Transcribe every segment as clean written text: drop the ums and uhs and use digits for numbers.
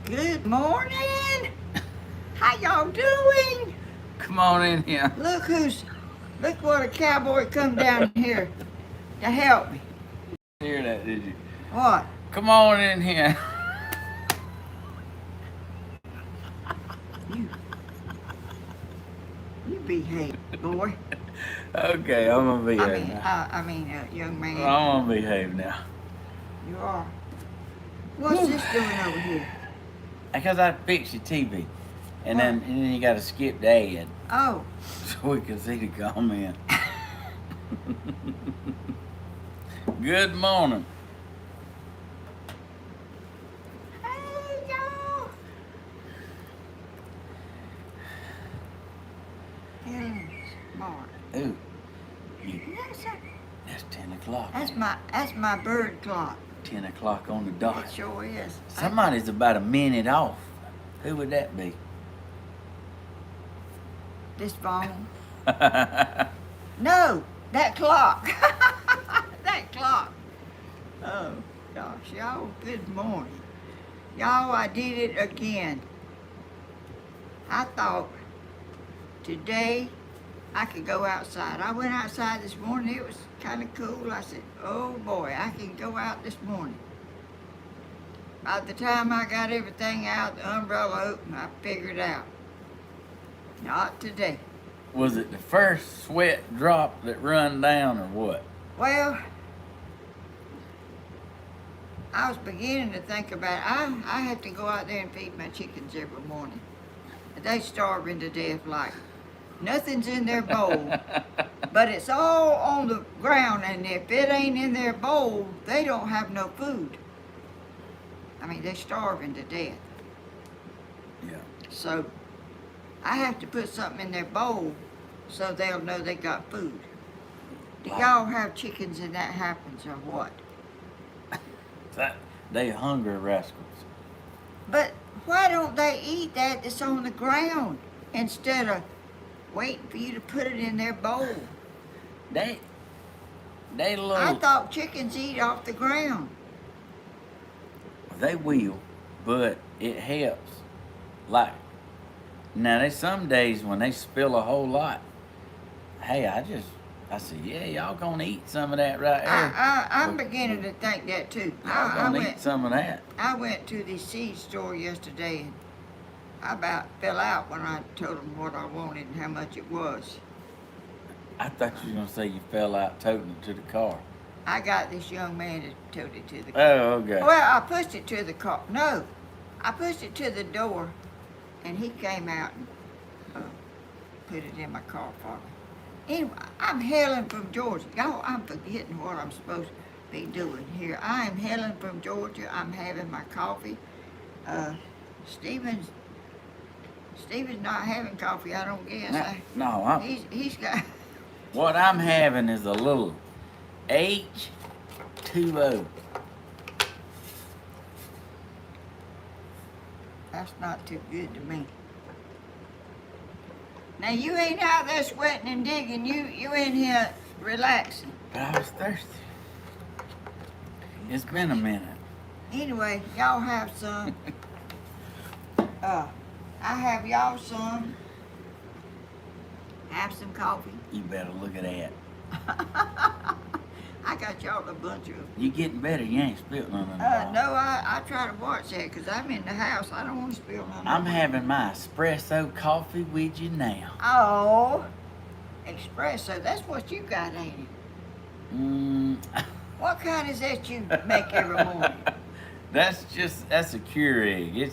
Good morning. How y'all doing? Come on in here. Look what a cowboy come down here to help me. Hear that, did you? What? Come on in here. You, you behave, boy. Okay, I'm gonna I behave mean, now. young man. I'm gonna behave now. You are. What's this doing over here? Because I fixed your TV. And What? then you gotta skip the ad Oh. so we can see the comment. Good morning. Hey, y'all. Helen Wyatt. Ooh, you, That's, that's 10 o'clock. that's my bird clock. 10 o'clock on the It dot. sure is. Somebody's about a minute off. Who would that be? This phone. No, that clock. That clock. Oh, gosh, y'all, good morning. Y'all, I did it again. I thought today I could go outside. I went outside this morning. It was kind of cool. I said, oh boy, I can go out this morning. By the time I got everything out, the umbrella open, I figured out. Not today. Was it the first sweat drop that run down or what? Well, I was beginning to think about it. I have to go out there and feed my chickens every morning. They starving to death like nothing's in their bowl, but it's all on the ground, and if it ain't in their bowl, they don't have no food. I mean, they're starving to death. Yeah. So I have to put something in their bowl so they'll know they got food. Do y'all have chickens and that happens or what? They hungry rascals. But why don't they eat that that's on the ground instead of waiting for you to put it in their bowl? They little. I thought chickens eat off the ground. They will, but it helps. Like now, there's some days when they spill a whole lot. Hey, I said, yeah, y'all gonna eat some of that right there. I'm beginning to think that too. Y'all gonna eat some of that. I went to the seed store yesterday and I about fell out when I told them what I wanted and how much it was. I thought you was gonna say you fell out toting it to the car. I got this young man to tote it to the car. Oh, okay. Well, I pushed it to the car. No, I pushed it to the door, and he came out and put it in my car for me. Anyway, I'm Helen from Georgia. Y'all, I'm forgetting what I'm supposed to be doing here. I am Helen from Georgia. I'm having my coffee. Stephen's not having coffee, I don't guess. He's got. What I'm having is a little H2O. That's not too good to me. Now you ain't out there sweating and digging. You in here relaxing. But I was thirsty. It's been a minute. Anyway, y'all have some. I have y'all some. Have some coffee. You better look at that. I got y'all a bunch of. You getting better. You ain't spilled none of them. No, I try to watch that because I'm in the house. I don't want to spill none. I'm having my espresso coffee with you now. Oh, espresso. That's what you got, ain't it? What kind is that you make every morning? That's a Keurig.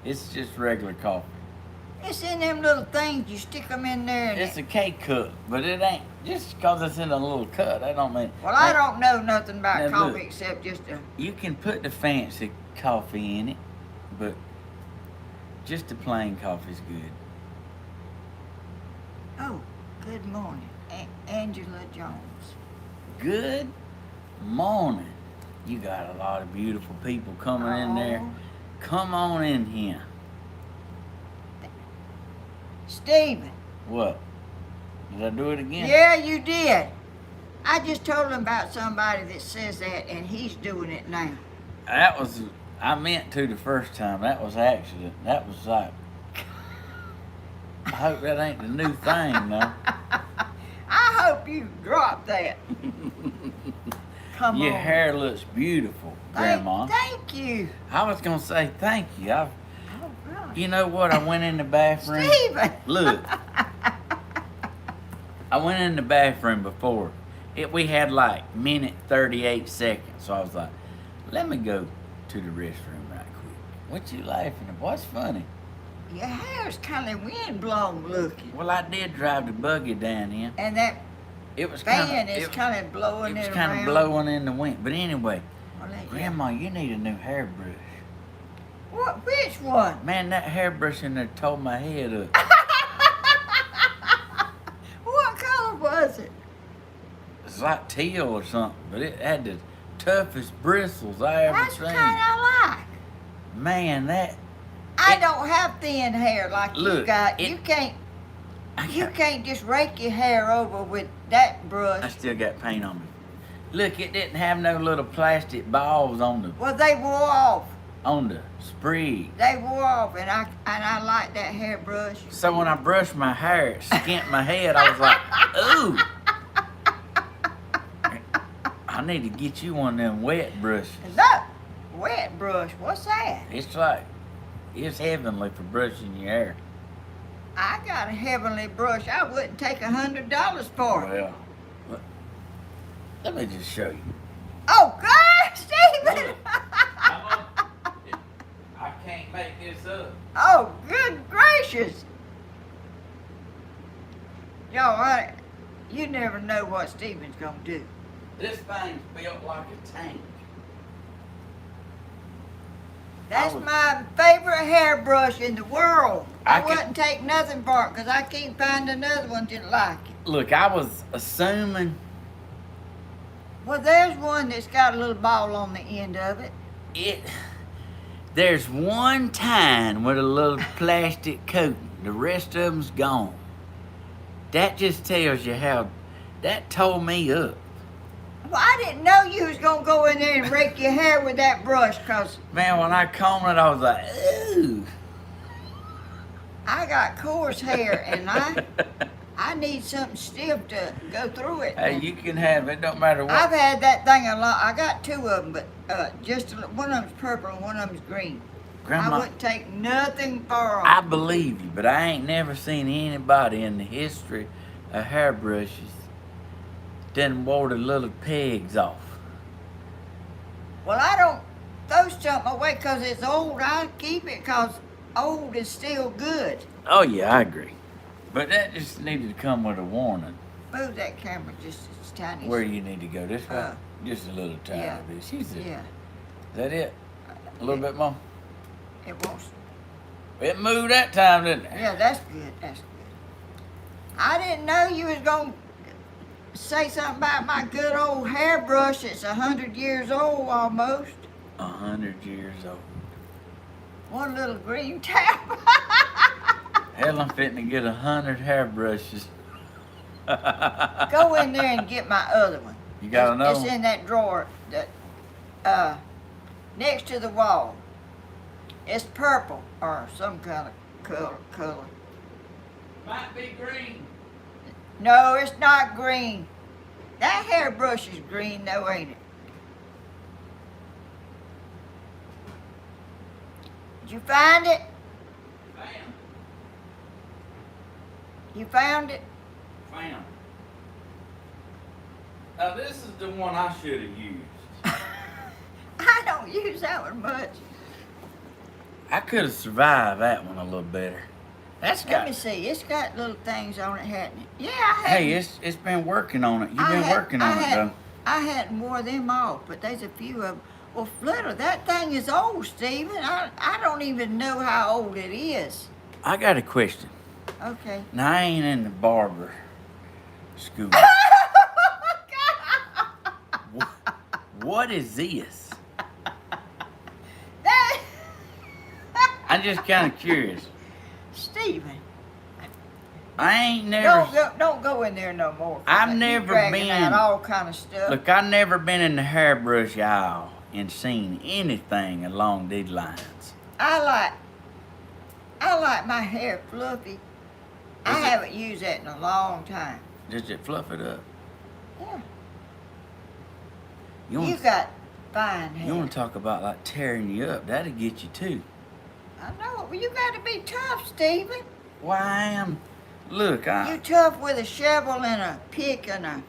It's just regular coffee. It's in them little things. You stick them in there. And It's a K-cup, but it ain't just because it's in a little cup. That don't mean. Well, I don't know nothing about Now, coffee look. except just a. You can put the fancy coffee in it, but just the plain coffee's good. Oh, good morning, Angela Jones. Good morning. You got a lot of beautiful people coming in there. Oh. Come on in here. Stephen. What? Did I do it again? Yeah, you did. I just told him about somebody that says that, and he's doing it now. That was I meant to the first time. That was accident. That was like. I hope that ain't the new thing, though. I hope you drop that. Come Your on. hair looks beautiful, Grandma. Thank you. I was gonna say thank you. Oh, right. You know what? I went in the bathroom. Stephen. Look. I went in the bathroom before. We had like minute 38 seconds. So I was like, let me go to the restroom right quick. What you laughing at? What's funny? Your hair's kind of windblown looking. Well, I did drive the buggy down here. And that It was fan is kind of blowing It was it kind of around. blowing in the wind. But anyway, Well, Grandma, you need a new hairbrush. What? Which one? Man, that hairbrush in there tore my head up. What color was it? It's like teal or something, but it had the toughest bristles I ever That's the seen. kind I like. Man, I don't have thin hair like you Look, got. You can't just rake your hair over with that I brush. still got paint on me. Look, it didn't have no little plastic balls on Well, they wore off. the sprig. They wore off, and I like that hairbrush. So when I brushed my hair, it skinned my head. I was like, ooh. I need to get you one of them wet brushes. Look, wet brush. What's that? It's heavenly for brushing your hair. I got a heavenly brush. I wouldn't take $100 for it. Well, let me just show you. Oh, God, Stephen! Look. I can't make this up. Oh, good gracious! Y'all, you never know what Stephen's gonna do. This thing's built like a tank. That's my favorite hairbrush in the world. I I could- wouldn't take nothing for it because I can't find another one just like it. Look, I was assuming Well, there's one that's got a little ball on the end of it. there's one tine with a little plastic coating. The rest of them's gone. That just tells you how that tore me up. Well, I didn't know you was gonna go in there and rake your hair with that brush because Man, when I combed it, I was like, ooh. I got coarse hair and I need something stiff to go through it. Hey, you can have it. Don't matter what. I've had that thing a lot. I got two of them, but one of them's purple and one of them's green. I Grandma, wouldn't take nothing for them. I believe you, but I ain't never seen anybody in the history of hairbrushes done wore the little pegs off. Well, I don't throw something away because it's old. I keep it because old is still good. Oh yeah, I agree. But that just needed to come with a warning. Move that camera just as tiny. Where you need to go this way? Uh, Just a little tiny yeah. bit. She's it. Yeah, Is that it? A little bit more? it won't. It moved that time, didn't it? Yeah, that's good. That's good. I didn't know you was gonna say something about my good old hairbrush that's 100 years old almost. 100 years old. One little green tap. Helen fitting to get 100 hairbrushes. Go in there and get my other one. You got another It's one? in that drawer that next to the wall. It's purple or some kind of color. Might be green. No, it's not green. That hairbrush is green though, ain't it? Did you find it? Bam. You found it? Bam. Now this is the one I should have used. I don't use that one much. I could have survived that one a little better. That's Let got. me see. It's got little things on it, hasn't it? Yeah, I hadn't. Hey, it's been working on it. You've been working on it though. I hadn't wore them off, but there's a few of them. Well, Flitter, that thing is old, Stephen. I don't even know how old it is. I got a question. Okay. Now I ain't in the barber school. What is this? That- I'm just kind of curious. Stephen, I ain't never. don't go in there no more. I've You never dragging been- out all kind of stuff. Look, I've never been in the hairbrush aisle and seen anything along these lines. I like my hair fluffy. I haven't used that in a long time. Just to fluff it up. Yeah. You got fine hair. You want to talk about like tearing you up? That'll get you too. I know. Well, you got to be tough, Stephen. Why I am. Look, You tough with a shovel and a pick and a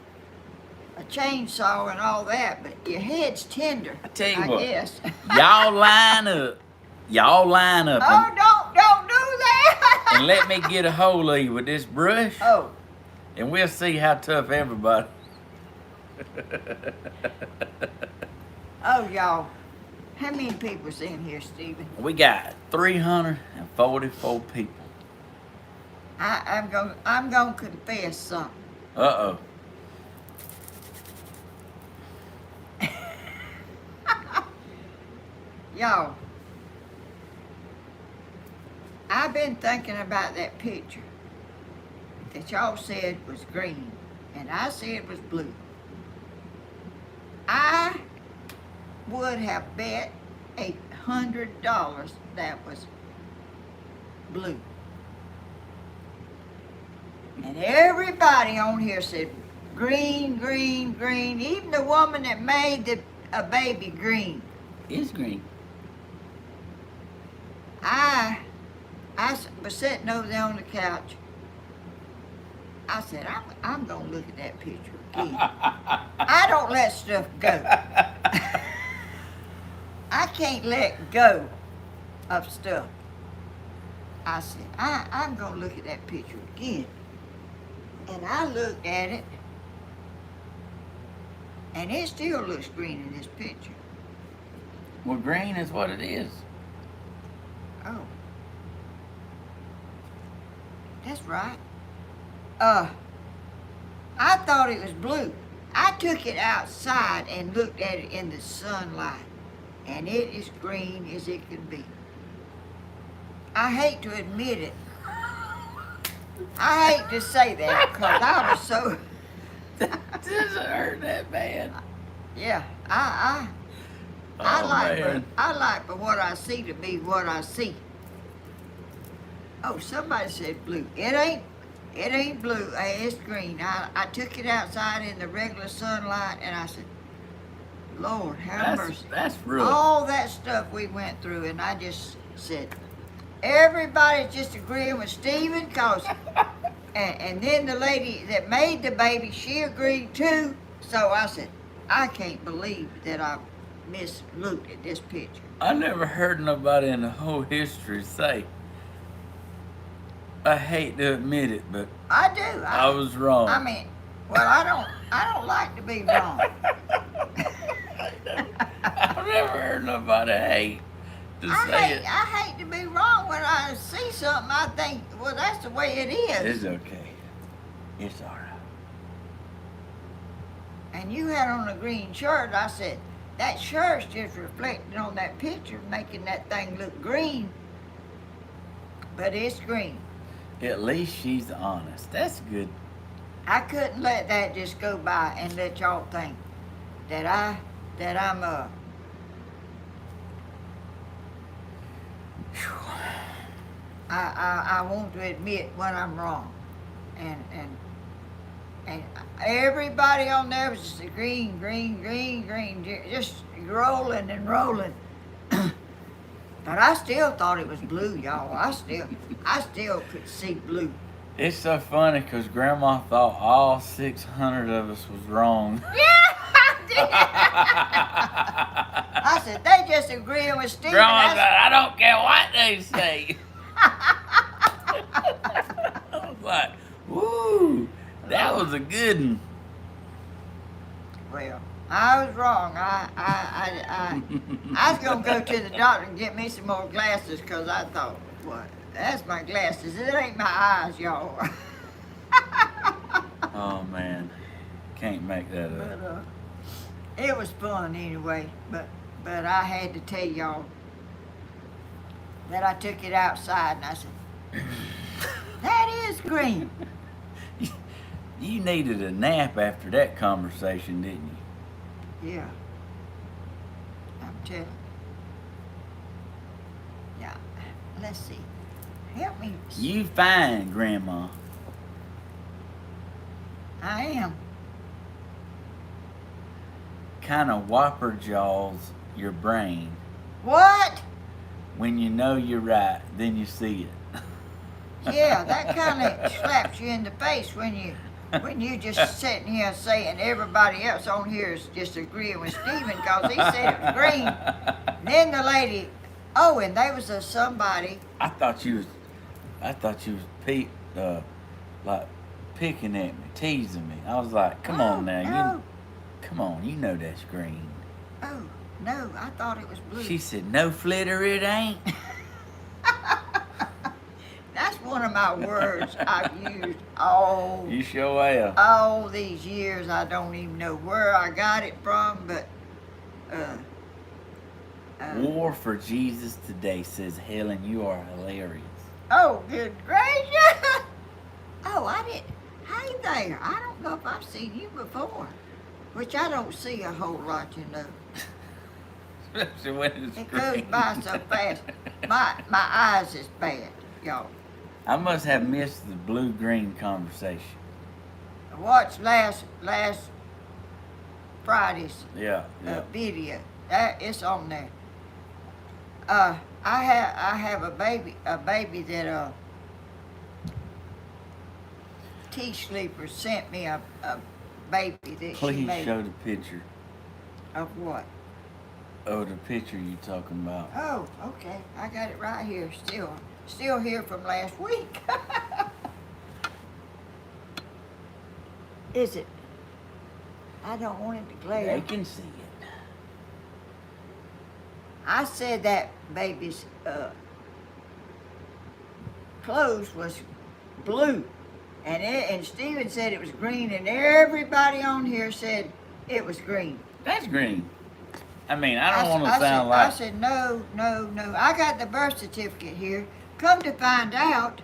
chainsaw and all that, but your head's tender. I tell you what, guess. y'all line up. Y'all line up. Oh, don't do that. And let me get a hold of you with this brush. Oh. And we'll see how tough everybody. Oh, y'all. How many people's in here, Stephen? We got 344 people. I'm gonna confess something. Uh-oh. Y'all, I've been thinking about that picture that y'all said was green, and I said it was blue. I would have bet $800 that was blue. And everybody on here said green, green, green. Even the woman that made a baby green. It's green. I was sitting over there on the couch. I said, I'm going to look at that picture again. I don't let stuff go. I can't let go of stuff. I said, I'm going to look at that picture again. And I looked at it, and it still looks green in this picture. Well, green is what it is. Oh. That's right. I thought it was blue. I took it outside and looked at it in the sunlight, and it is green as it can be. I hate to admit it. I hate to say that because I was so. Doesn't hurt that bad. Yeah, I like for what I see to be what I see. Oh, somebody said blue. It ain't blue. It's green. I took it outside in the regular sunlight, and I said, Lord, have mercy. That's rough. All that stuff we went through, and I just said, everybody's just agreeing with Stephen, cause, and then the lady that made the baby, she agreed too. So I said, I can't believe that I mislooked at this picture. I never heard nobody in the whole history say, I hate to admit it, but I do. I was wrong. I mean, well, I don't like to be wrong. I've never heard nobody hate to say it. I hate to be wrong. When I see something, I think, well, that's the way it is. It's okay. It's all right. And you had on a green shirt. I said, that shirt's just reflecting on that picture, making that thing look green. But it's green. At least she's honest. That's good. I couldn't let that just go by and let y'all think that I'm I want to admit when I'm wrong, and everybody on there was just green, green, green, green, just rolling and rolling. But I still thought it was blue, y'all. I still could see blue. It's so funny because Grandma thought all 600 of us was wrong. Yeah, I did. I said, they just agreeing with Stephen. Grandma said, I don't care what they say. I was like, woo, that was a good one. Well, I was wrong. I was going to go to the doctor and get me some more glasses because I thought, what? That's my glasses. It ain't my eyes, y'all. Oh, man. Can't make that up. But it was fun anyway. But I had to tell y'all that I took it outside and I said, that is green. You needed a nap after that conversation, didn't you? Yeah. tell him. Yeah, let's see. Help me. You fine, Grandma. I am. Kind of whopper jaws your brain. What? When you know you're right, then you see it. Yeah, that kind of slaps you in the face when you just sitting here saying everybody else on here is just agreeing with Stephen because he said it was green. And then the lady, oh, and there was somebody. I thought you was like picking at me, teasing me. I was like, come on now, No. come on, you know that's green. Oh, no, I thought it was blue. She said, no flitter it ain't. That's one of my words I've used all You sure have. all these years. I don't even know where I got it from, but War for Jesus today, says Helen. You are hilarious. oh, good gracious! Oh, I didn't. Hey there, I don't know if I've seen you before, which I don't see a whole lot, you know. Especially when it's It goes green. by so fast. My eyes is bad, y'all. I must have missed the blue-green conversation. I watched last Friday's Yeah, yeah. video. It's on there. I have a baby that Tea Sleeper sent me a baby that she Please made. show the picture. Of what? Oh, the picture you talking about. Oh, okay. I got it right here. Still here from last week. Is it? I don't want it to glare. They can see it. I said that baby's clothes was blue, and Stephen said it was green, and everybody on here said it was green. That's green. I mean, I don't want to I sound said, like... I said, no. I got the birth certificate here. Come to find out,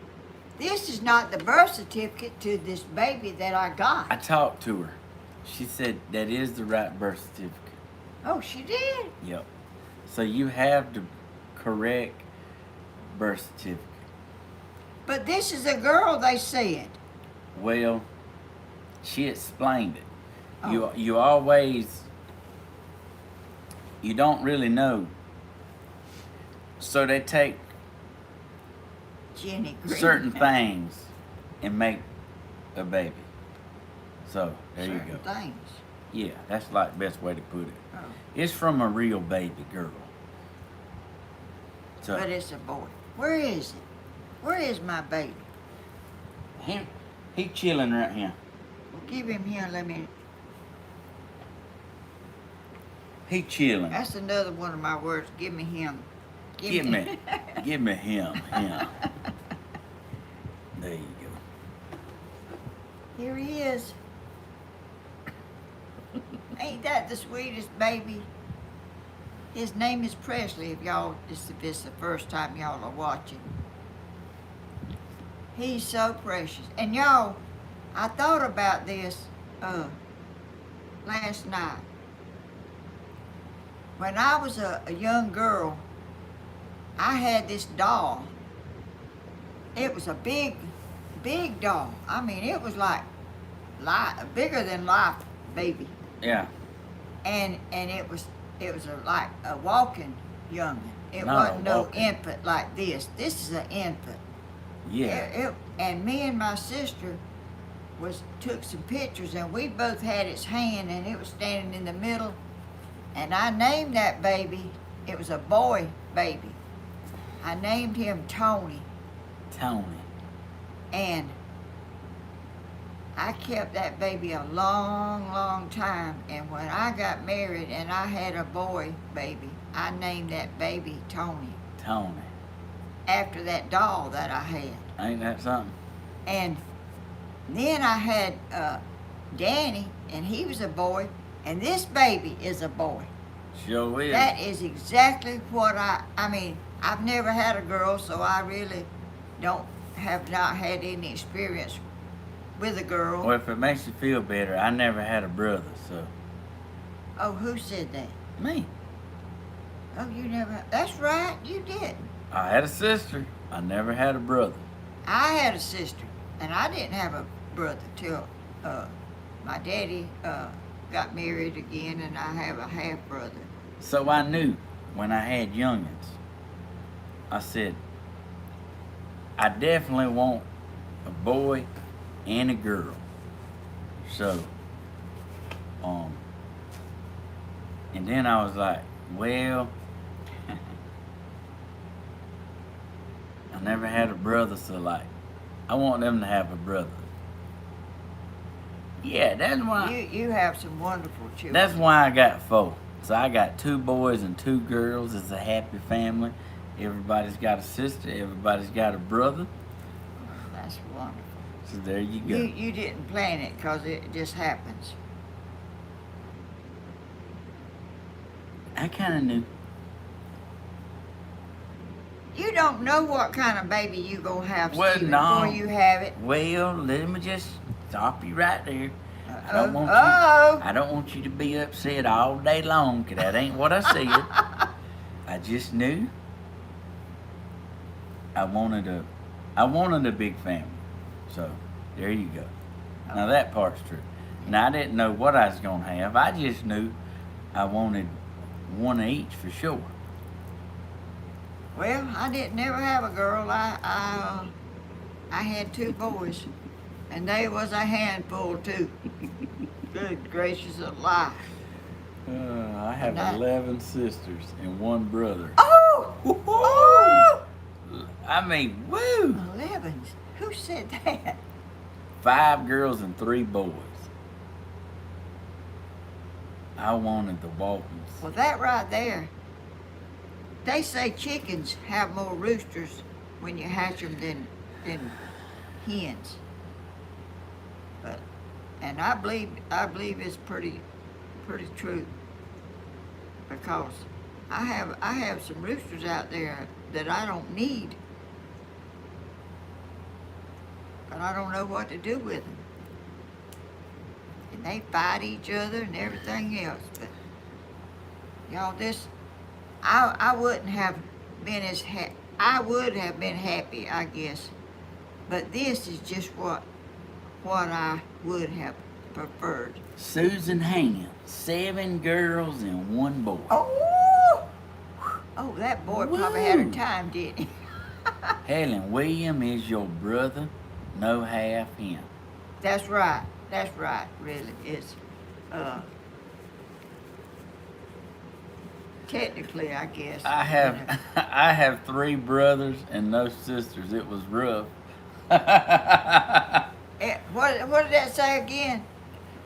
this is not the birth certificate to this baby that I got. I talked to her. She said that is the right birth certificate. Oh, she did? Yep. So you have the correct birth certificate. But this is a girl, they said. Well, she explained it. Oh. You always... You don't really know. So they take Jenny Green. certain things and make a baby. So, there you Certain go. things. Yeah, that's like the best way to put it. Oh. It's from a real baby girl. So, But it's a boy. Where is it? Where is my baby? he chilling right here. Well, give him here. Let me. He chilling. That's another one of my words. Give me him. Give me him. There you go. Here he is. Ain't that the sweetest baby? His name is Presley. If this is the first time y'all are watching. He's so precious. And y'all, I thought about this last night. When I was a young girl, I had this doll. It was a big doll. I mean, it was like bigger than life, baby. Yeah. And it was like a walking youngin'. It Not wasn't a no walking. infant like this. This is an infant. Yeah. And me and my sister took some pictures, and we both had its hand, and it was standing in the middle. And I named that baby. It was a boy baby. I named him Tony. Tony. And I kept that baby a long, long time. And when I got married and I had a boy baby, I named that baby Tony. Tony. After that doll that I had. Ain't that something? And then I had Danny, and he was a boy. And this baby is a boy. Sure is. That is exactly what I mean, I've never had a girl, so I really have not had any experience with a girl. Well, if it makes you feel better, I never had a brother, so... Oh, who said that? Me. you never. That's right, you did. I had a sister. I never had a brother. I had a sister, and I didn't have a brother till my daddy got married again, and I have a half brother. So I knew when I had youngins, I said, I definitely want a boy and a girl. So, and then I was like, well, I never had a brother, so like, I want them to have a brother. Yeah, that's why. You have some wonderful children. That's why I got 4. So I got 2 boys and 2 girls. It's a happy family. Everybody's got a sister. Everybody's got a brother. That's wonderful. So there you go. You didn't plan it because it just happens. I kind of knew. You don't know what kind of baby you gonna have, Well, Stephen, no. before you have it. Well, let me just stop you right there. I don't want I don't want you to be upset all day long, 'cause that ain't what I said. I just knew I wanted a big family. So there you go. Now that part's true. Now I didn't know what I was gonna have. I just knew I wanted one of each for sure. Well, I didn't never have a girl. I had 2 boys, and they was a handful too. Good gracious alive. I have 11 sisters and 1 brother. Oh! Oh! I mean, woo! 11. Who said that? 5 girls and 3 boys. I wanted the Waltons. Well, that right there. They say chickens have more roosters when you hatch them than hens. But, and I believe it's pretty true, because I have some roosters out there that I don't need, but I don't know what to do with them. And they fight each other and everything else. But y'all, I wouldn't have been I would have been happy, I guess. But this is just what I would have preferred. Susan Hand, 7 girls and 1 boy. Oh, that boy probably had Woo. her time, didn't he? Helen, William is your brother, no half him. That's right. Really, it's technically, I guess. I have I have 3 brothers and no sisters. It was rough. What did that say again?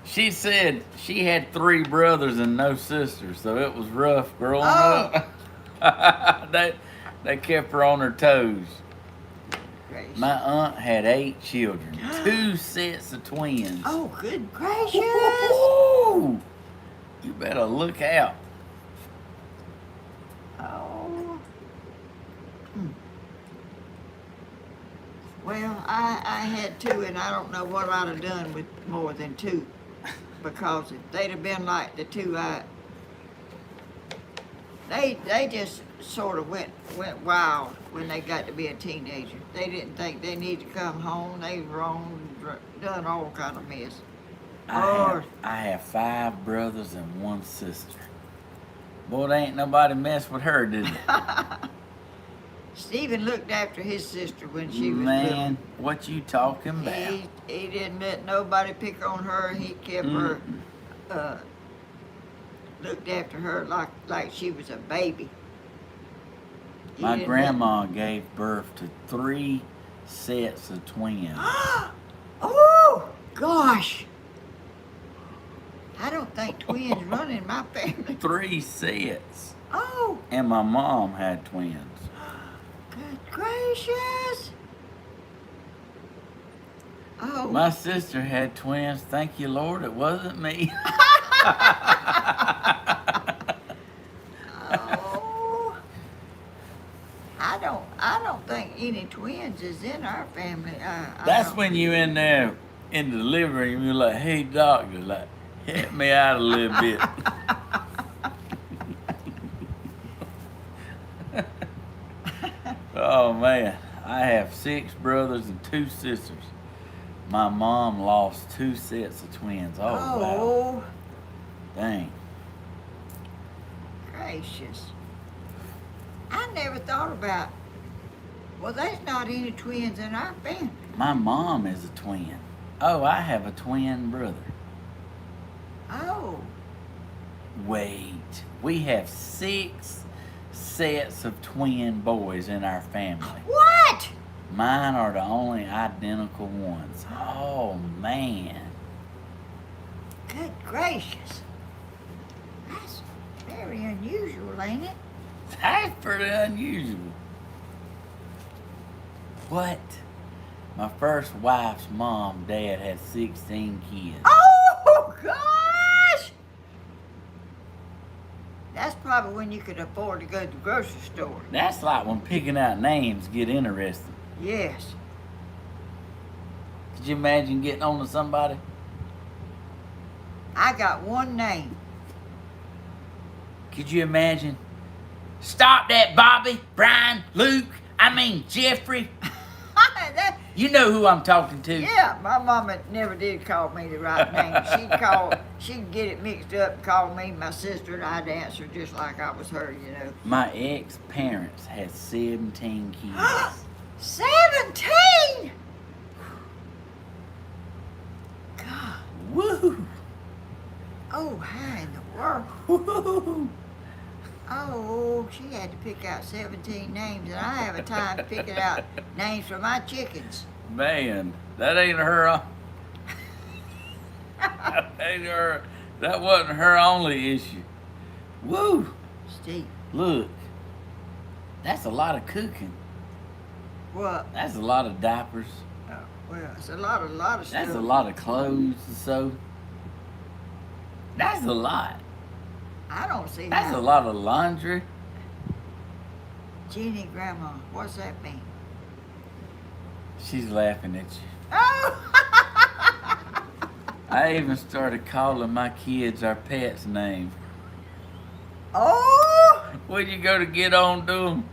She said she had 3 brothers and no sisters, so it was rough growing Oh. up. They kept her on her toes. Gracious. My aunt had 8 children, 2 sets of twins. Oh, good gracious! Ooh, you better look out. Oh. Well, I had 2, and I don't know what I'd have done with more than 2, because if they'd have been like the 2 they just sort of went wild when they got to be a teenager. They didn't think they needed to come home. They roamed, done all kind of mess. I have 5 brothers and 1 sister. Boy, there ain't nobody mess with her, did they? Stephen looked after his sister when she was Man, what you talking about? little. He didn't let nobody pick on her. He kept her, looked after her like she was a baby. He My didn't grandma gave birth to 3 sets of twins. Oh, gosh. I don't think twins run in my family. 3 sets. Oh, And my mom had twins. good gracious. Oh. My sister had twins. Thank you, Lord, it wasn't me. Oh. I don't think any twins is in our family. That's when you in there in the delivery and you're like, hey, doctor, like, help me out a little bit. man, I have 6 brothers and 2 sisters. My mom lost 2 sets of twins. Oh, wow. Oh, Dang. gracious. I never thought about, well, there's not any twins in our family. My mom is a twin. Oh, I have a twin brother. Oh, Wait, we have 6 sets of twin boys in our family. what? Mine are the only identical ones. Oh, man. Good gracious. That's very unusual, ain't it? That's pretty unusual. What? My first wife's mom, dad had 16 kids. Oh, gosh! That's probably when you could afford to go to the grocery store. That's like when picking out names get interesting. Yes. Could you imagine getting on to somebody? I got one name. Could you imagine? Stop that, Bobby, Brian, Luke, Jeffrey. That- You know who I'm talking to. yeah, my mama never did call me the right name. She'd get it mixed up and call me my sister, and I'd answer just like I was her, you know. My ex-parents had 17 kids. 17! God. Woo! Oh, how in the world? Woo! Oh, she had to pick out 17 names, and I have a time picking out names for my chickens. Man, that ain't her. That ain't her. That wasn't her only issue. Woo! Steve, Look, that's a lot of cooking. what? That's a lot of diapers. Well, it's a lot of stuff. That's a lot of clothes to sew. That's a lot. I don't see That's how. a lot of laundry. Jenny, Grandma, what's that mean? She's laughing at you. Oh! I even started calling my kids our pets' name. Oh! When you go to get on to them,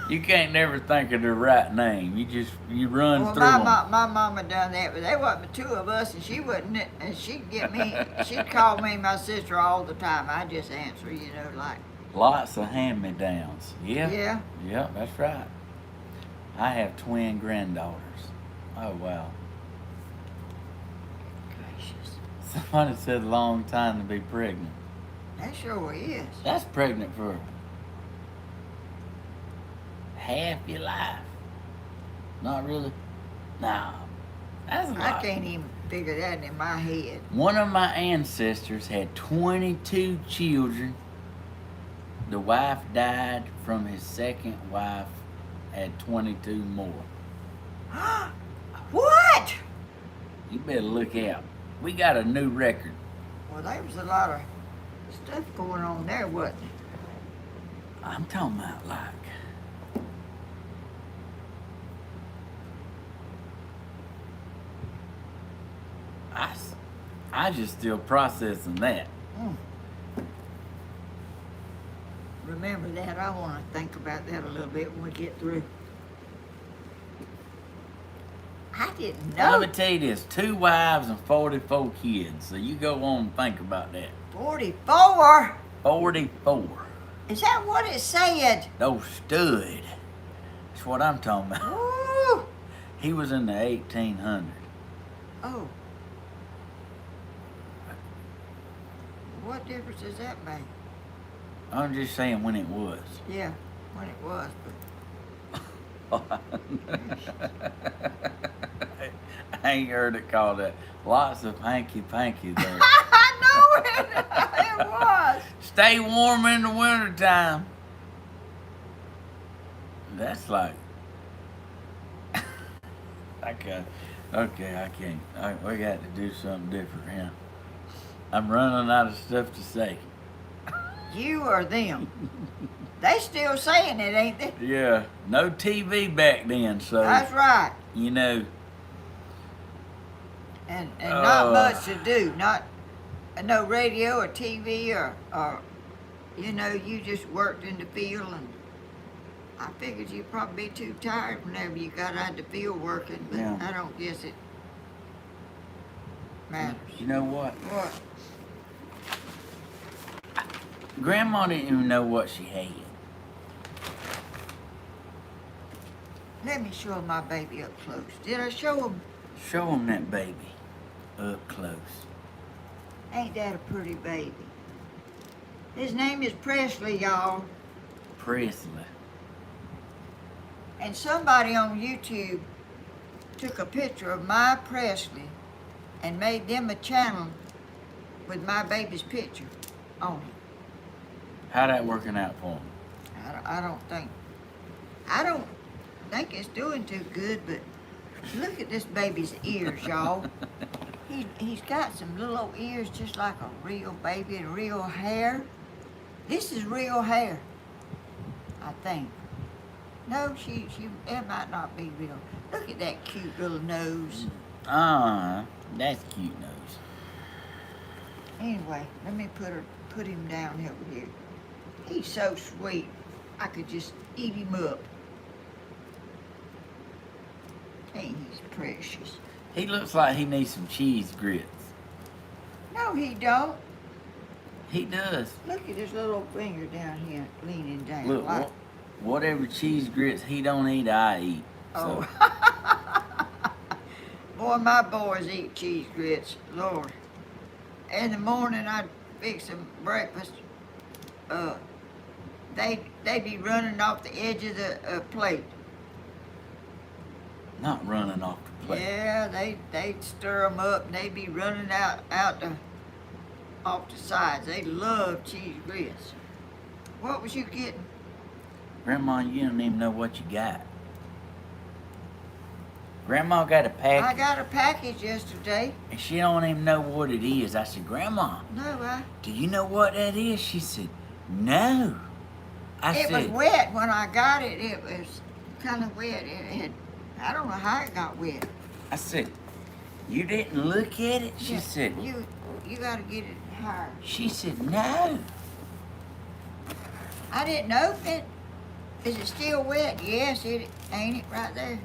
you can't never think of the right name. You run Well, through them. my mama done that, but there wasn't but 2 of us, and she wouldn't, and she'd call me my sister all the time. I just answer, you know, like. Lots of hand-me-downs. Yeah. Yeah. Yeah, that's right. I have twin granddaughters. Oh, wow. Gracious. Somebody said a long time to be pregnant. That sure is. That's pregnant for half your life. Not really? No. That's a lot. I can't even figure that in my head. One of my ancestors had 22 children. The wife died from his second wife, had 22 more. What? You better look out. We got a new record. Well, there was a lot of stuff going on there, wasn't there? I'm talking about like. I just still processing that. Remember that. I want to think about that a little bit when we get through. I didn't know. Let me tell you this, 2 wives and 44 kids. So you go on and think about that. 44? 44. Is that what it said? Those stud. That's what I'm talking about. Ooh. He was in the 1800s. Oh. What difference does that make? I'm just saying when it was. Yeah, when it was, but I ain't heard it called that. Lots of hanky-panky there. I know it was. Stay warm in the wintertime. That's like... I can't. We got to do something different here. I'm running out of stuff to say. You or them. They still saying it, ain't they? Yeah, no TV back then, so... That's right. You know... And not much to do. Not no radio or TV or you know, you just worked in the field and I figured you'd probably be too tired whenever you got out the field working, but Yeah. I don't guess it matters. You know what? What? Grandma didn't even know what she had. Let me show my baby up close. Did I show him? Show him that baby up close. Ain't that a pretty baby? His name is Presley, y'all. Presley. And somebody on YouTube took a picture of my Presley and made them a channel with my baby's picture on it. How that working out for him? I don't think it's doing too good, but look at this baby's ears, y'all. He's got some little old ears just like a real baby and real hair. This is real hair, I think. No, it might not be real. Look at that cute little nose. That's cute nose. Anyway, let me put him down over here. He's so sweet. I could just eat him up. Ain't he's precious? He looks like he needs some cheese grits. No, he don't. He does. Look at his little finger down here leaning down. Look, like, whatever cheese grits he don't eat, I eat. So. oh. Boy, my boys eat cheese grits, Lord. In the morning, I'd fix them breakfast. They'd be running off the edge of the plate. Not running off the plate. Yeah, they'd stir them up and they'd be running out off the sides. They love cheese grits. What was you getting? Grandma, you don't even know what you got. Grandma got a package. I got a package yesterday. And she don't even know what it is. I said, Grandma, No, do you know what that is? She said, no. it was wet when I got it. It was kind of wet. I don't know how it got wet. I said, you didn't look at it? She Yeah, said, you got to get it higher. She said, no. I didn't open it. Is it still wet? Yes, it ain't it right there.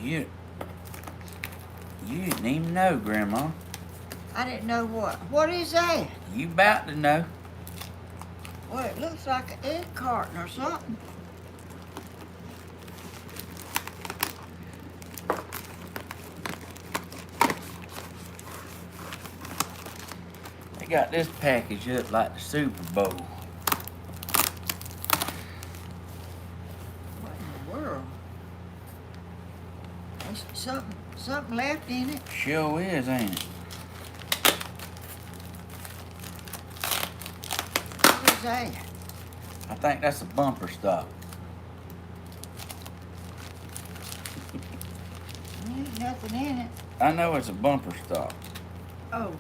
You didn't even know, Grandma. I didn't know what. What is that? You about to know. Well, it looks like an egg carton or something. They got this package up like the Super Bowl. What in the world? There's something left in it. Sure is, ain't it? What is that? I think that's a bumper stop. There ain't nothing in it. I know it's a bumper stop. Oh.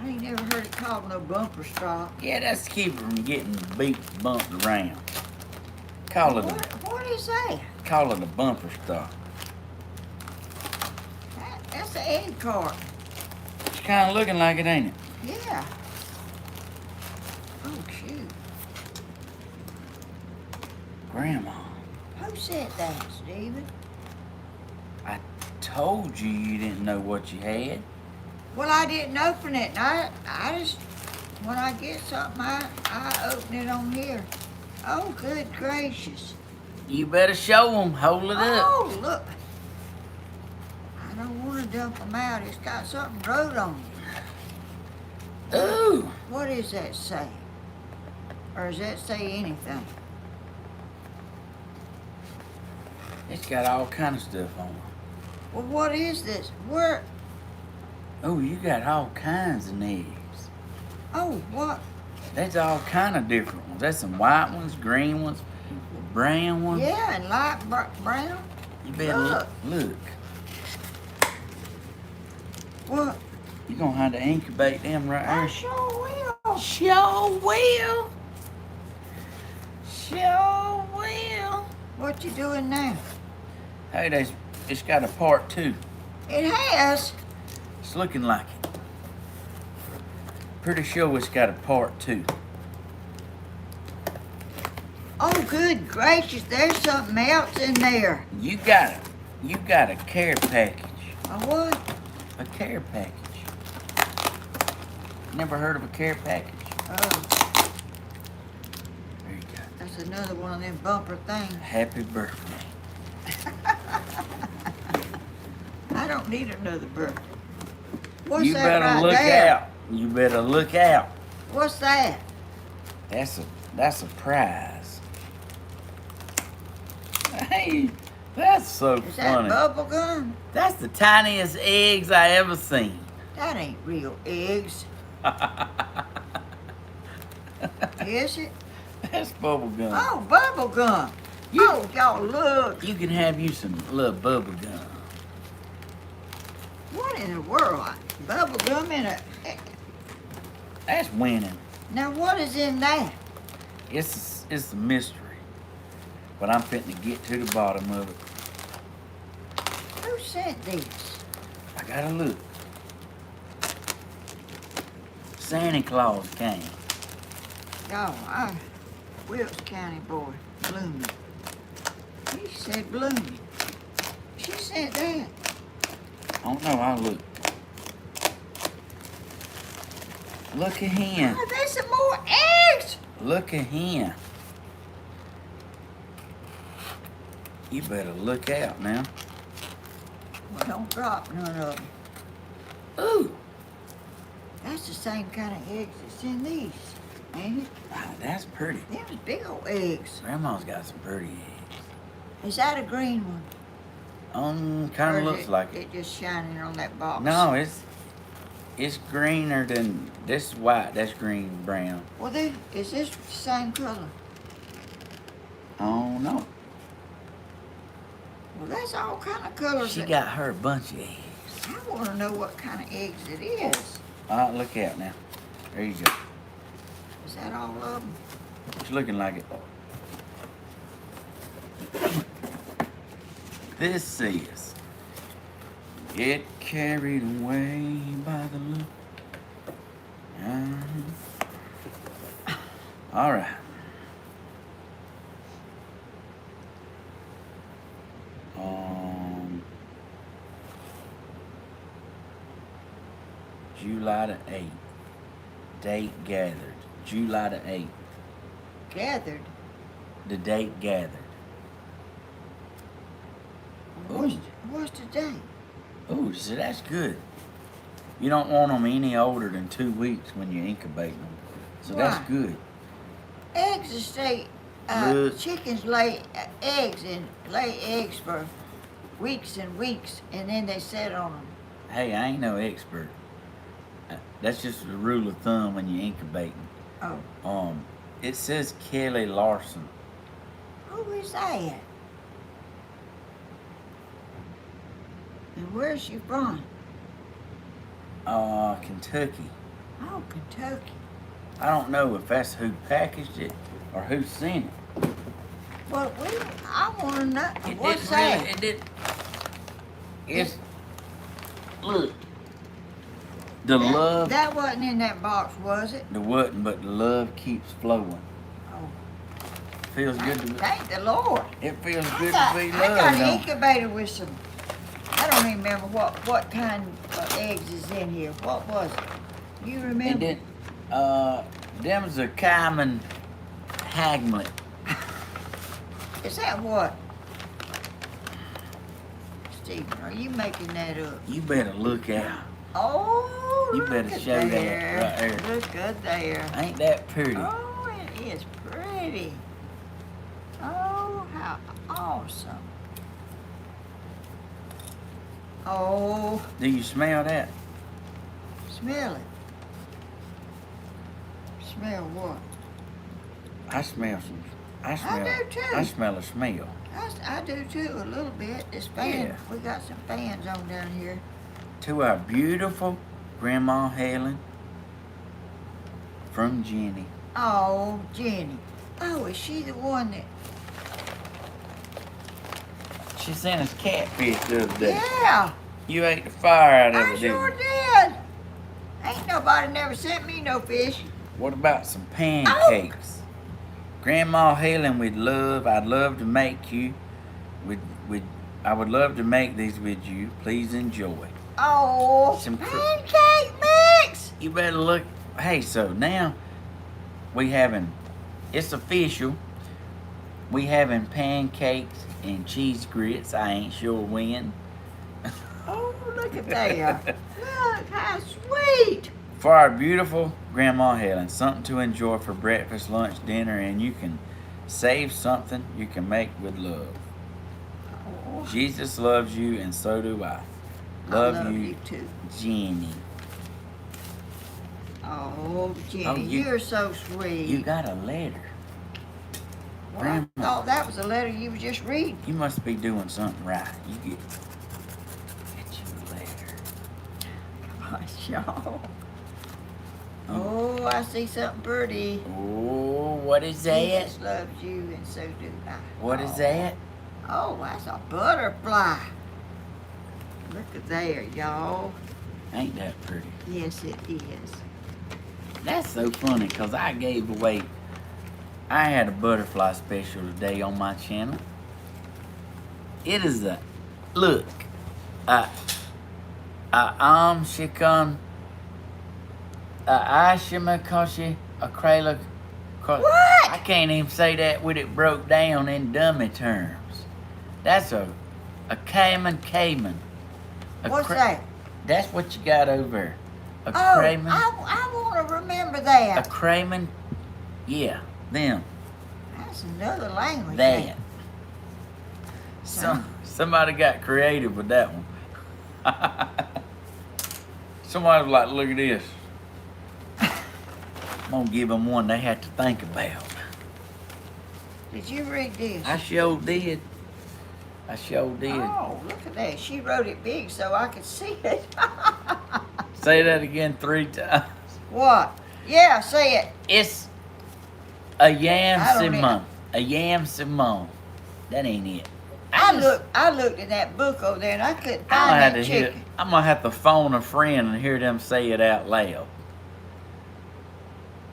I ain't never heard it called no bumper stop. Yeah, that's to keep it from getting beat, bumped around. Call it What is that? a bumper stop. That's an egg carton. It's kind of looking like it, ain't it? Yeah. Oh, shoot. Grandma, Who said that, Stephen? I told you you didn't know what you had. Well, I didn't open it. And I just, when I get something, I open it on here. Oh, good gracious. You better show them. Hold it up. Oh, look. I don't want to dump them out. It's got something wrote on it. Ooh. What does that say? Or does that say anything? It's got all kind of stuff on it. Well, what is this? Where? Oh, you got all kinds of eggs. Oh, what? That's all kind of different ones. That's some white ones, green ones, brown ones. Yeah, and light brown. You better look. What? You're going to have to incubate them right I there. sure will. Sure will. Sure will. What you doing now? Hey, it's got a part 2. It has. It's looking like it. Pretty sure it's got a part 2. Oh, good gracious, there's something else in there. You got a care package. A what? A care package. Never heard of a care package? Oh, There you go. that's another one of them bumper things. Happy birthday. I don't need another birthday. What's You that better right look there? out. You better look out. What's that? That's a prize. Hey, that's so Is that funny. bubble gum? That's the tiniest eggs I ever seen. That ain't real eggs. Is it? That's bubble gum. Oh, bubble gum. You- Oh, y'all look. You can have you some little bubble gum. What in the world? Bubble gum in a... That's winning. Now, what is in that? It's a mystery. But I'm fitting to get to the bottom of it. Who sent these? I gotta look. Santa Claus came. Oh, Wilkes County boy, Blooming. He said Blooming. She sent that. I don't know, I'll look. Look at him. Oh, there's some more eggs. Look at him. You better look out now. Well, don't drop none of them. Ooh, That's the same kind of eggs that's in these, ain't it? wow, that's pretty. Them's big old eggs. Grandma's got some pretty eggs. Is that a green one? Kind Or of is looks like it. It just shining on that box. No, it's greener than this is white. That's green, brown. Well, is this the same color? Oh no, Well, that's all kind of colors. she got her a bunch of eggs. I want to know what kind of eggs it is. All right, look out now. There you go. Is that all of them? It's looking like it. This says, "Get carried away by the look." All right. July the 8th. Date gathered. July the 8th. Gathered. The date gathered. What's the date? Oh, so that's good. You don't want them any older than 2 weeks when you're incubating them. So that's Why? good. Eggs that stay. Look. Chickens lay eggs and lay eggs for weeks and weeks, and then they set on them. Hey, I ain't no expert. That's just a rule of thumb when you're incubating. Oh, It says Kelly Larson. who is that? And where's she from? Kentucky. Oh, Kentucky. I don't know if that's who packaged it or who sent it. Well, I want to know. It What's didn't that? really, it did. It's look. The love. That wasn't in that box, was it? The wasn't, but the love keeps flowing. Oh, Feels good to be. thank the Lord. It feels I good got, to be I got loved. an don't it? incubator with some. I don't even remember what kind of eggs is in here. What was it? You It remember? did. Them's a Kaiman Haglet. Is that what? Stephen, are you making that up? You better look out. Oh, You look better at show that there. right there. Look at there. Ain't that pretty? Oh, it is pretty. Oh, how awesome. Oh, Do you smell that? smell it. Smell what? I smell some. I do too. I smell a smell. I do too, a little bit. This fan, Yeah. we got some fans on down here. To our beautiful Grandma Helen from Jenny. Oh, Jenny. Oh, is she the one that? She sent us catfish the other day. Yeah, You ate the fire out of I it, sure didn't you? did. Ain't nobody never sent me no fish. What about some pancakes? Grandma Helen, I'd love to make you. I would love to make these with you. Please enjoy. Oh, Some pancake mix. You better look. Hey, so now it's official. We having pancakes and cheese grits. I ain't sure when. Oh, look at there. Look, how sweet. For our beautiful Grandma Helen, something to enjoy for breakfast, lunch, dinner, and you can save something you can make with love. Oh, Jesus loves you, and so do I. I love you too. Jenny. Oh, Jenny, Oh, you're so sweet. You got a letter. Well, Grandma. I thought that was a letter you were just reading. You must be doing something right. You get you a letter. Gosh, y'all. Oh, I see something pretty. Oh, what is that? Jesus loves you, and so do I. What is that? Oh, that's a butterfly. Look at there, y'all. Ain't that pretty? Yes, it is. That's so funny, because I had a butterfly special today on my channel. It is shikon, Ashimakashi, Akrela. What? I can't even say that with it broke down in dummy terms. That's a caiman. What's that? That's what you got over there. A Oh, caiman. I want to remember A that. caiman. Yeah, them. That's another language. That. Somebody got creative with that one. Somebody was like, look at this. I'm gonna give them one they had to think about. Did you read this? I sure did. Oh, look at that. She wrote it big so I could see it. Say that again 3 times. What? Yeah, say it. It's a yam I don't Simone. A yam Simone. That ain't it. I looked in that book over there and I couldn't find that chicken. I'm gonna have to phone a friend and hear them say it out loud.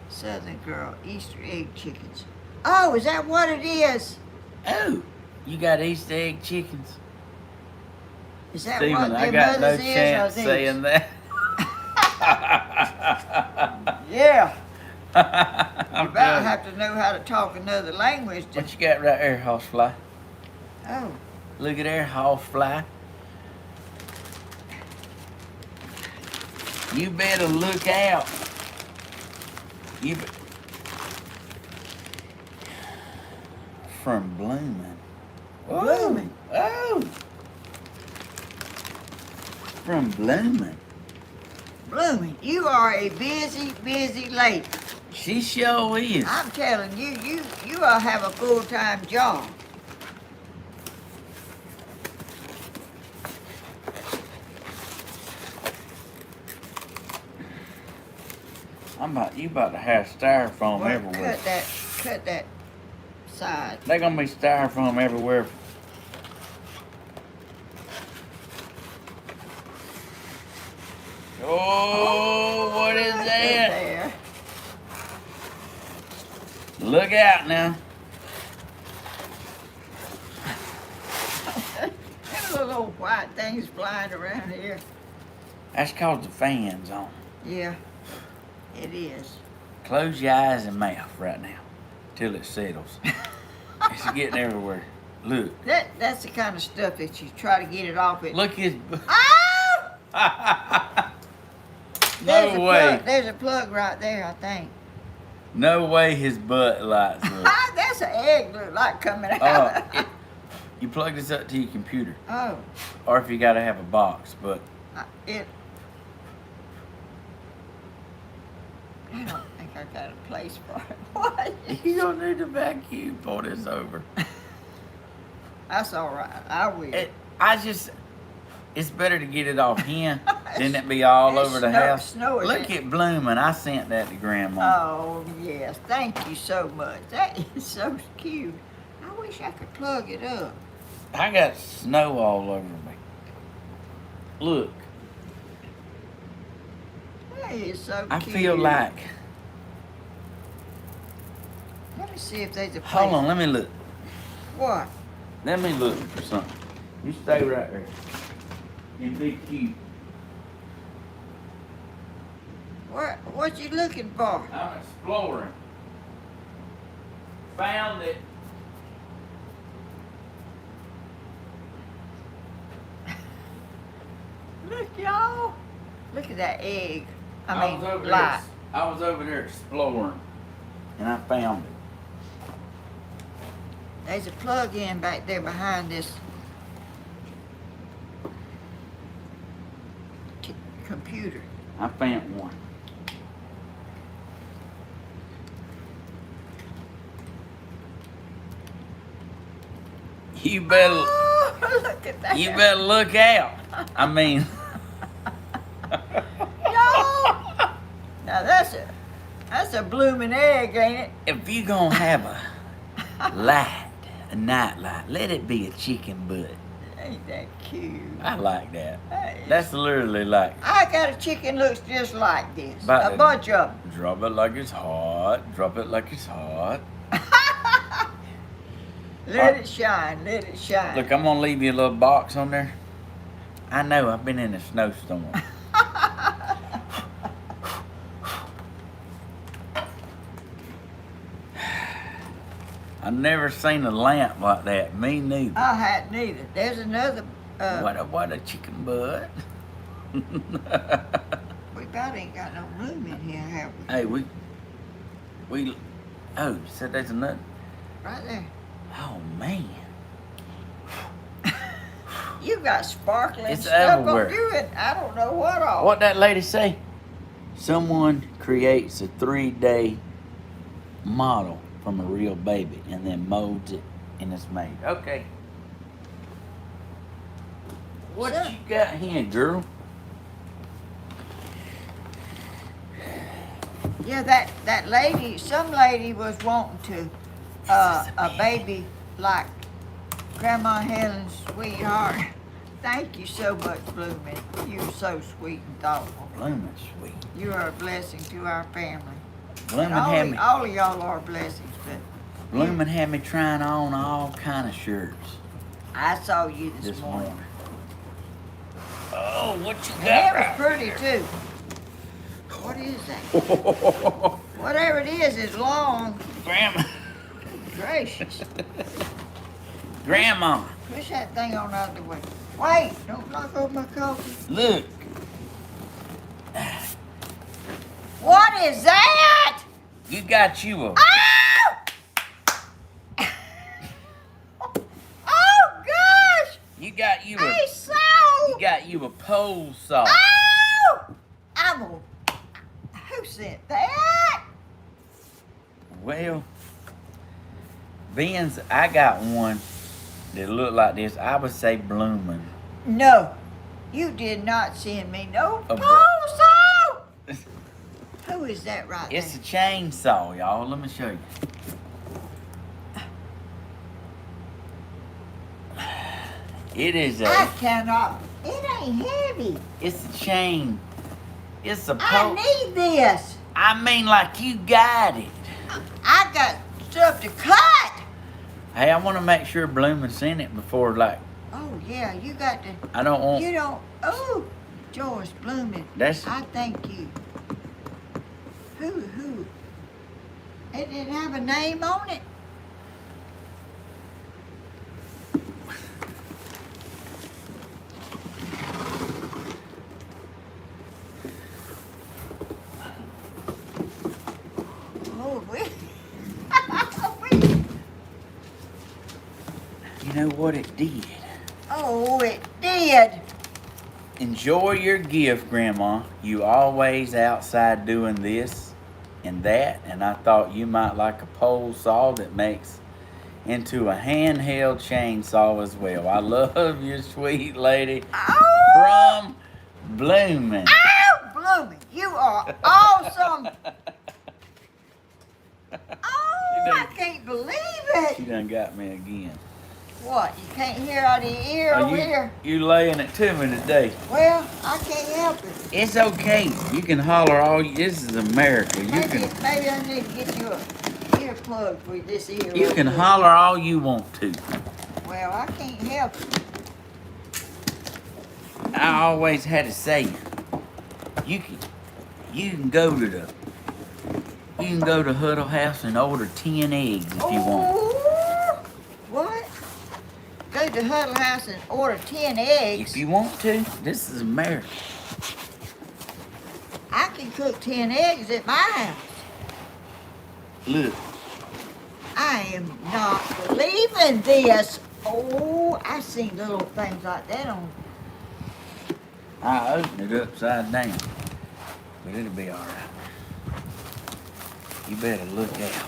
Southern girl, Easter egg chickens. Oh, is that what it is? Oh, you got Easter egg chickens? Is that Stephen, what I their got no mothers chance is? Or saying that. Yeah. I'm You better done. have to know how to talk another language. What you got right there, horsefly? Oh, Look at there, horsefly. You better look out. From Blooming. Blooming. Oh. From Blooming. Blooming, you are a busy, busy lady. She sure is. I'm telling you, you ought to have a full-time job. You about to have styrofoam Well, everywhere. cut that side. They're gonna be styrofoam everywhere. Oh, what is Look that? there. Look out now. Them little old white things flying around here. That's cause the fan's on. Yeah, it is. Close your eyes and mouth right now till it settles. It's getting everywhere. Look. That's the kind of stuff that you try to get it off it. Look his. Oh! No way. There's a plug right there, I think. No way his butt lights up. That's an egg look like coming out. You plug this up to your computer. Oh. Or if you gotta have a box, but I don't think I got a place for it. What? you don't need to vacuum pour this over. That's all right. I will. It's better to get it off him than it be all over the house. Snowing. Look at Bloomin'. I sent that to Grandma. Oh, yes. Thank you so much. That is so cute. I wish I could plug it up. I got snow all over me. Look, That is so I cute. feel like Look Let me see if there's a place. Hold on, let me look. What? Let me look for something. You stay right there. And be cute. What you looking for? I'm exploring. Found it. Look, y'all. Look at that egg. I was mean, over light. there. I was over there exploring, and I found it. There's a plug-in back there behind this computer. I found one. You better, Oh, look at that. you better look out. I mean, Yo! Now that's a blooming egg, ain't it? if you gonna have a night light, let it be a chicken butt. Ain't that cute? I like that. Hey. That's literally like, I got a chicken looks just like this. But- A bunch of them. drop it like it's hot, drop it like it's hot. Let it shine, let it shine. Look, I'm gonna leave you a little box on there. I know, I've been in a snowstorm. I've never seen a lamp like that. Me neither. I hadn't either. There's another. What a chicken butt. We about ain't got no room in here, have we? Hey, we. Oh, you said there's another. Right there. Oh man. You got sparkling It's stuff everywhere. on you, and I don't know what all. What that lady say? Someone creates a 3-day model from a real baby and then molds it and it's made. Okay. What Sure. you got here, girl? Yeah, that lady, some lady was wanting to, a baby like Grandma Helen's sweetheart. Thank you so much, Bloomin'. You're so sweet and thoughtful. Bloomin' sweet. You are a blessing to our family. Bloomin' And had me. all of y'all are blessings, but Bloomin' had me trying on all kind of shirts I saw you this this morning. morning. Oh, what you And got? it was pretty too. What is that? Whatever it is long. Grandma. Gracious. Grandma, Push that thing on out of the way. Wait, don't knock over my coffee. look. What is that? You got you a. Oh! Oh gosh! You got you a. Hey, so! You got you a pole saw. Oh! I'm a. Who sent that? Well, Ben's, I got one that looked like this. I would say blooming. No, you did not send me no A pole saw. Who is that right It's a there? chainsaw, y'all. Let me show you. It is I a. cannot. It ain't heavy. It's a chain. It's a I pole. need this. I mean, like you got it. I got stuff to cut. Hey, I want to make sure Bloomin' seen it before, like, Oh yeah, you got to. I don't want. You don't. Oh, George Bloomin'. That's. I thank you. Who? It didn't have a name on it. Oh, we. You know what it did? Oh, it did. Enjoy your gift, Grandma. You always outside doing this and that, and I thought you might like a pole saw that makes into a handheld chainsaw as well. I love you, sweet lady. Oh, From Bloomin'. oh, Bloomin', you are awesome. Oh, I can't believe She it. done got me again. What, you can't hear out of your ear over here? You laying it to me today. Well, I can't help it. It's okay. You can holler all. This is America. You Maybe can. I need to get you a me a plug for this ear. You can holler all you want to. Well, I can't help it. I always had to say, you can go to Huddle House and order 10 eggs if you want. What? Go to Huddle House and order 10 eggs? If you want to. This is America. I can cook 10 eggs at my house. Look. I am not believing this. Oh, I've seen little things like that on. I opened it upside down, but it'll be all right. You better look out.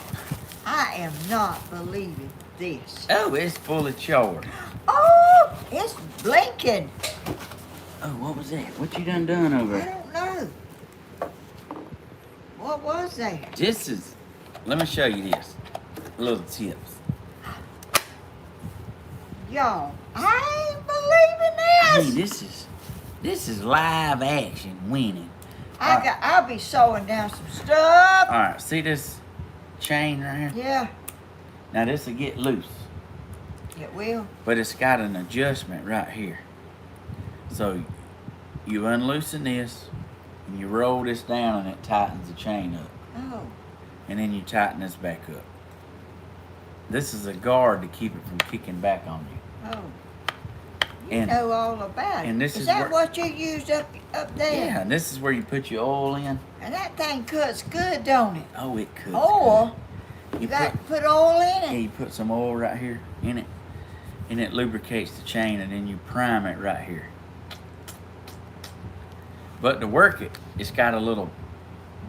I am not believing this. Oh, it's full of chard. Oh, it's blinking. Oh, what was that? What you done over I there? don't know. What was that? This is, let me show you this. Little tips. Y'all, I ain't believing this. Hey, this is live action winning. I'll be sewing down some stuff. All right, see this chain right here? Yeah, Now this will get loose, it will. but it's got an adjustment right here. So you unloosen this, and you roll this down, and it tightens the chain up. Oh, And then you tighten this back up. This is a guard to keep it from kicking back on you. oh. You And- know all about it. and this is is that where- what you used up there? Yeah, and this is where you put your oil in. And that thing cuts good, don't it? Oh, it cooks. Oil? good. You got to put oil in Yeah, it? you put some oil right here in it, and it lubricates the chain, and then you prime it right here. But to work it, it's got a little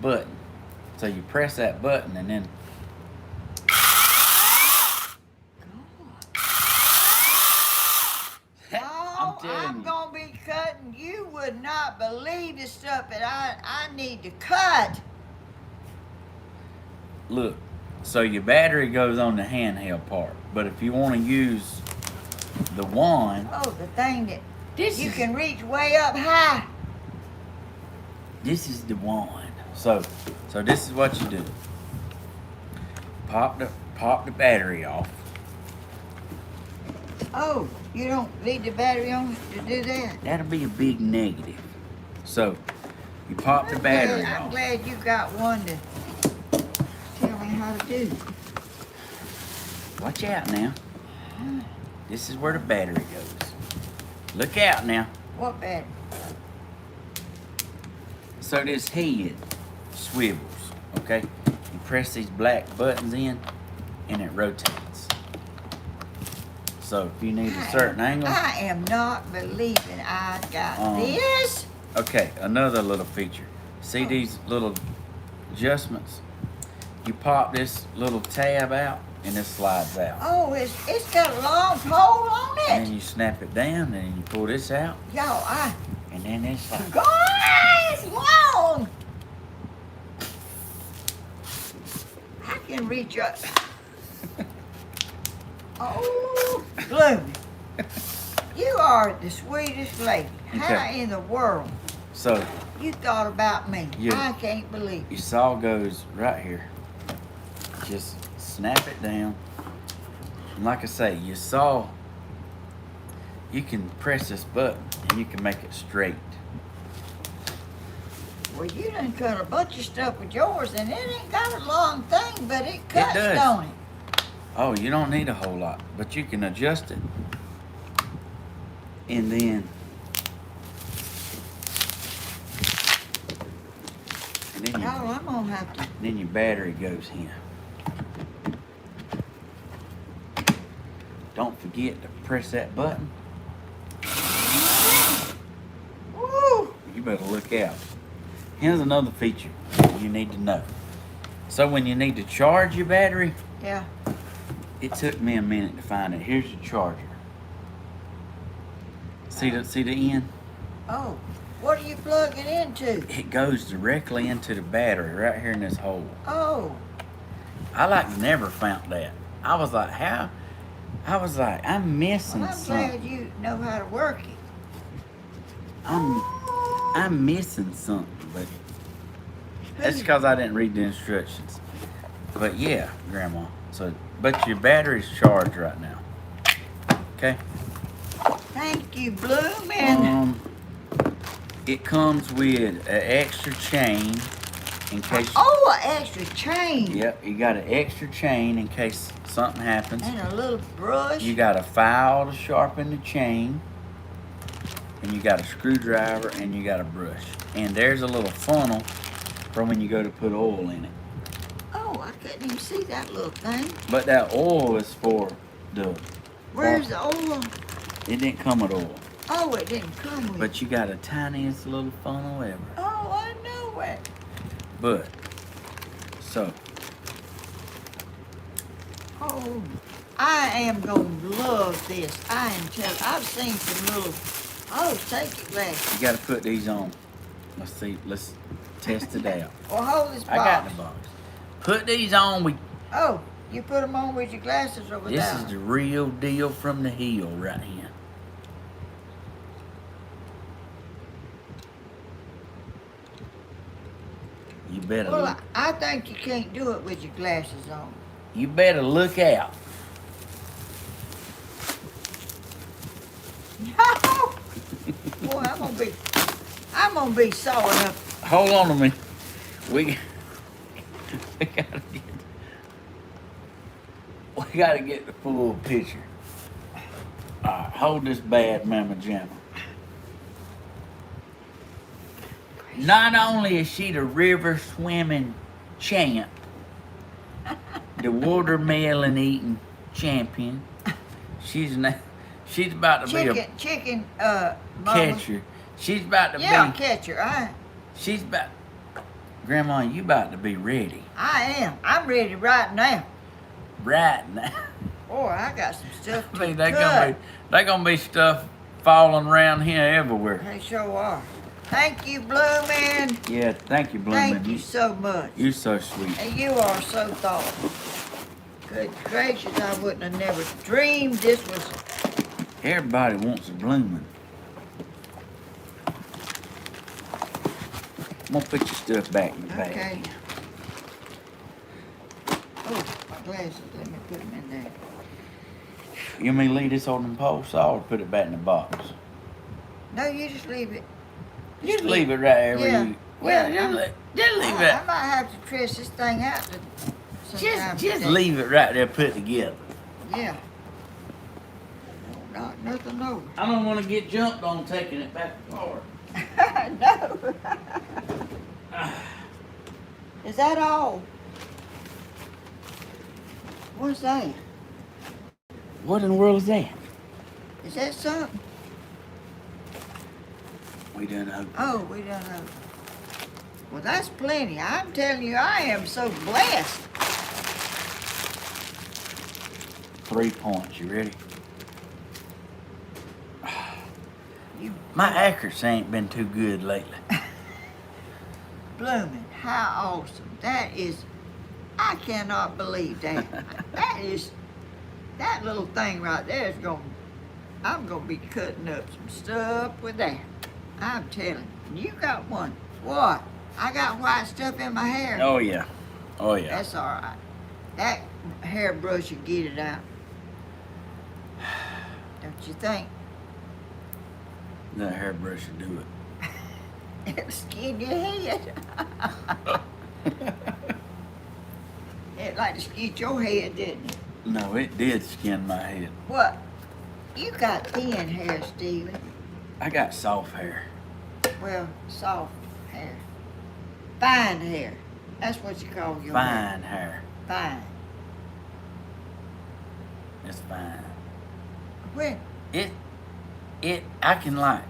button. So you press that button, and then Oh, telling I'm you. going to be cutting. You would not believe the stuff that I need to cut. look. So your battery goes on the handheld part, but if you want to use the wand, Oh, the thing that this you is can reach way up high. this is the wand. So this is what you do. Pop the battery off. Oh, you don't leave the battery on to do that? That'll be a big negative. So you pop the battery I'm off. glad you got one to tell me how to do. Watch out now. This is where the battery goes. Look out now. What battery? So this head swivels, okay? You press these black buttons in, and it rotates. So if you need a certain angle, I am not believing I got this. okay, another little feature. See these little adjustments? You pop this little tab out, and it slides out. Oh, it's got a long pole on And it. then you snap it down, and then you pull this out, Y'all, and then it's like, it's long. I can reach up. Oh, Bloomy. You are the sweetest lady. How Okay. in the world so you thought about me? Yeah. I can't believe it. your saw goes right here. Just snap it down. And like I say, your saw, you can press this button and you can make it straight. Well, you done cut a bunch of stuff with yours, and it ain't got a long thing, but it cuts, does. don't it? Oh, you don't need a whole lot, but you can adjust it. And then, Y'all, I'm gonna have to. then your battery goes in. Don't forget to press that button. Woo! You better look out. Here's another feature you need to know. So when you need to charge your battery, Yeah. it took me a minute to find it. Here's your charger. See the end? Oh, what are you plugging into? It goes directly into the battery right here in this hole. Oh, I never found that. I was like, how? I was like, I'm missing well, I'm something. glad you know how to work it. I'm missing something, but that's because I didn't read the instructions. But yeah, Grandma. So, but your battery's charged right now. Okay. Thank you, Bloomin'. It comes with an extra chain in case. Oh, an extra chain. Yep, you got an extra chain in case something happens. And a little brush. You got a file to sharpen the chain, and you got a screwdriver, and you got a brush. And there's a little funnel for when you go to put oil in it. Oh, I couldn't even see that little thing. But that oil is for the. Where's the oil? It didn't come with oil. Oh, it didn't come with. But you got a tiniest little funnel ever. Oh, I know it. But so. Oh, I am gonna love this. I am telling. I've seen some little. Oh, take it, Glass. You got to put these on. Let's see. Let's test it out. Well, hold this box. I got the box. Put these on. Oh, you put them on with your glasses or without? This is the real deal from the hill right here. You better. Well, I think you can't do it with your glasses on. You better look out. No. Boy, I'm gonna be sawing up. Hold on a minute. We gotta get the full picture. All right, hold this bad mama jamma. Not only is she the river swimming champ, the watermelon eating champion, she's about to be a chicken, mama. catcher. She's about to Yeah, be. catcher. She's about. Grandma, you about to be ready. I am. I'm ready right now. Right now. Boy, I got some stuff to I mean, cut. they gonna be stuff falling around here everywhere. They sure are. Thank you, Bloomin'. Yeah, thank you, Bloomin'. Thank you so much. You're so sweet. And you are so thoughtful. Good gracious, I wouldn't have never dreamed this was. Everybody wants a Bloomin'. I'm gonna put your stuff back in the bag. Okay. Oh, my glasses. Let me put them in there. You want me to leave this on the pole saw or put it back in the box? No, you just leave it. Just leave it right there Yeah. where you. Well, Yeah, just leave I it. might have to press this thing out to sometime Just today. leave it right there put together. Yeah. Not nothing over. I don't want to get jumped on taking it back apart. No. Is that all? What's that? What in the world is that? Is that something? We done opened. Oh, we don't know. Well, that's plenty. I'm telling you, I am so blessed. 3 points. You ready? You My accuracy ain't been too good lately. Bloomin', how awesome. That is, I cannot believe that. That little thing right there is I'm gonna be cutting up some stuff with that. I'm telling you, you got one. What? I got white stuff in my hair. Oh yeah. Oh yeah. That's all right. That hairbrush will get it out. Don't you think? That hairbrush will do it. It'll skin your head. It like to skin your head, didn't it? No, it did skin my head. What? You got thin hair, Stephen. I got soft hair. Well, soft hair. Fine hair. That's what you call your hair. Fine hair. Fine. It's fine. Well, I can like,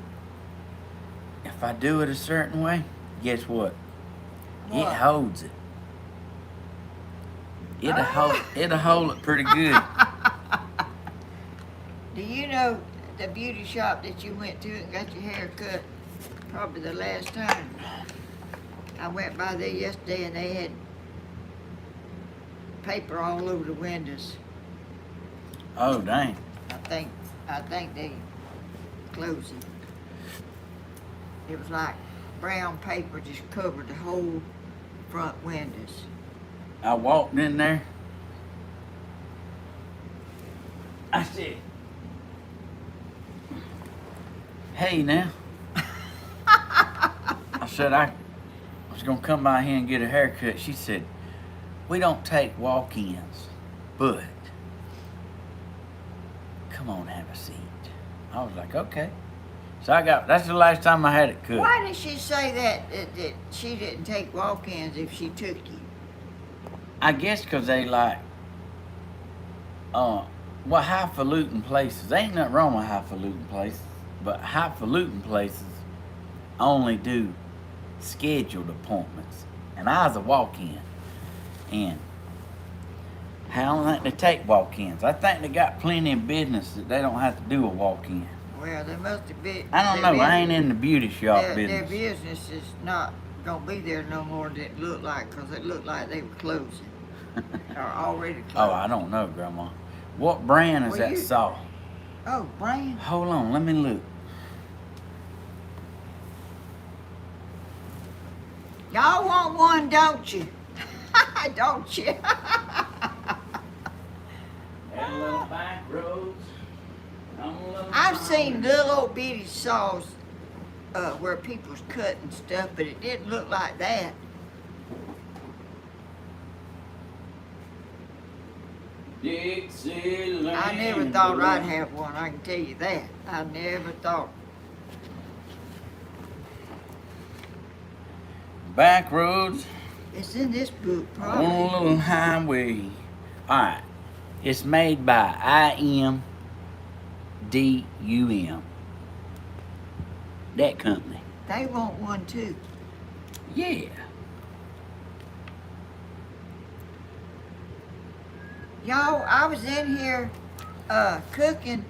if I do it a certain way, guess what? It what? holds it. It'll hold it pretty good. Do you know the beauty shop that you went to and got your hair cut probably the last time? I went by there yesterday and they had paper all over the windows. Oh dang. I think they closed it. It was like brown paper just covered the whole front windows. I walked in there. I said, hey now. I said, I was going to come by here and get a haircut. She said, we don't take walk-ins, but come on, have a seat. I was like, okay. So that's the last time I had it cut. Why did she say that she didn't take walk-ins if she took you? I guess because they like, highfalutin places. Ain't nothing wrong with highfalutin places, but highfalutin places only do scheduled appointments. And I was a walk-in. And I don't think they take walk-ins. I think they got plenty of business that they don't have to do a walk-in. Well, they must have been. I don't know. I ain't in the beauty shop their business. Their business is not gonna be there no more than it looked like, because it looked like they were closing or already closed. Oh, I don't know, Grandma. What brand is that saw? Oh, brand? Hold on, let me look. Y'all want one, don't you? Don't you? And little back roads. I've seen little old bitty saws where people's cutting stuff, but it didn't look like that. Dixieland. I never thought I'd have one, I can tell you that. I never thought. Back roads. It's in this book, On probably. a little highway. Alright. It's made by IMDUM. That company. They want one too. Yeah. Y'all, I was in here cooking,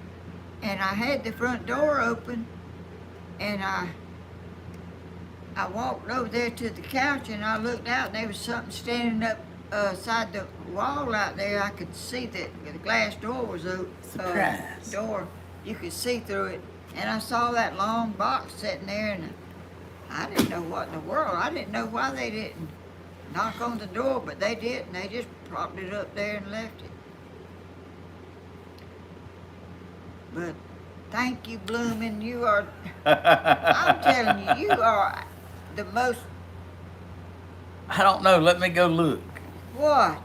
and I had the front door open, and I walked over there to the couch, and I looked out, and there was something standing up side the wall out there. I could see that the glass door was open. Surprise. Door, you could see through it, and I saw that long box sitting there, and I didn't know what in the world. I didn't know why they didn't knock on the door, but they did, and they just propped it up there and left it. But thank you, Bloomin'. You are, I'm telling you, you are the most, I don't know. Let me go look. what?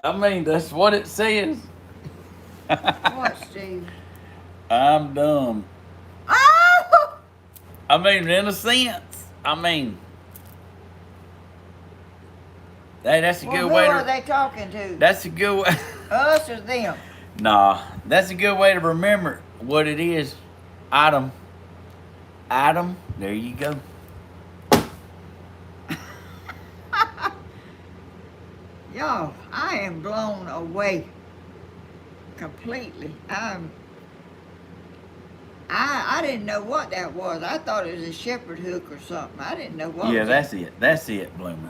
I mean, that's what it says. What, Steve? I'm dumb. Oh! I mean, in a sense. I mean, hey, that's a Well, good who way are to. they talking to? That's a good way. Us or them? Nah, that's a good way to remember what it is. Item. There you go. Y'all, I am blown away completely. I didn't know what that was. I thought it was a shepherd hook or something. I didn't know what. Yeah, was that's it. That's it, Bloomin'.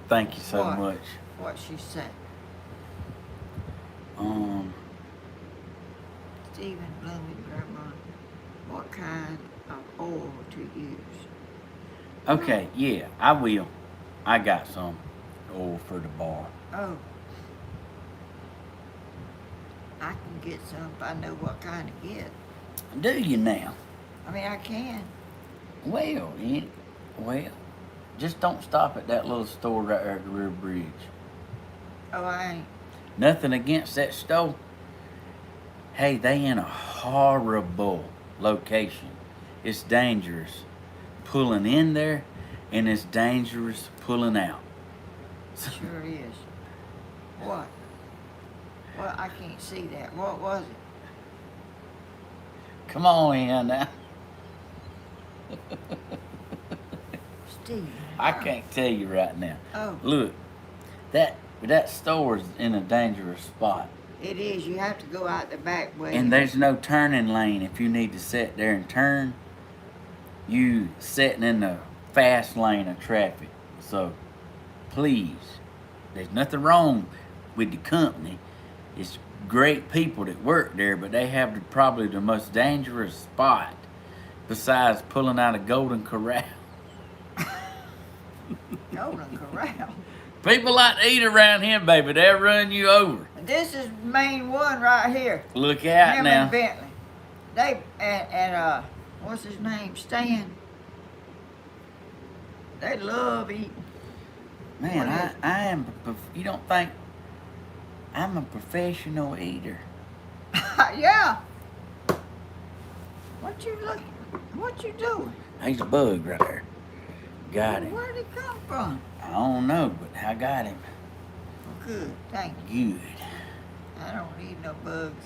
Thank you so What? much. What she said. Stephen Blooming, Grandma, what kind of oil to use? Okay, yeah, I will. I got some oil for the bar. Oh. I can get some if I know what kind to get. Do you now? I mean, I can. Well, just don't stop at that little store right there at the River Bridge. Oh, I ain't. Nothing against that store. Hey, they in a horrible location. It's dangerous pulling in there, and it's dangerous pulling out. Sure is. What? Well, I can't see that. What was it? Come on in now. Steve. I can't tell you right now. Oh, Look, that store is in a dangerous spot. it is. You have to go out the back way. And there's no turning lane if you need to sit there and turn. You sitting in the fast lane of traffic. So, please, there's nothing wrong with the company. It's great people that work there, but they have probably the most dangerous spot besides pulling out a Golden Corral. Golden Corral. People like to eat around here, baby. They'll run you over. This is the main one right here. Look out Him now. and Bentley. They and what's his name? Stan. They love eating. Man, I am. You don't think I'm a professional eater? Yeah. What you looking? What you doing? He's a bug right there. Got him. Where'd he come from? I don't know, but I got him. Good, thank you. Good. I don't need no bugs.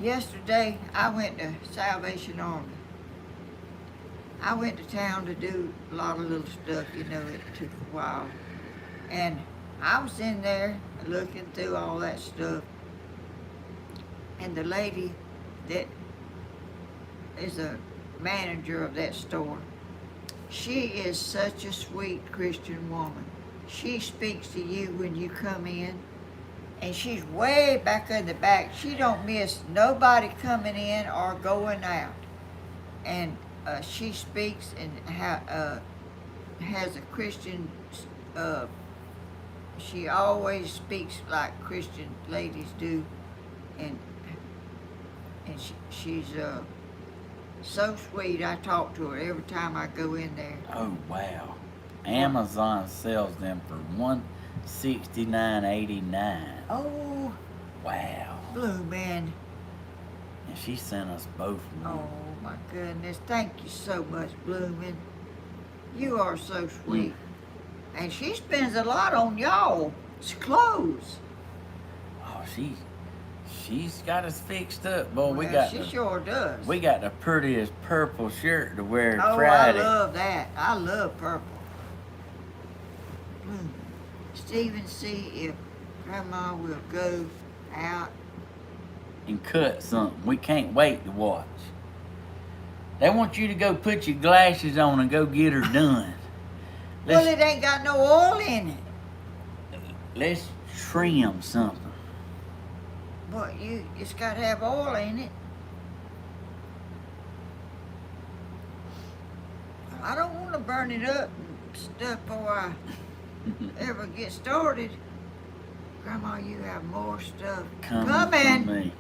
Yesterday I went to Salvation Army. I went to town to do a lot of little stuff, you know, it took a while. And I was in there looking through all that stuff. And the lady that is a manager of that store, she is such a sweet Christian woman. She speaks to you when you come in, and she's way back in the back. She don't miss nobody coming in or going out. And she speaks and has a Christian, she always speaks like Christian ladies do. And she's so sweet. I talk to her every time I go in there. Oh wow! Amazon sells them for $169.89. Oh, Wow! Blue Man. And she sent us both one. Oh my goodness! Thank you so much, Bloomin'. You are so sweet. And she spends a lot on y'all's clothes. Oh, she's got us fixed up, boy. Well, she sure does. We got the prettiest purple shirt to wear Oh, Friday. I love that. I love purple. Stephen, see if Grandma will go out. And cut something. We can't wait to watch. They want you to go put your glasses on and go get her done. Well, it ain't got no oil in it. Let's trim something. But it's got to have oil in it. I don't want to burn it up and stuff before I ever get started. Grandma, you have more stuff coming. To me.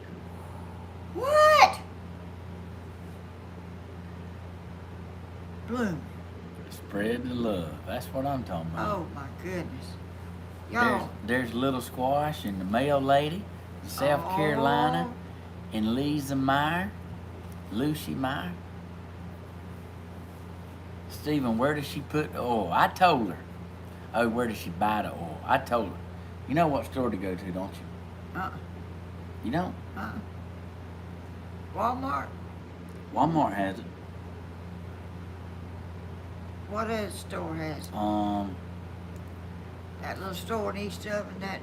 What? Bloom. Spread the love. That's what I'm talking about. Oh my goodness. Y'all. There's Little Squash and the Mail Lady, South Oh. Carolina, and Lisa Meyer, Lucy Meyer. Stephen, where does she put the oil? I told her. Oh, where does she buy the oil? I told her. You know what store to go to, don't you? You don't? Walmart? Walmart has it. What other store has it? That little store in East Dublin, that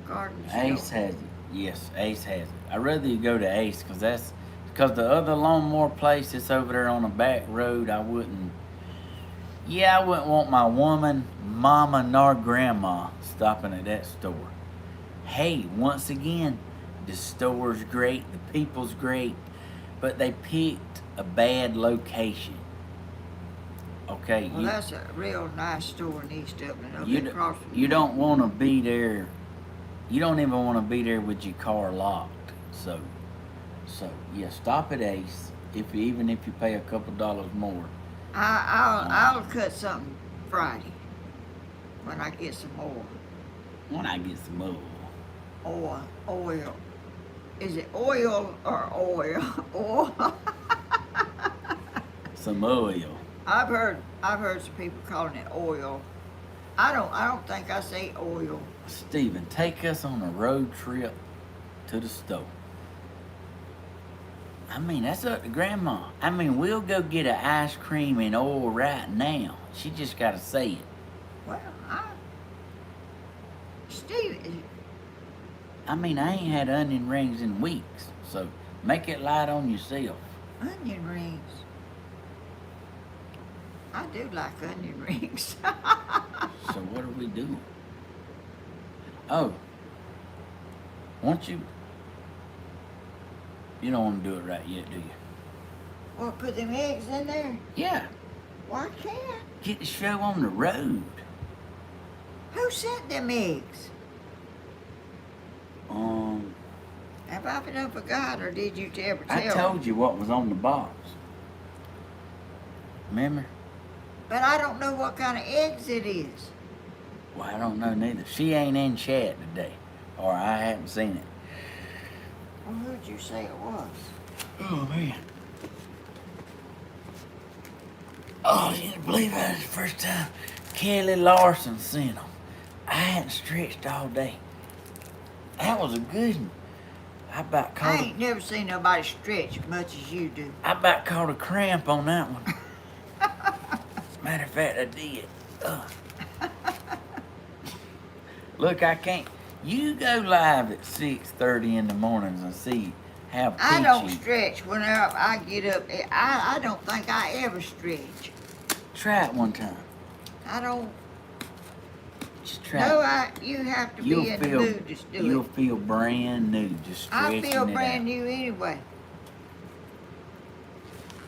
garden store. Ace has it. Yes, Ace has it. I'd rather you go to Ace because the other lawnmower place that's over there on the back road, I wouldn't want my woman, mama, nor grandma stopping at that store. Hey, once again, the store's great, the people's great, but they picked a bad location. Okay. Well, that's a real nice store in East Dublin. You don't want to be there. You don't even want to be there with your car locked. So yeah, stop at Ace. Even if you pay a couple dollars more. I'll cut something Friday when I get some more. When I get some more. Oil. Is it oil or oil? Oil. Some oil. I've heard some people calling it oil. I don't think I say oil. Stephen, take us on a road trip to the store. I mean, that's up to Grandma. I mean, we'll go get an ice cream and oil right now. She just got to say it. Well, Steve. I mean, I ain't had onion rings in weeks, so make it light on yourself. Onion rings. I do like onion rings. So what are we doing? Oh, won't you? You don't want to do it right yet, do you? Or put them eggs in there? Yeah, Why can't? get the show on the road. Who sent them eggs? Have I done forgot, or did you ever tell I told you what was on the box. Remember? But I don't know what kind of eggs it is. Well, I don't know neither. She ain't in chat today, or I haven't seen it. Well, who'd you say it was? Oh, man. Oh, you didn't believe that was the first time Kelly Larson sent them. I hadn't stretched all day. That was a good one. I about I caught ain't never seen nobody stretch as much as you do. I about caught a cramp on that one. Matter of fact, I did. Ugh. Look, I can't. You go live at 6:30 in the mornings and see how peachy. I don't stretch whenever I get up. I don't think I ever stretch. Try it one time. I don't. Just try No, it. you have to You'll be in the feel, mood to do you'll it. feel brand new just I stretching feel it brand out. new anyway.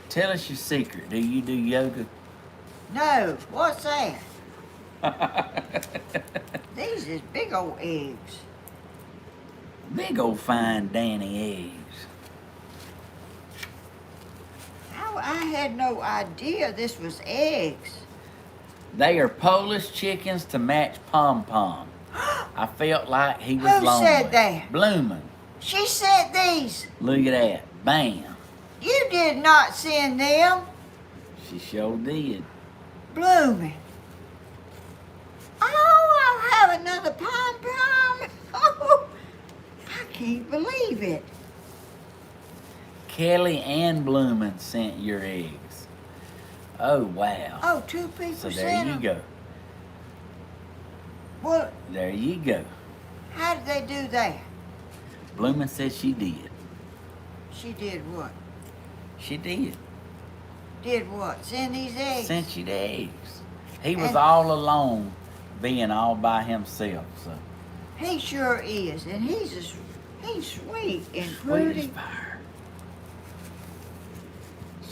Tell us your secret. Do you do yoga? No, what's that? These is big old eggs. Big old fine Danny eggs. I had no idea this was eggs. They are Polish chickens to match Pom Pom. I felt like he was Who lonely. said that? Bloomin'. She sent these. Look at that. Bam. You did not send them. She sure did. Blooming. Oh, I'll have another pom-pom. Oh, I can't believe it. Kelly and Bloomin' sent your eggs. Oh, wow. Oh, two people So sent there you them. go. Well, There you go. how did they do that? Bloomin' said she did. She did what? She did. Did what? Send these eggs? Sent you the eggs. He was And- all alone, being all by himself. So He sure is, and he's sweet and sweet as pretty. fire.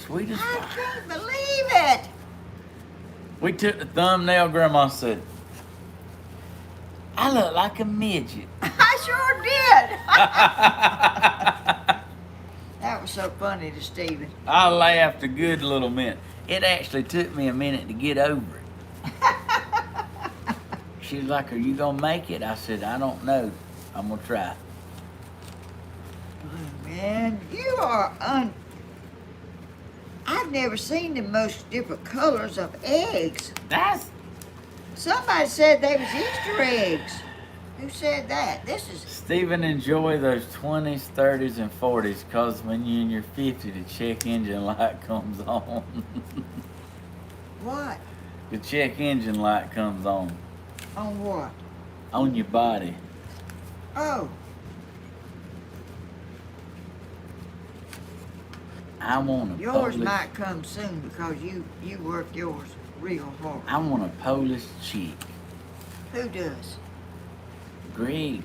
Sweet as I fire. can't believe it. We took the thumbnail. Grandma said, "I look like a midget." I sure did. That was so funny to Stephen. I laughed a good little minute. It actually took me a minute to get over it. She was like, "Are you gonna make it?" I said, "I don't know. I'm gonna try." Man, you are I've never seen the most different colors of eggs. That's Somebody said they was Easter eggs. Who said that? This is Stephen. Enjoy those 20s, 30s, and 40s, cause when you're in your 50, the check engine light comes on. what? The check engine light comes on On what? your body. Oh, I want a yours Polish. might come soon because you work yours real hard. I want a Polish chick. Who does? Greg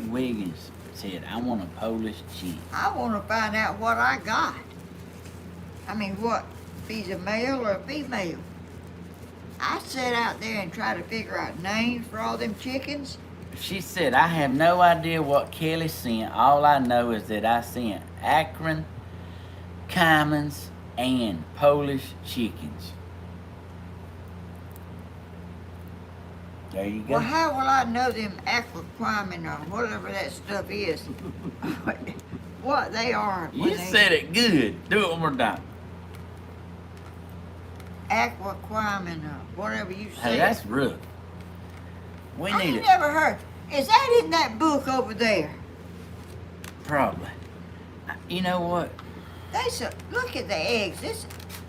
Wiggins said, "I want a Polish chick." I want to find out what I got. I mean, what? If he's a male or a female. I sit out there and try to figure out names for all them chickens. She said, "I have no idea what Kelly sent. All I know is that I sent Akron, Commons, and Polish chickens." There you go. Well, how will I know them aquaquamin or whatever that stuff is? What they are? when You they- said it good. Do it one more time. aquaquamin or whatever you said. Hey, that's rough. We I need ain't it. never heard. Is that in that book over there? Probably. You know what? Look at the eggs.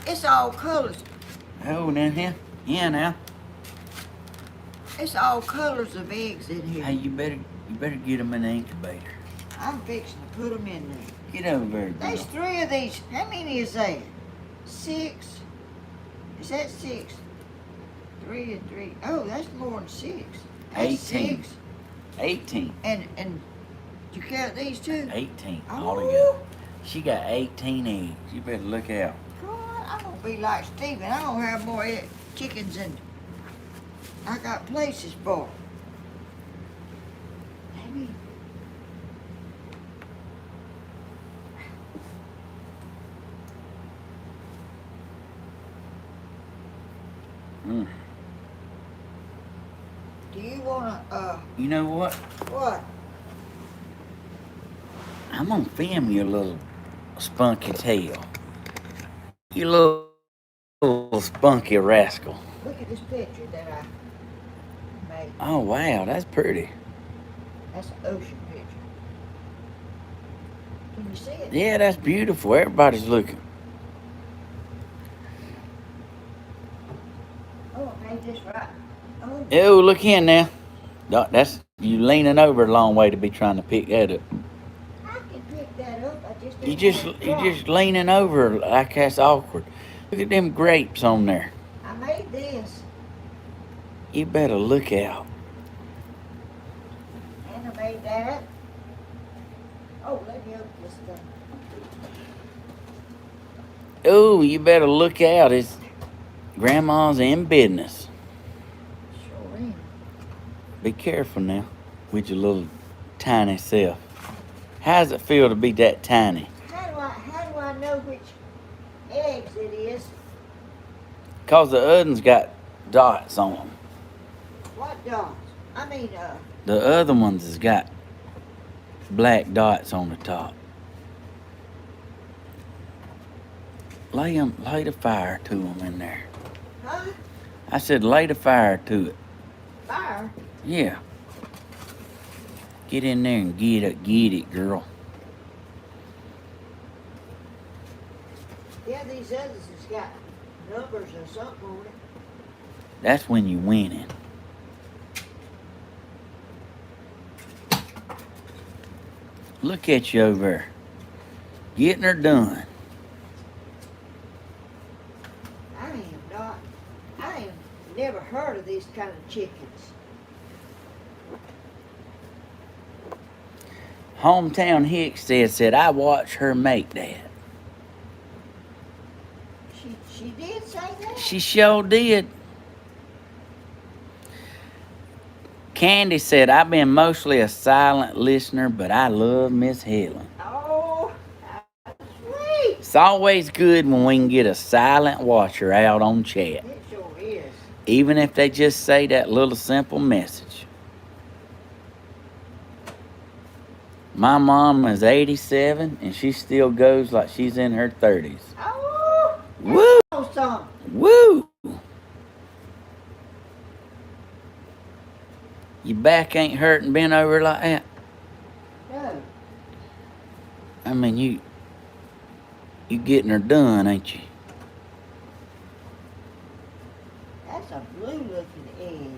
It's all colors. Oh, now here. Yeah, now. It's all colors of eggs in here. Hey, you better get them in the incubator. I'm fixing to put them in there. Get over there, There's girl. 3 of these. How many is that? 6. Is that 6? 3 and 3. Oh, that's more than 6. That's 18. 6. 18. And you count these too? 18 Oh. altogether. She got 18 eggs. You better look out. God, I'm gonna be like Stephen. I don't have more chickens than I got places for. Maybe. Mm. Do you wanna, You know what? what? I'm gonna film you a little spunky tail. You little spunky rascal. Look at this picture that I made. Oh, wow, that's pretty. That's an ocean picture. Can you see it? Yeah, that's beautiful. Everybody's looking. Oh, I made this right. Oh, Oh, look in now. That's you leaning over a long way to be trying to pick that up. I can pick that up. I just You didn't just want to you drop. just leaning over like that's awkward. Look at them grapes on there. I made this, You better look out. and I made that. Oh, let me open this thing. Oh, you better look out. It's grandma's in business. Sure am. Be careful now with your little tiny self. How does it feel to be that tiny? How do I know which eggs it is? Cause the other one's got dots on them. What dogs? I mean, The other ones has got black dots on the top. Lay the fire to them in there. huh? I said lay the fire to it. Fire? Yeah. Get in there and get it, girl. Yeah, these others has got numbers or something on it. That's when you winning. Look at you over there. Getting her done. I have never heard of these kind of chickens. Hometown Hicks said I watched her make that. She did say that? She sure did. Candy said I've been mostly a silent listener, but I love Miss Helen. Oh, that's sweet. It's always good when we can get a silent watcher out on chat, It sure is. even if they just say that little simple message. My mom is 87 and she still goes like she's in her 30s. Oh, Woo! awesome. Woo! Your back ain't hurting bent over like that? No, I mean, you getting her done, ain't you? that's a blue-looking egg.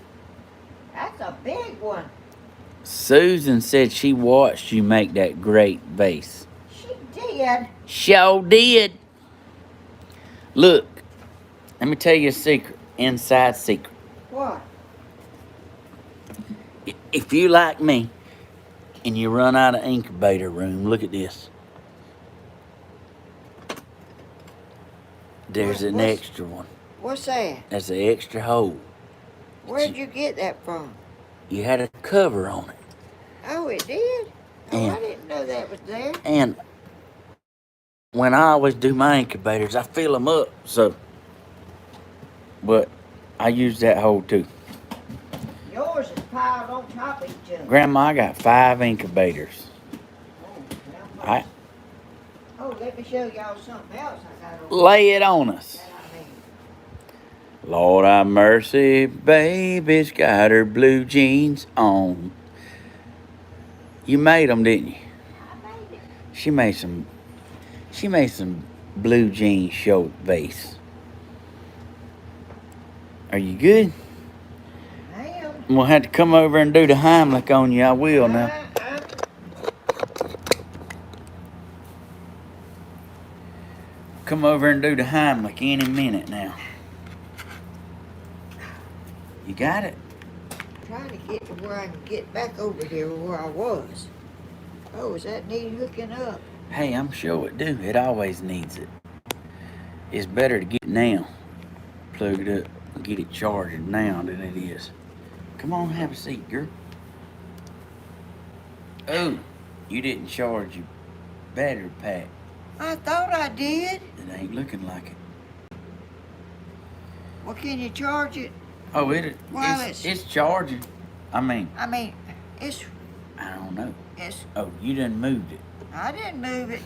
That's a big one. Susan said she watched you make that great vase. She did. Sure did. Look, let me tell you a secret, inside secret. What? If you like me and you run out of incubator room, look at this. There's an What's- extra one. What's that? That's an extra hole. Where'd you get that from? You had a cover on it. Oh, it did? Oh, Yeah. I didn't know that was there. And when I always do my incubators, I fill them up, so. But I use that hole too. Yours is piled on top of each other. Grandma, I got 5 incubators. Oh, I oh, let me show y'all something else I got over lay it on us. that I made. Lord have mercy, baby's got her blue jeans on. You made them, didn't you? I made it. She made some blue jean short vase. Are you good? I am. I'm gonna have to come over and do the Heimlich on you. I will now. Come over and do the Heimlich any minute now. You got it? Trying to get to where I can get back over here where I was. Oh, is that neat hooking up? Hey, I'm sure it do. It always needs it. It's better to get it now. Plug it up and get it charged now than it is. Come on, have a seat, girl. Oh, you didn't charge your battery pack. I thought I did. It ain't looking like it. Well, can you charge it? Oh, Well, it's charging. I mean, it's I don't know. it's. Oh, you done moved it. I didn't move it.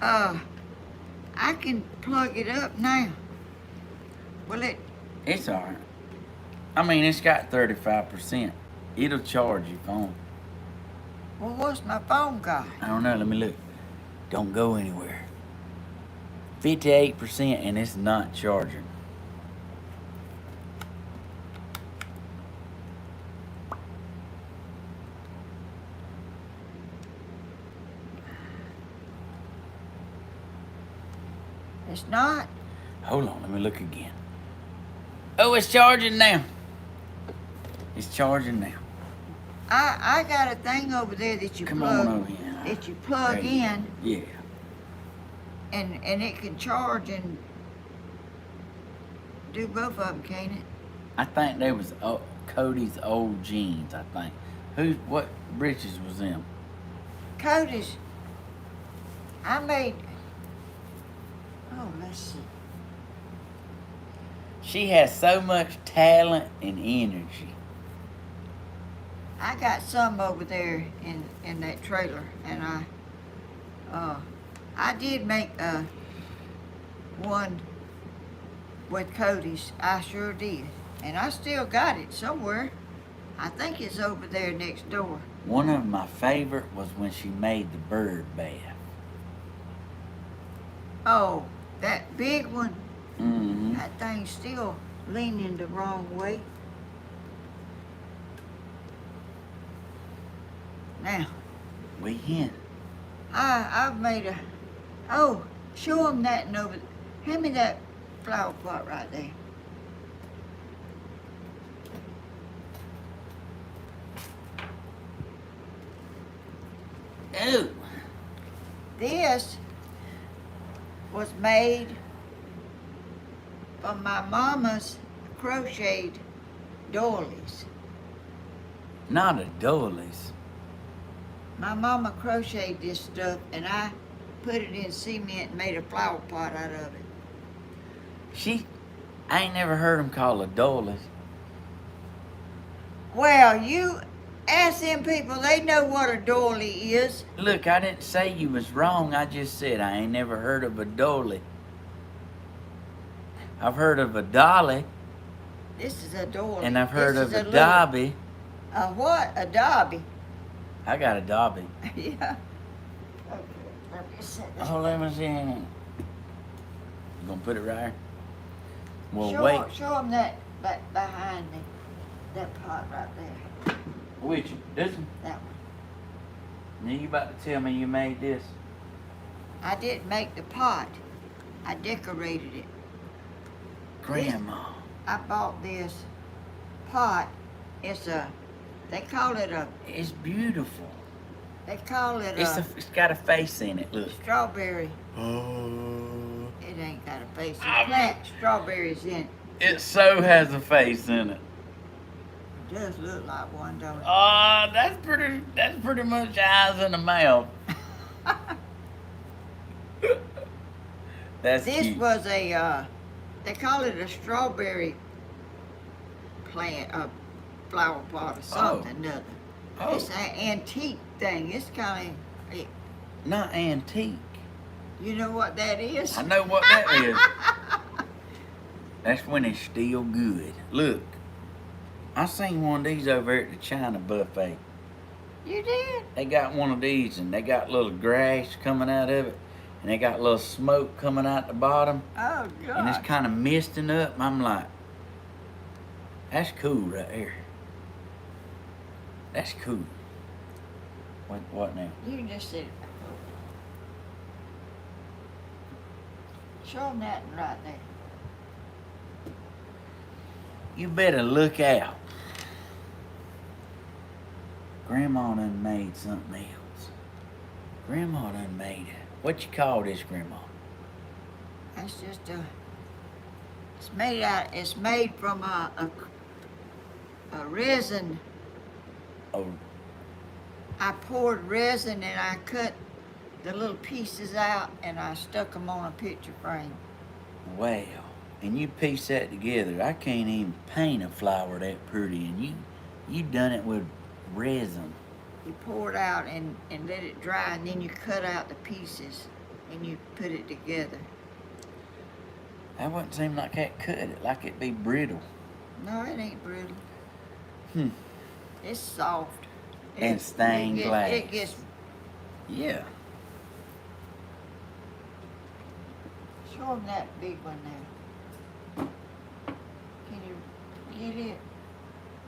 I can plug it up now. Will it? It's alright. I mean, it's got 35%. It'll charge your phone. Well, what's my phone got? I don't know. Let me look. Don't go anywhere. 58% and it's not charging. It's not. Hold on, let me look again. Oh, it's charging now. It's charging now. I got a thing over there that you Come plug. on over here. That you plug There you in, go. Yeah. and it can charge and do both of them, can't it? I think they was Cody's old jeans, I think. What britches was them? Cody's. I made. Oh, let's see. She has so much talent and energy. I got some over there in that trailer, and I did make one with Cody's. I sure did, and I still got it somewhere. I think it's over there next door. One of my favorite was when she made the bird bath. Oh, that big one. Mm-hmm. That thing's still leaning the wrong way. Now, We in. I've made a. Oh, show them that and over. Hand me that flower pot right there. Oh. This was made from my mama's crocheted doilies. Not a doilies. My mama crocheted this stuff, and I put it in cement and made a flower pot out of it. I ain't never heard them call a doilies. Well, you ask them people, they know what a doily is. Look, I didn't say you was wrong. I just said I ain't never heard of a doily. I've heard of a dolly, This is a doily. and I've heard This of is a little- dobby. A what? A dobby. I got a dobby. Yeah. Okay, let me set this. Oh, let me see. You gonna put it right here? Well, show, wait. Show them that back behind me. That pot right there. Which? This one? That one. Now you about to tell me you made this? I didn't make the pot. I decorated it. Grandma. I bought this pot. They call it a, It's beautiful. they call it It's got a face in it. Look. strawberry. Oh. It ain't got a face. It I mean- plant strawberries in it. It so has a face in it. It does look like one, don't it? That's pretty much eyes in the mouth. That's This cute. was a, they call it a strawberry plant, a flower pot or something other. Oh. It's an antique thing. It's kind of, Not antique. you know what that is? I know what that is. That's when it's still good. Look, I seen one of these over at the China buffet. You did? They got one of these and they got little grass coming out of it. And they got little smoke coming out the bottom. Oh, God. And it's kind of misting up. And I'm like, that's cool right there. That's cool. What now? You can just sit it back over. Show them that right there. You better look out. Grandma done made something else. Grandma done made it. What you call this, Grandma? That's just it's made from a resin. Oh, I poured resin and I cut the little pieces out and I stuck them on a picture frame. well. And you piece that together. I can't even paint a flower that pretty, and you done it with resin. You pour it out and let it dry, and then you cut out the pieces and you put it together. That wouldn't seem like that cut it, like it'd be brittle. No, it ain't brittle. Hmm. It's soft. And stained glass. It gets. Yeah. Show them that big one there. Can you get it?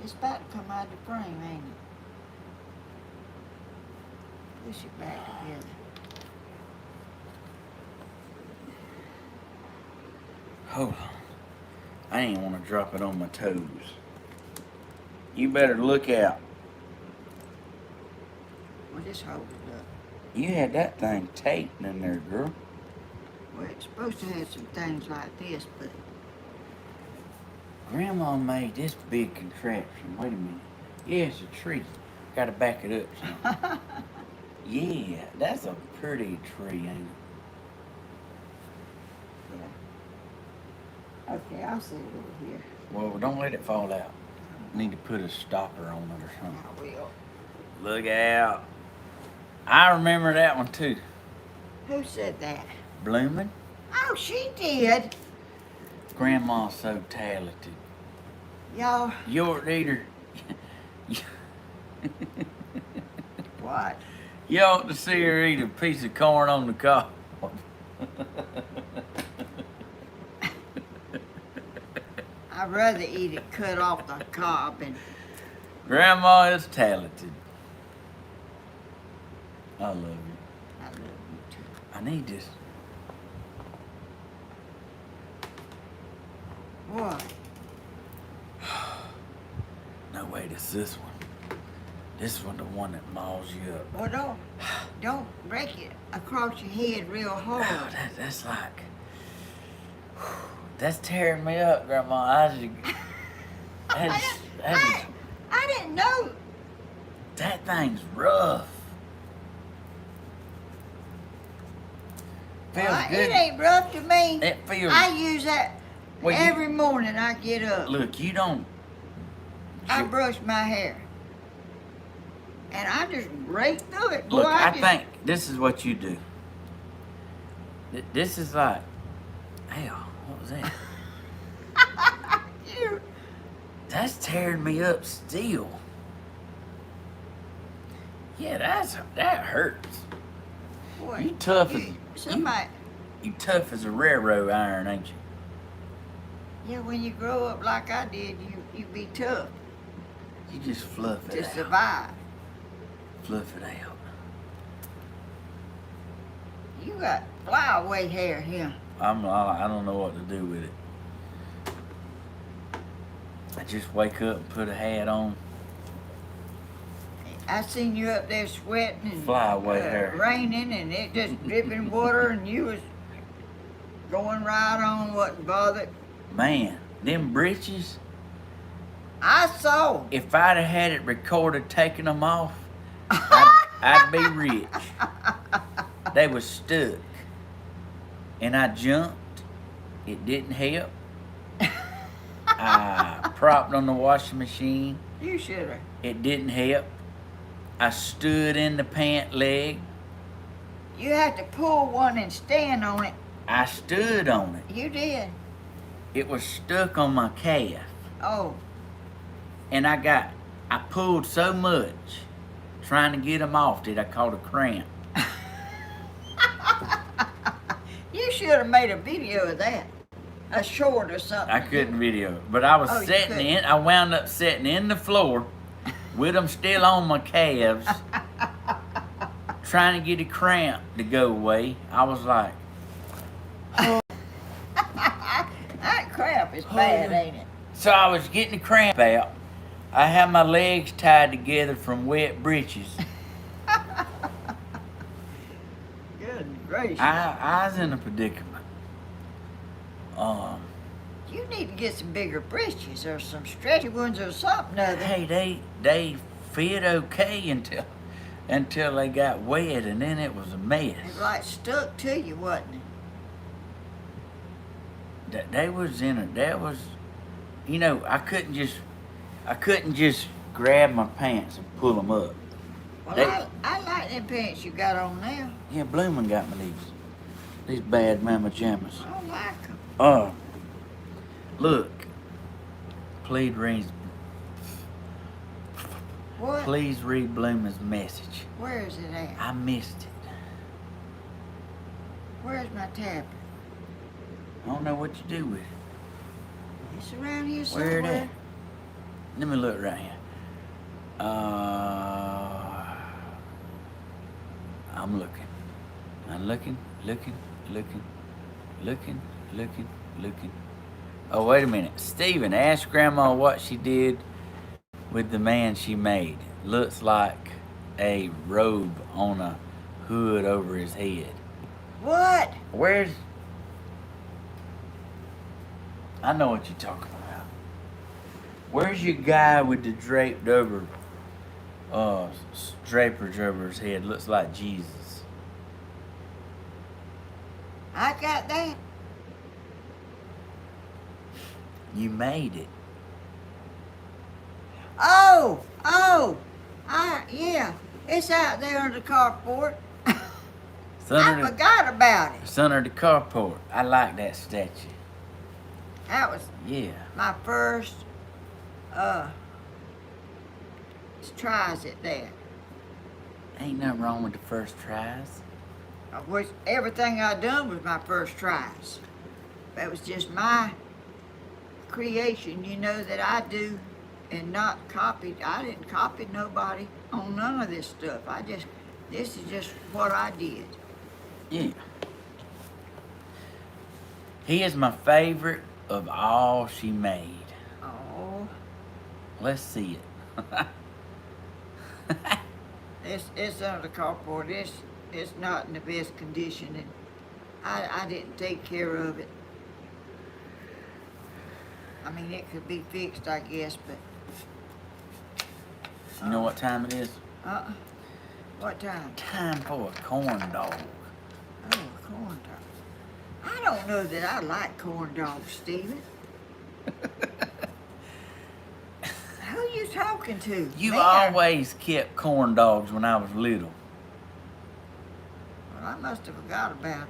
It's about to come out of the frame, ain't it? Push it back together. Hold on. I didn't want to drop it on my toes. You better look out. Well, just hold it up. You had that thing taped in there, girl. Well, it's supposed to have some things like this, but Grandma made this big contraption. Wait a minute. Yeah, it's a tree. Gotta back it up some. Yeah, that's a pretty tree, ain't it? yeah. Okay, I'll set it over here. Well, don't let it fall out. Need to put a stopper on it or something. I will. Look out. I remember that one too. Who said that? Bloomin'. Oh, she did. Grandma's so talented. Y'all, You're either. what? You ought to see her eat a piece of corn on the cob. I'd rather eat it cut off the cob and Grandma is talented. I love you. I love you too. I need this. What? No, wait, it's this one. This one, the one that maws you up. Well, don't break it across your head real hard. Oh, that's like, that's tearing me up, Grandma. I didn't know. That thing's rough. Feels Well, good. it ain't rough to me. It feels. I use that Well, every morning I get up. Look, you don't. I brush my hair. And I just rake through it. Look, Boy, I think this is what you do. This is like, hell, what was that? you, That's tearing me up still. Yeah, that hurts. boy, You tough somebody. You tough as a railroad iron, ain't you? Yeah, when you grow up like I did, you be tough You just fluff it to out. survive. Fluff it out. You got flyaway hair here. I don't know what to do with it. I just wake up and put a hat on. I seen you up there sweating and Flyaway hair. raining and it just dripping water and you was going right on, wasn't bothered. Man, them breeches, I saw. if I'd have had it recorded taking them off, I'd be rich. They was stuck. And I jumped. It didn't help. I propped on the washing machine. You should have. It didn't help. I stood in the pant leg. You had to pull one and stand on it. I stood on it. You did. It was stuck on my calf. Oh, And I pulled so much trying to get them off that I caught a cramp. you should have made a video of that. A short or something. I couldn't video it, but I was Oh, you sitting couldn't. in. I wound up sitting in the floor with them still on my calves, trying to get a cramp to go away. I was like, That crap is bad, ain't it? so I was getting the cramp out. I had my legs tied together from wet breeches. gracious. I was in a predicament. You need to get some bigger breeches or some stretchy ones or something other. Hey, they fit okay until they got wet, and then it was a mess. It like stuck to you, wasn't it? They was in it. That was, you know, I couldn't just grab my pants and pull them up. Well, I like them pants you got on now. Yeah, Bloomin' got me these bad mama jammas. I don't like them. Look, please read What? Please read Bloomin's message. Where is it at? I missed it. Where's my tablet? I don't know what you do with it. It's around here somewhere. Where it at? Let me look right here. I'm looking. I'm looking. Oh, wait a minute. Stephen, ask Grandma what she did with the man she made. Looks like a robe on a hood over his head. What? Where's... I know what you're talking about. Where's your guy with the draped over, drapers over his head? Looks like Jesus. I got that. You made it. Yeah. It's out there on the carport. It's I under forgot about it. it's under the carport. I like that statue. That was Yeah. my first tries at that. Ain't nothing wrong with the first tries. Of which everything I done was my first tries. That was just my creation, you know, that I do and not copied. I didn't copy nobody on none of this stuff. This is just what I did. Yeah. He is my favorite of all she made. Oh, Let's see it. it's under the carport. It's not in the best condition, and I didn't take care of it. I mean, it could be fixed, I guess, but You know what time it is? what time? Time for a corn dog. Oh, corn dog. I don't know that I like corn dogs, Stephen. Who you talking to? You Me or- always kept corn dogs when I was little. Well, I must have forgot about them.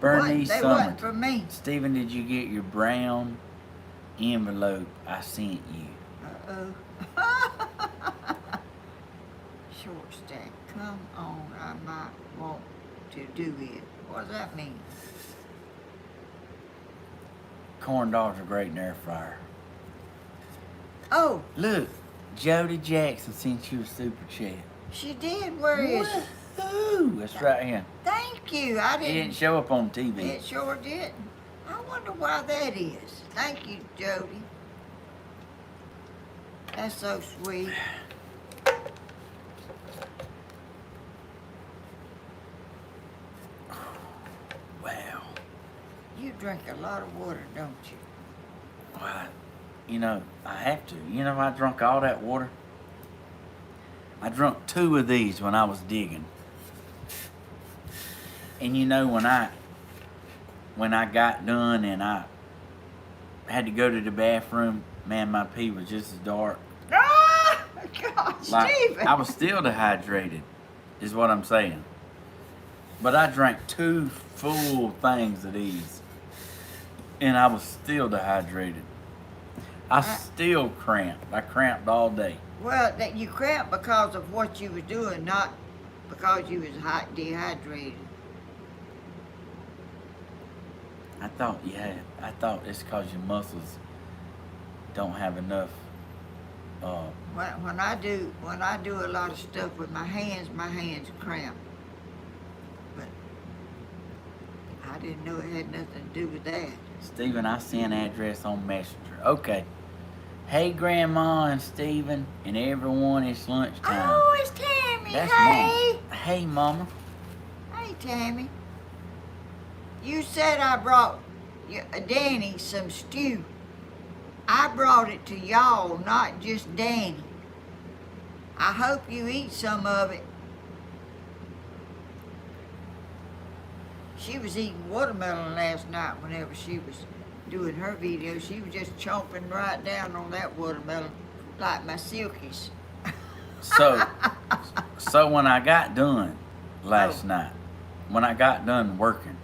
Bernice They Summers. wasn't for me. Stephen, did you get your brown envelope I sent you? Uh-oh. Short stack. Come on, I might want to do it. What does that mean? Corn dogs are great in air fryer. Oh, Look, Jody Jackson sent you a super chat. she did. Where is it? Woohoo! That's right here. Thank you. I It didn't didn't. show up on TV. It sure didn't. I wonder why that is. Thank you, Jody. That's so sweet. Wow. You drink a lot of water, don't you? Why, you know, I have to. You know, I drunk all that water. I drunk 2 of these when I was digging. And you know, when I got done and I had to go to the bathroom, man, my pee was just as dark. Ah, God, Like, Stephen. I was still dehydrated, is what I'm saying. But I drank 2 full things of these, and I was still dehydrated. I still cramped. I cramped all day. Well, that you cramped because of what you was doing, not because you was dehydrated. I thought you had. I thought it's because your muscles don't have enough. When I do a lot of stuff with my hands cramp. But I didn't know it had nothing to do with that. Stephen, I sent address on Messenger. Okay. Hey, Grandma and Stephen and everyone. It's lunchtime. Oh, it's Tammy. That's Hey. Mama. Hey, Mama. Hey, Tammy. You said I brought Danny some stew. I brought it to y'all, not just Danny. I hope you eat some of it. She was eating watermelon last night whenever she was doing her video. She was just chomping right down on that watermelon like my silkies. So when I got done last night, when I got done working,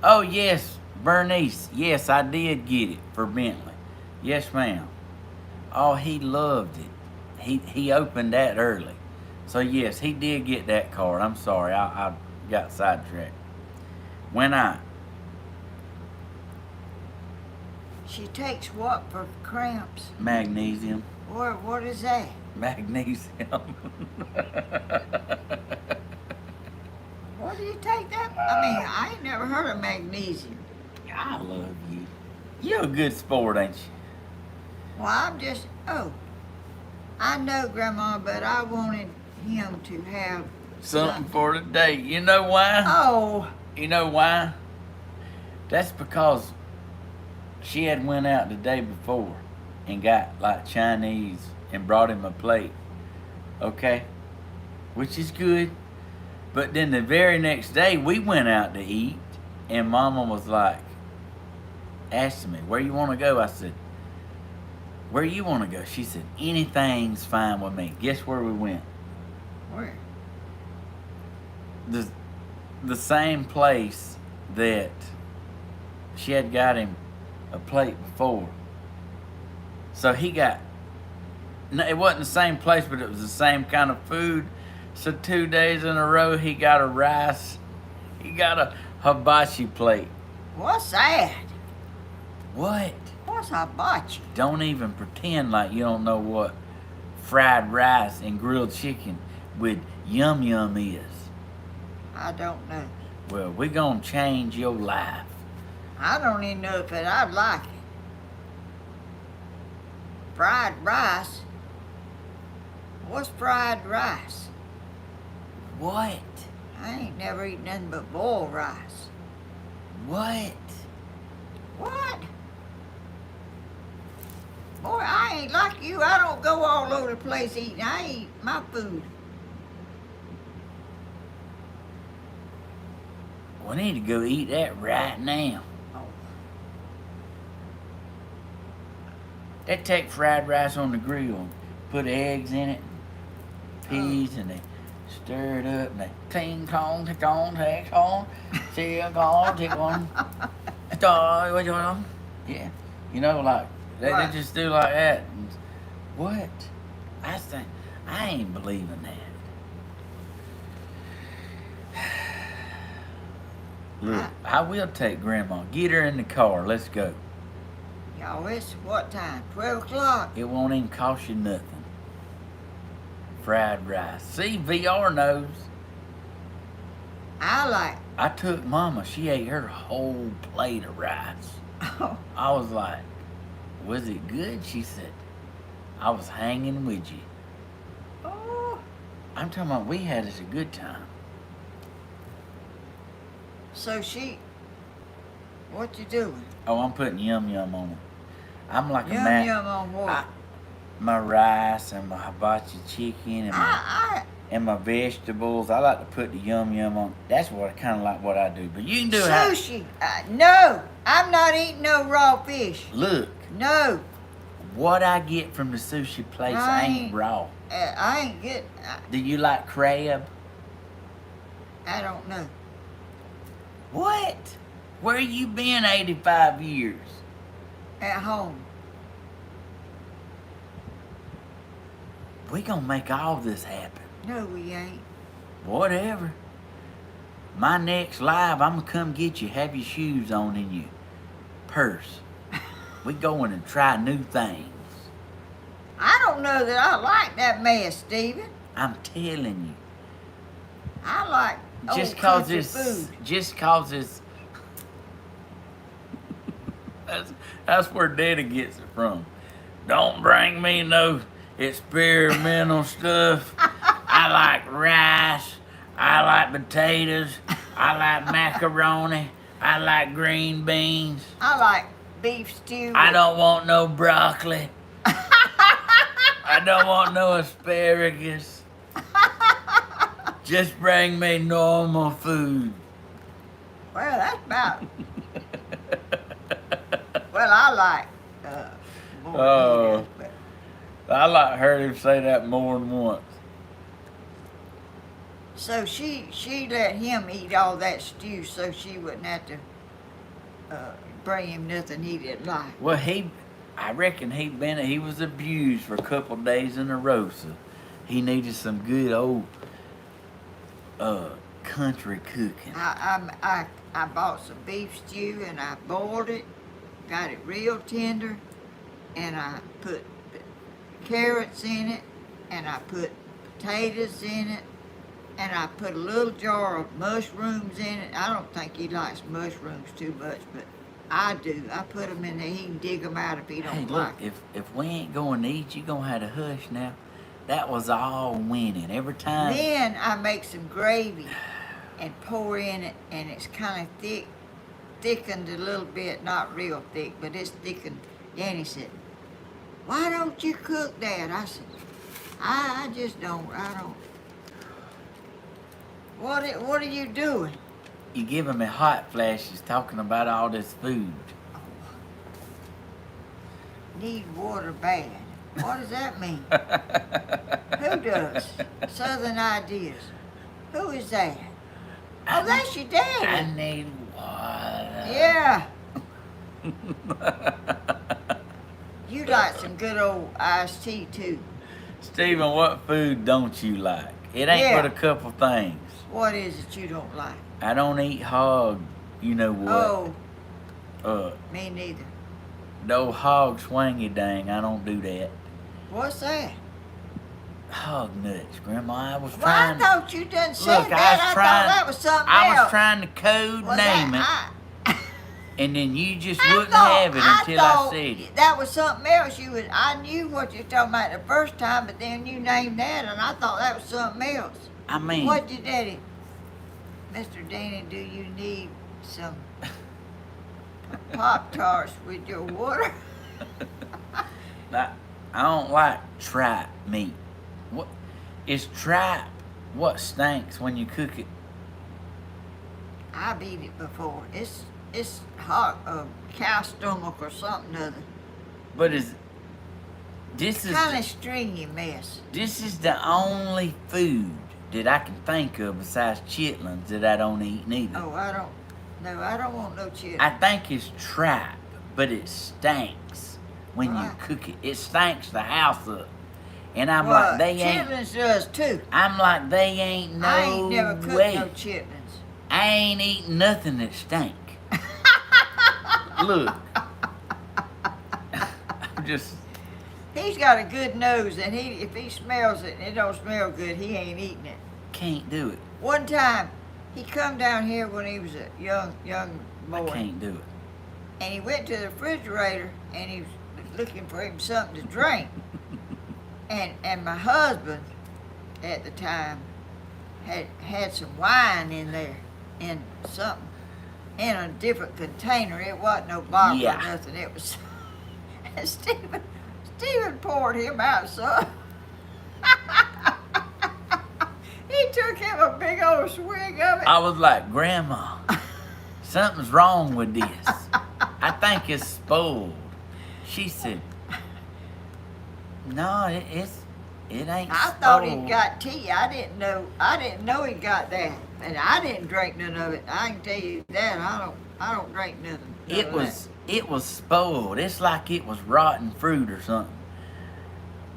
oh yes, Bernice, yes, I did get it for Bentley. Yes, ma'am. Oh, he loved it. He opened that early. So yes, he did get that card. I'm sorry, I got sidetracked. She takes what for cramps? Magnesium. What is that? Magnesium. What do you take that? I mean, I ain't never heard of magnesium. I love you. You're a good sport, ain't you? Well, I know, Grandma, but I wanted him to have Something for today. You know why? Oh. You know why? That's because she had went out the day before and got like Chinese and brought him a plate. Okay? Which is good. But then the very next day we went out to eat and Mama was like, asking me, where you want to go? I said, where you want to go? She said, anything's fine with me. Guess where we went? Where? The same place that she had got him a plate before. So he got, no, it wasn't the same place, but it was the same kind of food. So 2 days in a row, he got he got a hibachi plate. What's that? What? What's hibachi? Don't even pretend like you don't know what fried rice and grilled chicken with yum yum is. I don't know. Well, we're gonna change your life. I don't even know if I'd like it. Fried rice? What's fried rice? What? I ain't never eaten nothing but boiled rice. What? What? Boy, I ain't like you. I don't go all over the place eating. I eat my food. We need to go eat that right now. Oh. They take fried rice on the grill, put eggs in it, peas, and they stir it up, and they ting tong, tick on, tick on, tick on, tick on, star, what you want? Yeah, you know, like they just do like that. And what? I ain't believing that. Look, I will take Grandma. Get her in the car. Let's go. Y'all, it's what time? 12 o'clock. It won't even cost you nothing. Fried rice. See, VR knows. I took Mama. She ate her whole plate of rice. Oh. I was like, was it good? She said, I was hanging with you. Oh. I'm talking about we had us a good time. So what you doing? Oh, I'm putting yum yum on it. I'm like Yum a man. yum on what? My rice and my hibachi chicken and my vegetables. I like to put the yum yum on. That's what kind of like what I do. But you can do sushi. No, I'm not eating no raw fish. Look. No. What I get from the sushi place ain't raw. I ain't get. Do you like crab? I don't know. What? Where you been 85 years? At home. We gonna make all this happen. No, we ain't. Whatever. My next live, I'm gonna come get you. Have your shoes on in your purse. We going and try new things. I don't know that I like that mess, Stephen. I'm telling you. I like Just old cause country it's, food. just cause it's, that's where Daddy gets it from. Don't bring me no experimental stuff. I like rice. I like potatoes. I like macaroni. I like green beans. I like beef stew. I don't want no broccoli. I don't want no asparagus. Just bring me normal food. Well, that's about. Well, I like more Oh. potatoes, I like heard him say that more than once. so she let him eat all that stew so she wouldn't have to bring him nothing he didn't like. Well, I reckon he was abused for a couple of days in a row, so he needed some good old country cooking. I bought some beef stew and I boiled it, got it real tender, and I put carrots in it, and I put potatoes in it, and I put a little jar of mushrooms in it. I don't think he likes mushrooms too much, but I do. I put them in there. He can dig them out if he don't Hey, like look, if we ain't going to eat, you going to have to hush now. That was all winning. Every time. Then I make some gravy and pour in it, and it's kind of thickened a little bit, not real thick, but it's thickened. Danny said, "Why don't you cook that?" I said, I just don't. I don't. What are you doing? You giving me hot flashes talking about all this food. Need water bad. What does that mean? Who does? Southern Ideas. Who is that? Oh, that's your I daddy. need water. Yeah. You like some good old iced tea too. Stephen, what food don't you like? It ain't Yeah. but a couple things. What is it you don't like? I don't eat hog, you know what? Oh, me neither. No hog swingy dang, I don't do that. What's that? Hog nuts, Grandma. I was Well, I trying. thought you done said Look, that. I I was trying. thought that was something I else. was trying to code Was name it, that- and then you just I wouldn't thought- have it until I thought said it. That was something else. I knew what you were talking about the first time, but then you named that, and I thought that was something else. I mean, What your daddy, Mr. Danny? Do you need some Pop-Tarts with your water? I don't like tripe meat. What is tripe? What stinks when you cook it? I've eaten it before. It's hot, cow stomach or something other. But this Kind of stringy mess. is the only food that I can think of besides chitlins that I don't eat neither. Oh, I don't want no chitlins. I think it's tripe, but it stinks when you Right. cook it. It stinks the house up. And I'm Well, like, they ain't. chitlins does too. I'm like, they ain't no I ain't never cooked way. no chitlins. I ain't eating nothing that stink. Look. I'm just. He's got a good nose, and if he smells it and it don't smell good, he ain't eating it. Can't do it. One time, he come down here when he was a young I boy, can't do it. and he went to the refrigerator and he was looking for him something to drink. and my husband, at the time, had some wine in there, in something, in a different container. It wasn't no bottle Yeah. or nothing. It was. And Stephen poured him out some. He took him a big old swig of it. I was like, Grandma, something's wrong with this. I think it's spoiled. She said, no, it ain't I spoiled. thought he got tea. I didn't know he got that, and I didn't drink none of it. I can tell you that. I don't drink nothing. It was spoiled. It's like it was rotten fruit or something.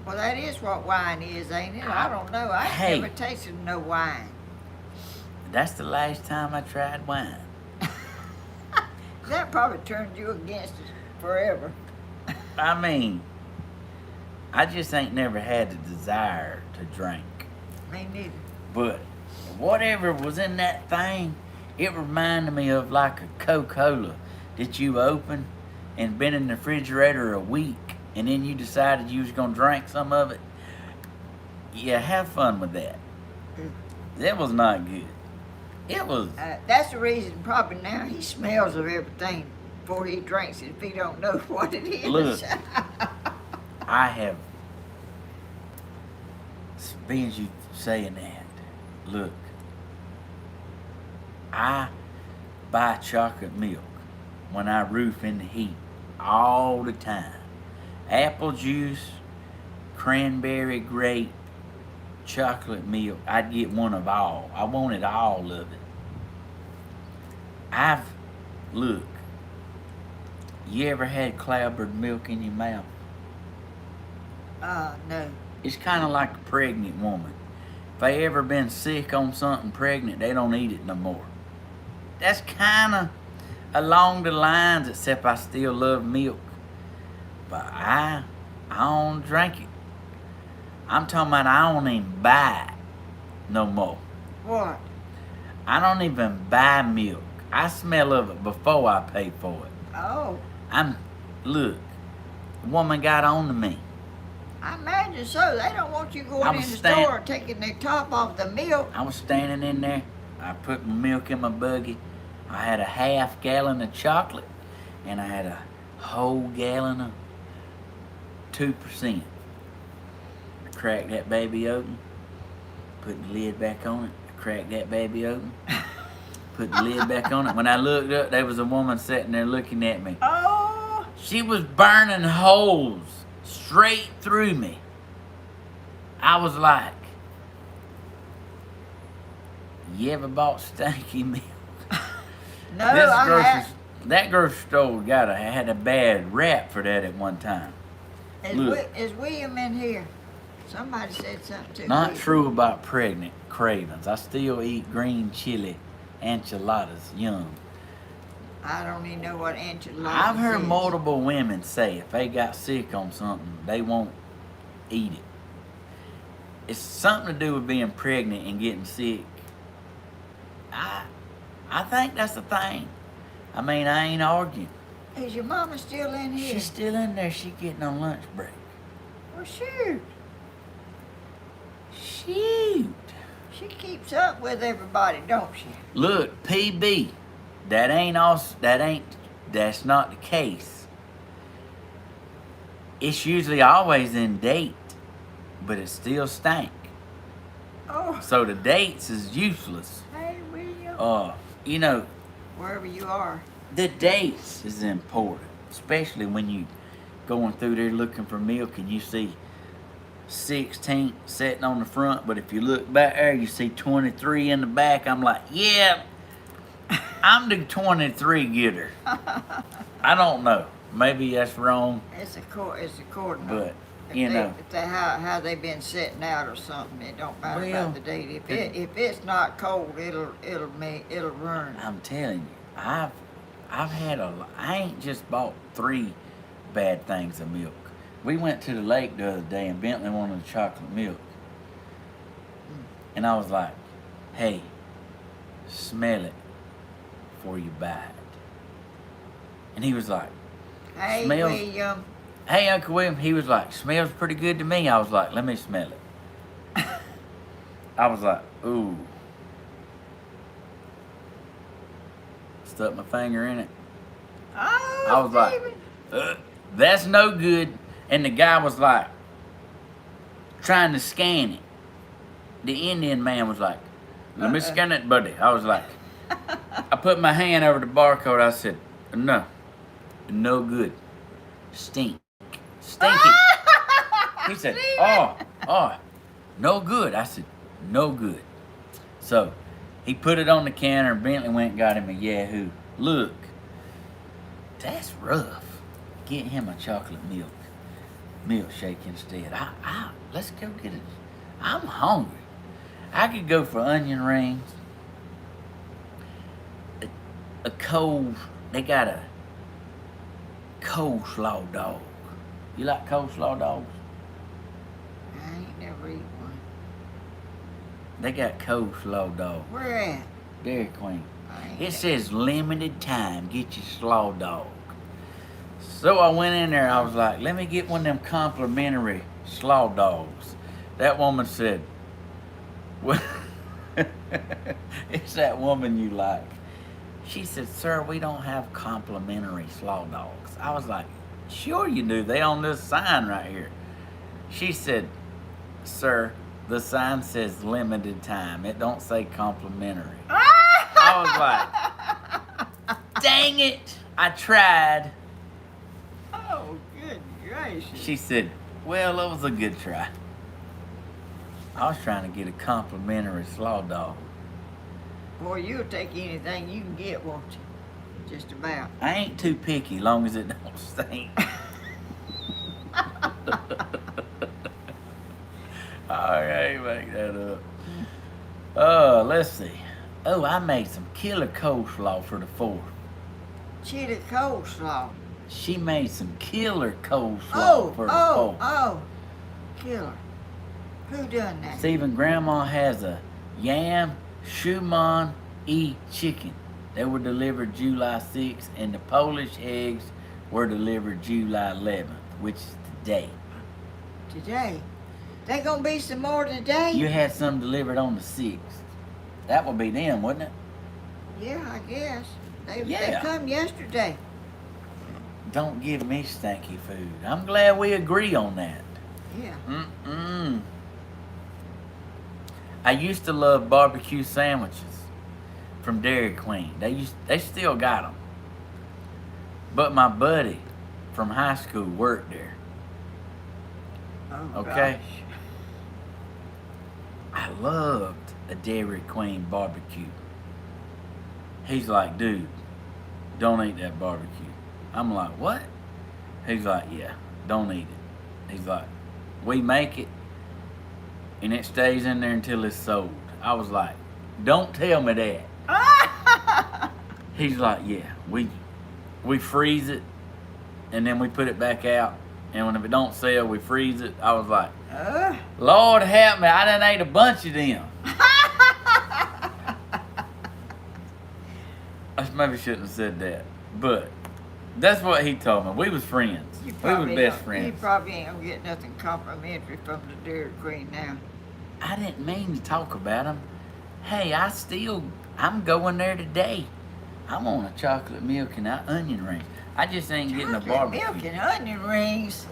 Well, that is what wine is, ain't it? I don't know. I Hey. ain't never tasted no wine. That's the last time I tried wine. That probably turned you against us forever. I mean, I just ain't never had the desire to drink. Me neither. But whatever was in that thing, it reminded me of like a Coca-Cola that you opened and been in the refrigerator a week, and then you decided you was gonna drink some of it. Yeah, have fun with that. That was not good. It was. That's the reason probably now he smells of everything before he drinks it if he don't know what it is. Look. I have. Being you saying that, look. I buy chocolate milk when I roof in the heat all the time. Apple juice, cranberry, grape, chocolate milk. I'd get one of all. I wanted all of it. Look, you ever had clabbered milk in your mouth? No. It's kind of like a pregnant woman. If they ever been sick on something pregnant, they don't eat it no more. That's kind of along the lines, except I still love milk. But I don't drink it. I'm talking about I don't even buy it no more. What? I don't even buy milk. I smell of it before I pay for it. Oh. Look, the woman got on to me. I imagine so. They don't want you going in the store taking the top off the milk. I was standing in there. I put my milk in my buggy. I had a half gallon of chocolate, and I had a whole gallon of 2%. I cracked that baby open, put the lid back on it. I cracked that baby open, put the lid back on it. When I looked up, there was a woman sitting there looking at me. Oh. She was burning holes straight through me. I was like, you ever bought stinky milk? No, I had. That grocery store had a bad rap for that at one time. Is William in here? Somebody said something to Not William. true about pregnant cravings. I still eat green chili enchiladas young. I don't even know what enchiladas I've heard is. multiple women say if they got sick on something, they won't eat it. It's something to do with being pregnant and getting sick. I think that's the thing. I mean, I ain't arguing. Is your mama still in here? She's still in there. She's getting on lunch break. Well, shoot. Shoot. She keeps up with everybody, don't she? Look, PB. That's not the case. It's usually always in date, but it still stank. Oh. So the dates is useless. Hey, William. You know, Wherever you are. the dates is important, especially when you going through there looking for milk and you see 16 sitting on the front, but if you look back there, you see 23 in the back. I'm like, yeah, I'm the 23 getter. I don't know. Maybe that's wrong, It's according but if you they, know. if they, how they been sitting out or something. It don't matter Well, about the date. If it's not cold, it'll run. I'm telling you, I've had I ain't just bought 3 bad things of milk. We went to the lake the other day and Bentley wanted chocolate milk. And I was like, hey, smell it before you buy it. And he was like, Hey, smells- William. hey, Uncle William. He was like, smells pretty good to me. I was like, let me smell it. I was like, ooh. Stuck my finger in it. Oh, I was like, Stephen. that's no good. And the guy was like, trying to scan it. The Indian man was like, let me scan it, buddy. I was like, I put my hand over the barcode. I said, no good. Stinky. He said, oh, no good. I said, no good. So he put it on the counter. Bentley went and got him a Yahoo. Look, that's rough. Get him a chocolate milkshake instead. Let's go get it. I'm hungry. I could go for onion rings. A cold. They got a coleslaw dog. You like coleslaw dogs? I ain't never eat one. They got coleslaw dogs. Where at? Dairy Queen. I ain't It says limited time. Get your slaw dog. So I went in there. I was like, let me get one of them complimentary slaw dogs. That woman said, well, It's that woman you like. She said, "Sir, we don't have complimentary slaw dogs." I was like, "Sure you do. They on this sign right here." She said, "Sir, the sign says limited time. It don't say complimentary." I was like, "Dang it. I tried." Oh, good gracious. She said, "Well, it was a good try." I was trying to get a complimentary slaw dog. Boy, you'll take anything you can get, won't you? Just about. I ain't too picky, long as it don't stink. I can't make that up. Let's see. Oh, I made some killer coleslaw for the 4th. Chili coleslaw. She made some killer coleslaw for the 4th. Oh. Killer. Who done that? Stephen, Grandma has a yam shuman chicken. They were delivered July 6th, and the Polish eggs were delivered July 11th, which is today. Today? They gonna be some more today? You had some delivered on the 6th. That would be them, wouldn't it? Yeah, I guess. They Yeah. come yesterday. Don't give me stanky food. I'm glad we agree on that. Yeah. I used to love barbecue sandwiches from Dairy Queen. They still got them. But my buddy from high school worked there. Oh, Okay. gosh. I loved a Dairy Queen barbecue. He's like, "Dude, don't eat that barbecue." I'm like, "What?" He's like, "Yeah, don't eat it." He's like, "We make it, and it stays in there until it's sold." I was like, "Don't tell me that." He's like, "Yeah, we freeze it, and then we put it back out, and when if it don't sell, we freeze it." I was like, "Lord help me, I done ate a bunch of them." I maybe shouldn't have said that, but that's what he told me. We was friends. We was best friends. You probably ain't gonna get nothing complimentary from the Dairy Queen now. I didn't mean to talk about them. Hey, I'm going there today. I want a chocolate milk and onion rings. I just ain't getting a barbecue. Milk and onion rings.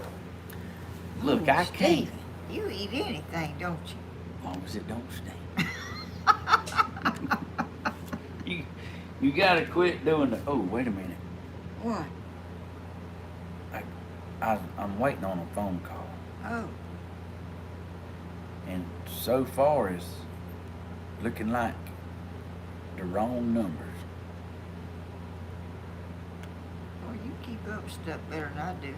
Look, Ooh, I can't. Stephen, you eat anything, don't you? As long as it don't stink. You gotta quit doing the. Oh, wait a minute. What? I'm waiting on a phone call, Oh. and so far it's looking like the wrong numbers. Well, you keep up with stuff better than I do.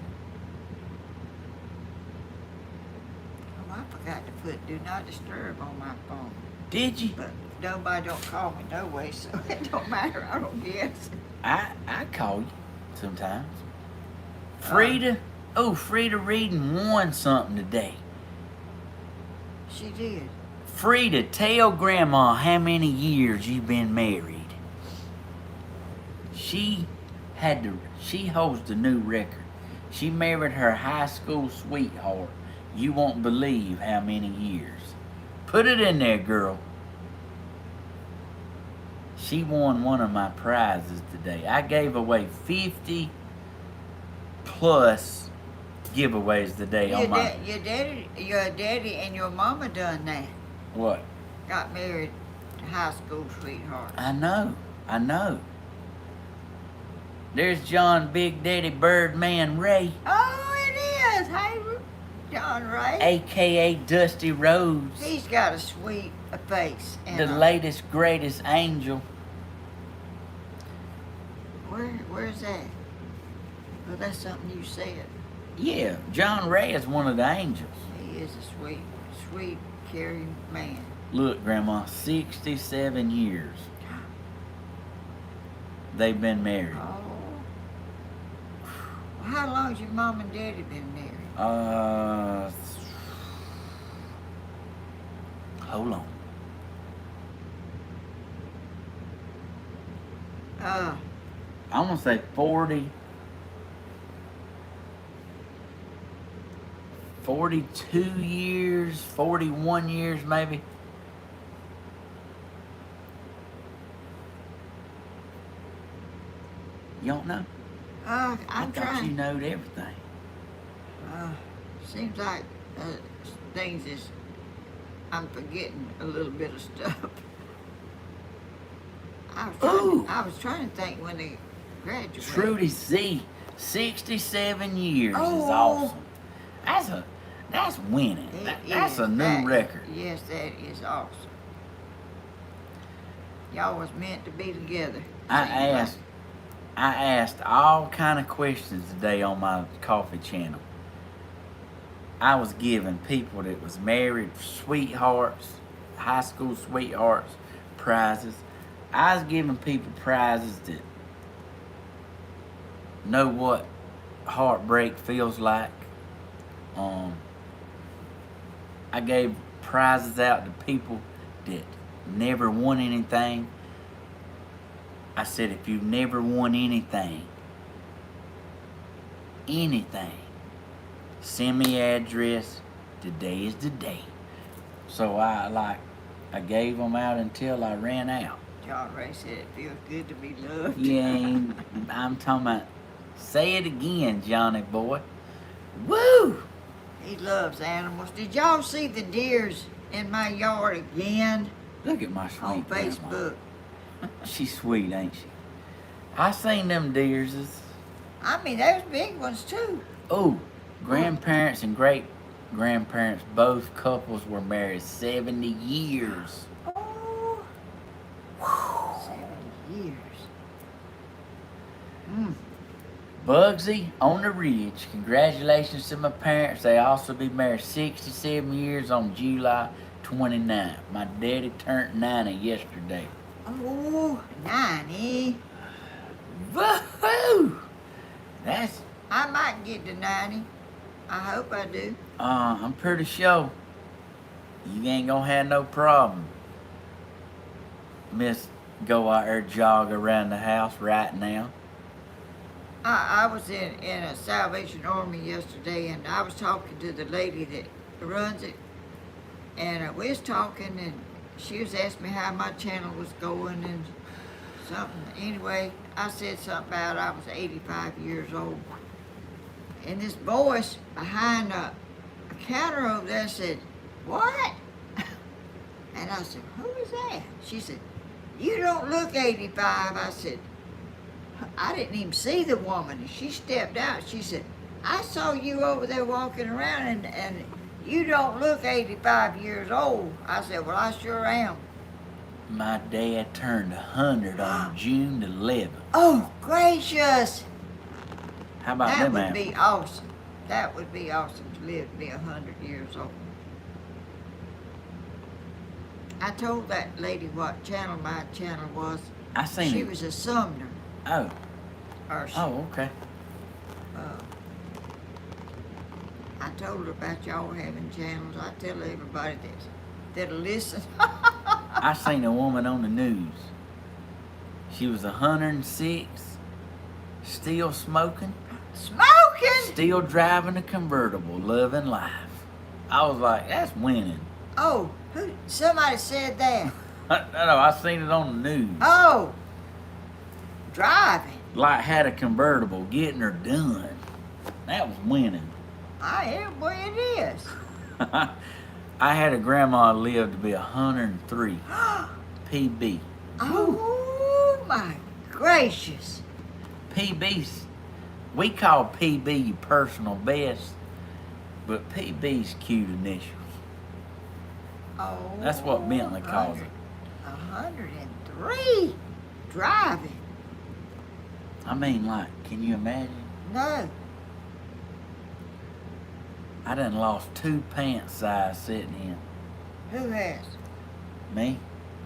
Oh, I forgot to put do not disturb on my phone. Did you? But nobody don't call me no way, so it don't matter, I don't guess. I call you sometimes. Frida Reading won something today. She did. Frida, tell Grandma how many years you've been married. She holds the new record. She married her high school sweetheart. You won't believe how many years. Put it in there, girl. She won one of my prizes today. I gave away 50 plus giveaways today on my... Your daddy and your mama done that. What? Got married to high school sweetheart. I know. There's John Big Daddy Birdman Ray, Oh, it is. Hey, John Ray. a.k.a. Dusty Rhodes, He's got a sweet face. And the latest, greatest angel. Where's that? Well, that's something you said. Yeah, John Ray is one of the angels. He is a sweet, caring man. Look, Grandma, 67 years they've been married. Oh. Well, how long's your mom and daddy been married? Hold on. I'm gonna say 42 years, 41 years maybe. You don't know? I I'm thought trying. you knowed everything. Seems like things is, I'm forgetting a little bit of stuff. Ooh. I was trying to think when they graduated. Trudy C, 67 years is Oh. awesome. That's winning. That's a new That record. Yes, that is awesome. Y'all was meant to be together. I asked all kind of questions today on my coffee channel. I was giving people that was married sweethearts, high school sweethearts, prizes. I was giving people prizes that know what heartbreak feels like. I gave prizes out to people that never won anything. I said, if you've never won anything, send me your address. Today is the day. So I gave them out until I ran out. John Ray said it feels good to be loved. Yeah, I'm talking about, say it again, Johnny boy. Woo! He loves animals. Did y'all see the deers in my yard again Look at my sweet on grandma. Facebook? She's sweet, ain't she? I seen them deers. I mean, there's big ones too. Oh, grandparents and great grandparents, both couples were married 70 years. Oh, 70 years. Bugsy on the Ridge. Congratulations to my parents. They also be married 67 years on July 29th. My daddy turned 90 yesterday. Oh, 90. Woohoo! That's I might get to 90. I hope I do. I'm pretty sure you ain't gonna have no problem. Miss, go out there jog around the house right now. I was in a Salvation Army yesterday, and I was talking to the lady that runs it, and we was talking, and she was asking me how my channel was going and something. Anyway, I said something about I was 85 years old, and this voice behind a counter over there said, "What?" And I said, "Who is that?" She said, "You don't look 85." I said, I didn't even see the woman. And she stepped out. She said, "I saw you over there walking around, and you don't look 85 years old." I said, "Well, I sure am." My dad turned 100 on June 11th. Oh, gracious. How about That them would apples? be awesome. That would be awesome to live to be 100 years old. I told that lady what channel my channel was. I seen She it. was a Sumner. Oh, Or oh, okay. I told her about y'all having channels. I tell everybody that'll listen. I seen a woman on the news. She was 106, still smoking, Smoking? still driving a convertible, loving life. I was like, that's winning. Oh, somebody said that. No, I seen it on the news. Oh, driving. Like had a convertible, getting her done. That was winning. I am where it is. I had a grandma live to be 103. PB. Oh my gracious. PB's, we call PB your personal best, but PB's cute initials. Oh. That's what Bentley calls it. 103 driving. I mean, like, can you imagine? No. I done lost 2 pant size sitting in. Who has? Me?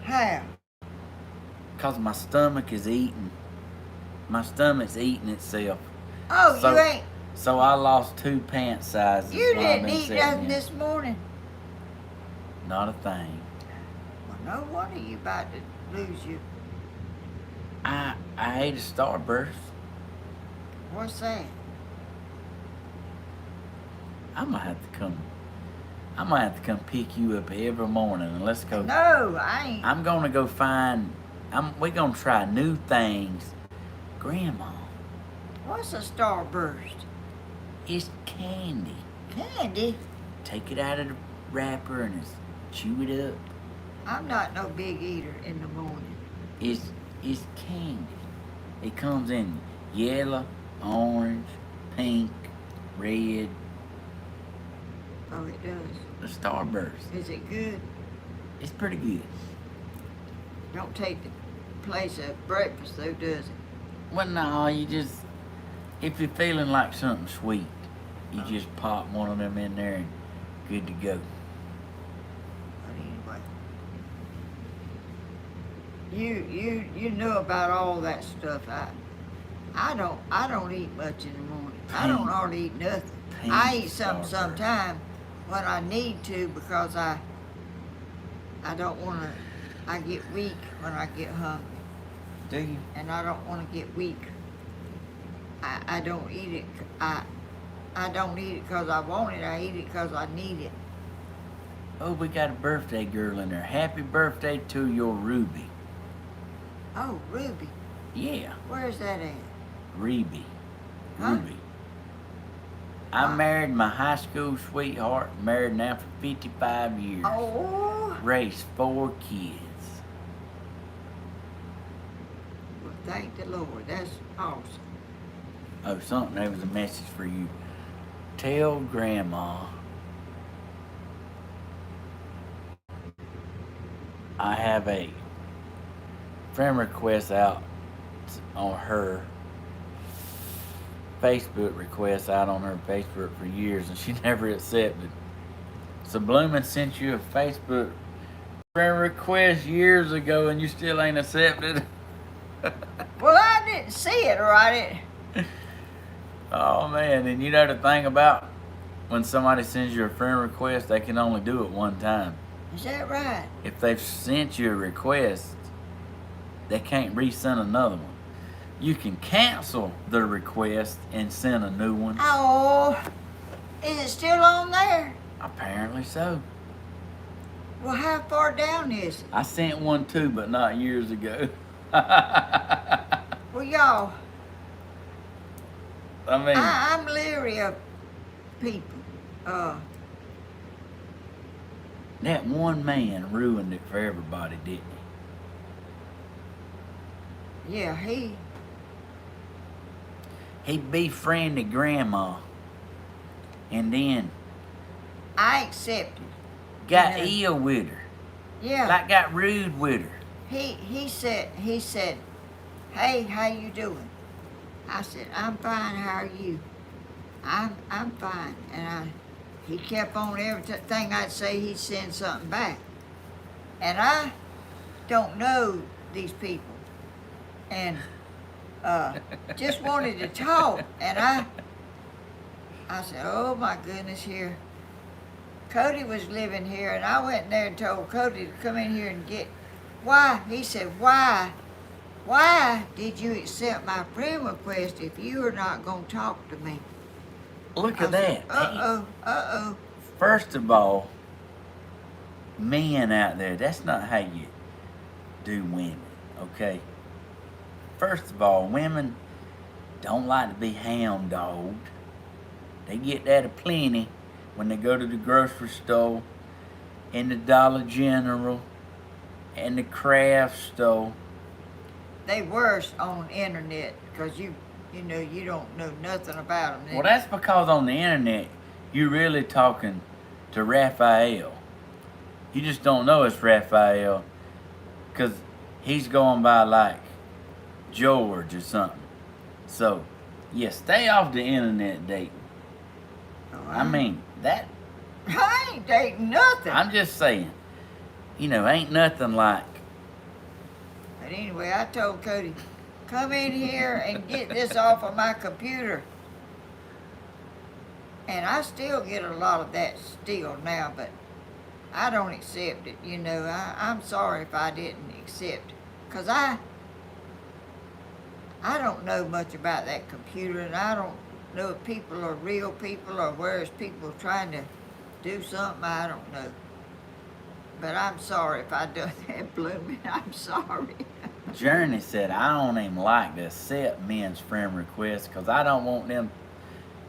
How? Because my stomach is eating. My stomach's eating itself. Oh, So- you ain't. So I lost 2 pant sizes. You while I've didn't been eat sitting nothing in. this morning. Not a thing. Well, no wonder you about to lose you. I ate a Starburst. What's that? I'm gonna have to come pick you up every morning and let's go. No, I ain't. I'm gonna go find. We're gonna try new things. Grandma, What's a starburst? It's candy. Candy? Take it out of the wrapper and just chew it up. I'm not no big eater in the morning. It's candy. It comes in yellow, orange, pink, red. Oh, it does. A Starburst. Is it good? It's pretty good. Don't take the place of breakfast though, does it? Well, no, you just, if you're feeling like something sweet, you just pop one of them in there and good to go. But anyway, you know about all that stuff. I don't eat much in the morning. I don't hardly eat nothing. I eat something sometime when I need to because I don't want to. I get weak when I get hungry. Do you? And I don't want to get weak. I don't eat it. I don't eat it because I want it. I eat it because I need it. Oh, we got a birthday girl in there. Happy birthday to your Ruby. Oh, Ruby. Yeah. Where's that at? Ruby. Huh? Ruby. I married my high school sweetheart. Married now for 55 years. Oh. Raised 4 kids. Well, thank the Lord. That's awesome. Oh, something. There was a message for you. Tell Grandma I have a friend request out on her Facebook request out on her Facebook for years, and she never accepted. So Bloomin' sent you a Facebook friend request years ago, and you still ain't accepted. Well, I didn't see it, right? Oh man, and you know the thing about when somebody sends you a friend request, they can only do it one time. Is that right? If they've sent you a request, they can't resend another one. You can cancel the request and send a new one. Oh, is it still on there? Apparently so. Well, how far down is it? I sent one too, but not years ago. Well, y'all, I mean, I'm leery of people. that one man ruined it for everybody, didn't Yeah, he? He befriended Grandma, and then I accepted. got Yeah. ill with her. Yeah. Like got rude with her. He said, hey, how you doing? I said, I'm fine, how are you? I'm fine. And he kept on everything I'd say, he'd send something back. And I don't know these people. And just wanted to talk. And I said, oh my goodness, here. Cody was living here, and I went in there and told Cody to come in here and get. Why? He said, why did you accept my friend request if you are not going to talk to me? Look at that. Uh-oh. First of all, men out there, that's not how you do women, okay? First of all, women don't like to be hound dogged. They get that aplenty when they go to the grocery store, and the Dollar General, and the craft store. They worse on the internet because you know you don't know nothing about them. Well, that's because on the internet, you're really talking to Raphael. You just don't know it's Raphael because he's going by like George or something. So, yeah, stay off the internet dating. Oh, I mean, that, I ain't dating nothing. I'm just saying, ain't nothing like. But anyway, I told Cody, come in here and get this off of my computer. And I still get a lot of that still now, but I don't accept it. I'm sorry if I didn't accept. Because I don't know much about that computer, and I don't know if people are real people or where's people trying to do something. I don't know. But I'm sorry if I done that, Bloomin'. I'm sorry. Journey said, I don't even like to accept men's friend requests because I don't want them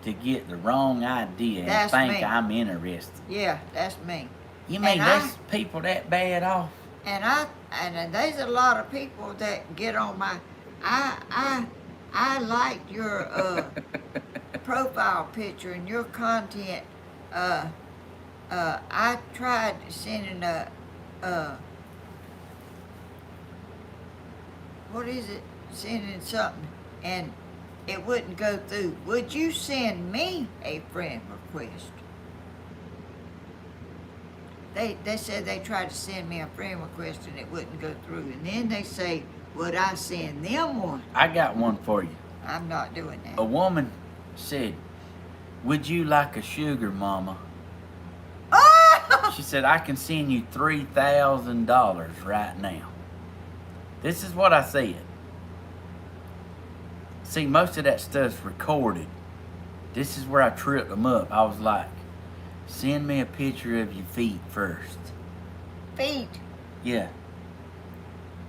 to get the wrong idea and That's think me. I'm interested. Yeah, that's me. You mean And there's people that bad off? And there's a lot of people that get on my. I like your profile picture and your content. I tried sending what is it? Sending something, and it wouldn't go through. Would you send me a friend request? They said they tried to send me a friend request and it wouldn't go through. And then they say, would I send them one? I got one for you. I'm not doing that. A woman said, would you like a sugar mama? Oh! She said, I can send you $3,000 right now. This is what I said. See, most of that stuff's recorded. This is where I tripped them up. I was like, send me a picture of your feet first. Feet? Yeah.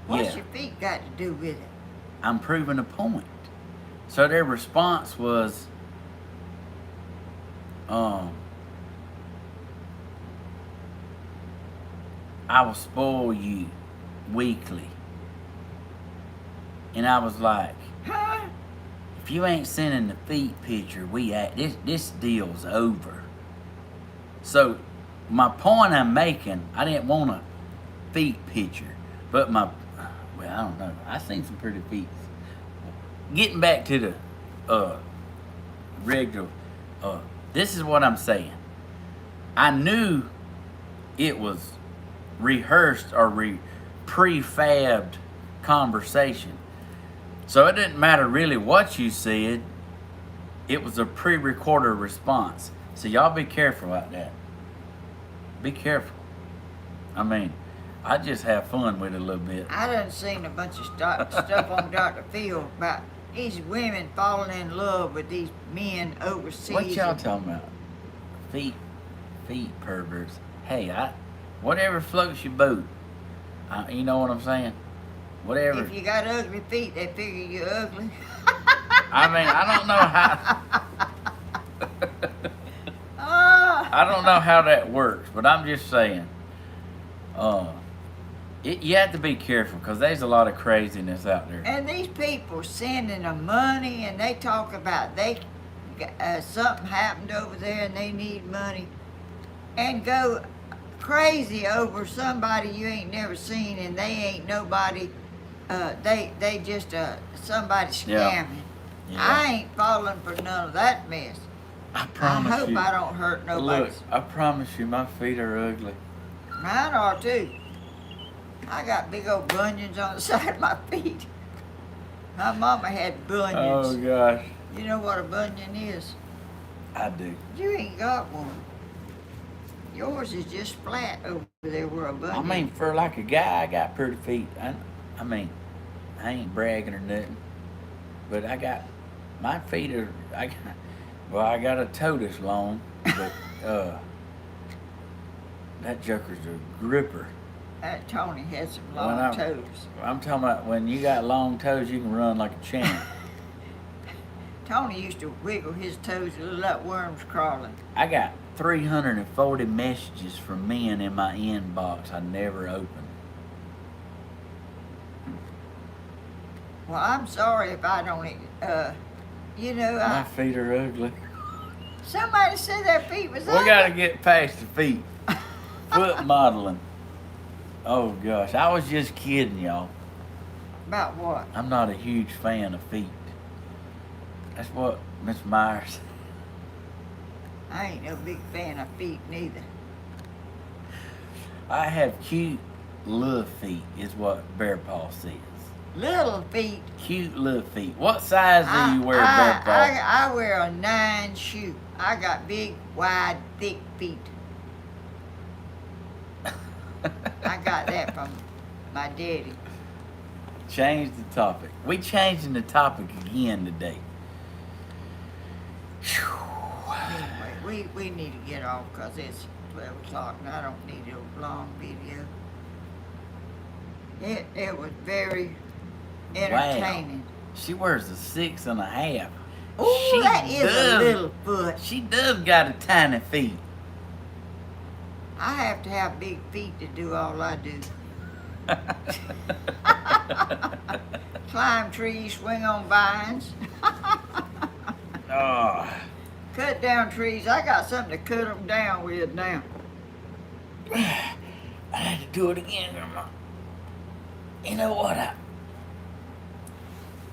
What's your feet got to do with it? I'm proving a point. So their response was, I will spoil you weekly. And I was like, Huh? if you ain't sending the feet picture, this deal's over. So my point I'm making, I didn't want a feet picture, but I don't know. I seen some pretty feet. Getting back to the regular, this is what I'm saying. I knew it was rehearsed or prefabbed conversation. So it didn't matter really what you said. It was a pre-recorded response. So y'all be careful out there. Be careful. I mean, I just have fun with it a little bit. I done seen a bunch of stuff on Dr. Phil about these women falling in love with these men overseas. What y'all talking about? Feet perverts. Hey, whatever floats your boat. You know what I'm saying? Whatever. If you got ugly feet, they figure you're ugly. I mean, I don't know how. I don't know how that works, but I'm just saying. You have to be careful because there's a lot of craziness out there. And these people sending them money, and they talk about something happened over there and they need money, and go crazy over somebody you ain't never seen, and they ain't nobody. They just somebody scamming. Yeah. I ain't falling for none of that mess. I promise I hope you. I don't hurt nobody. Look, I promise you, my feet are ugly. Mine are too. I got big old bunions on the side of my feet. My mama had bunions. Oh gosh. You know what a bunion is? I do. You ain't got one. Yours is just flat over there where a bunion. I mean, for like a guy, I got pretty feet. I mean, I ain't bragging or nothing, but my feet are. I got a toe this long, but that joker's a gripper. Tony had some long toes. I'm talking about when you got long toes, you can run like a champ. Tony used to wiggle his toes and look like worms crawling. I got 340 messages from men in my inbox I never opened. Well, I'm sorry if I don't, My feet are ugly. Somebody said their feet was ugly. We gotta get past the feet. Foot modeling. Oh gosh, I was just kidding, y'all. About what? I'm not a huge fan of feet. That's what Miss Myers. I ain't no big fan of feet neither. I have cute little feet, is what Bear Paw says. Little feet. Cute little feet. What size do you wear, Bear Paw? I wear a 9 shoe. I got big, wide, thick feet. I got that from my daddy. Change the topic. We changing the topic again today. Anyway, we need to get off because it's 12 o'clock and I don't need a long video. It was very entertaining. She wears a 6.5. Ooh, that is a little foot. She does got a tiny feet. I have to have big feet to do all I do. Climb trees, swing on vines. Oh. Cut down trees. I got something to cut them down with now. I had to do it again, Grandma. You know what?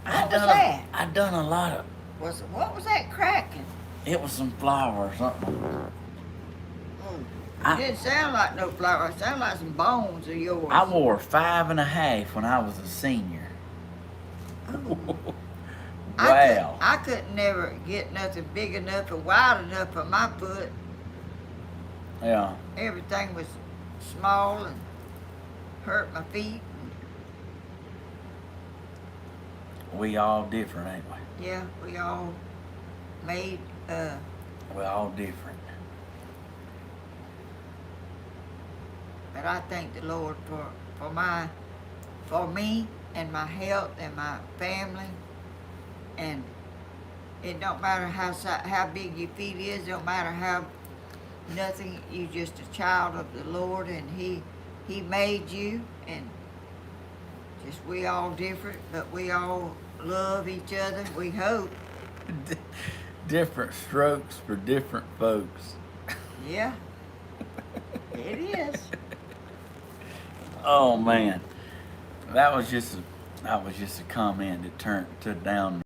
What was that? I done a lot of. What was that cracking? It was some flour or something. It didn't sound like no flour. It sounded like some bones of yours. I wore 5.5 when I was a senior. Ooh. Wow. I couldn't never get nothing big enough or wide enough for my foot. Yeah. Everything was small and hurt my feet. We all different, ain't we? Yeah, we all made, We're all different. but I thank the Lord for me and my health and my family. And it don't matter how big your feet is, don't matter how nothing, you just a child of the Lord, and He made you, and just we all different, but we all love each other, we hope. Different strokes for different folks. Yeah, it is. Oh man, that was just a comment that turned to down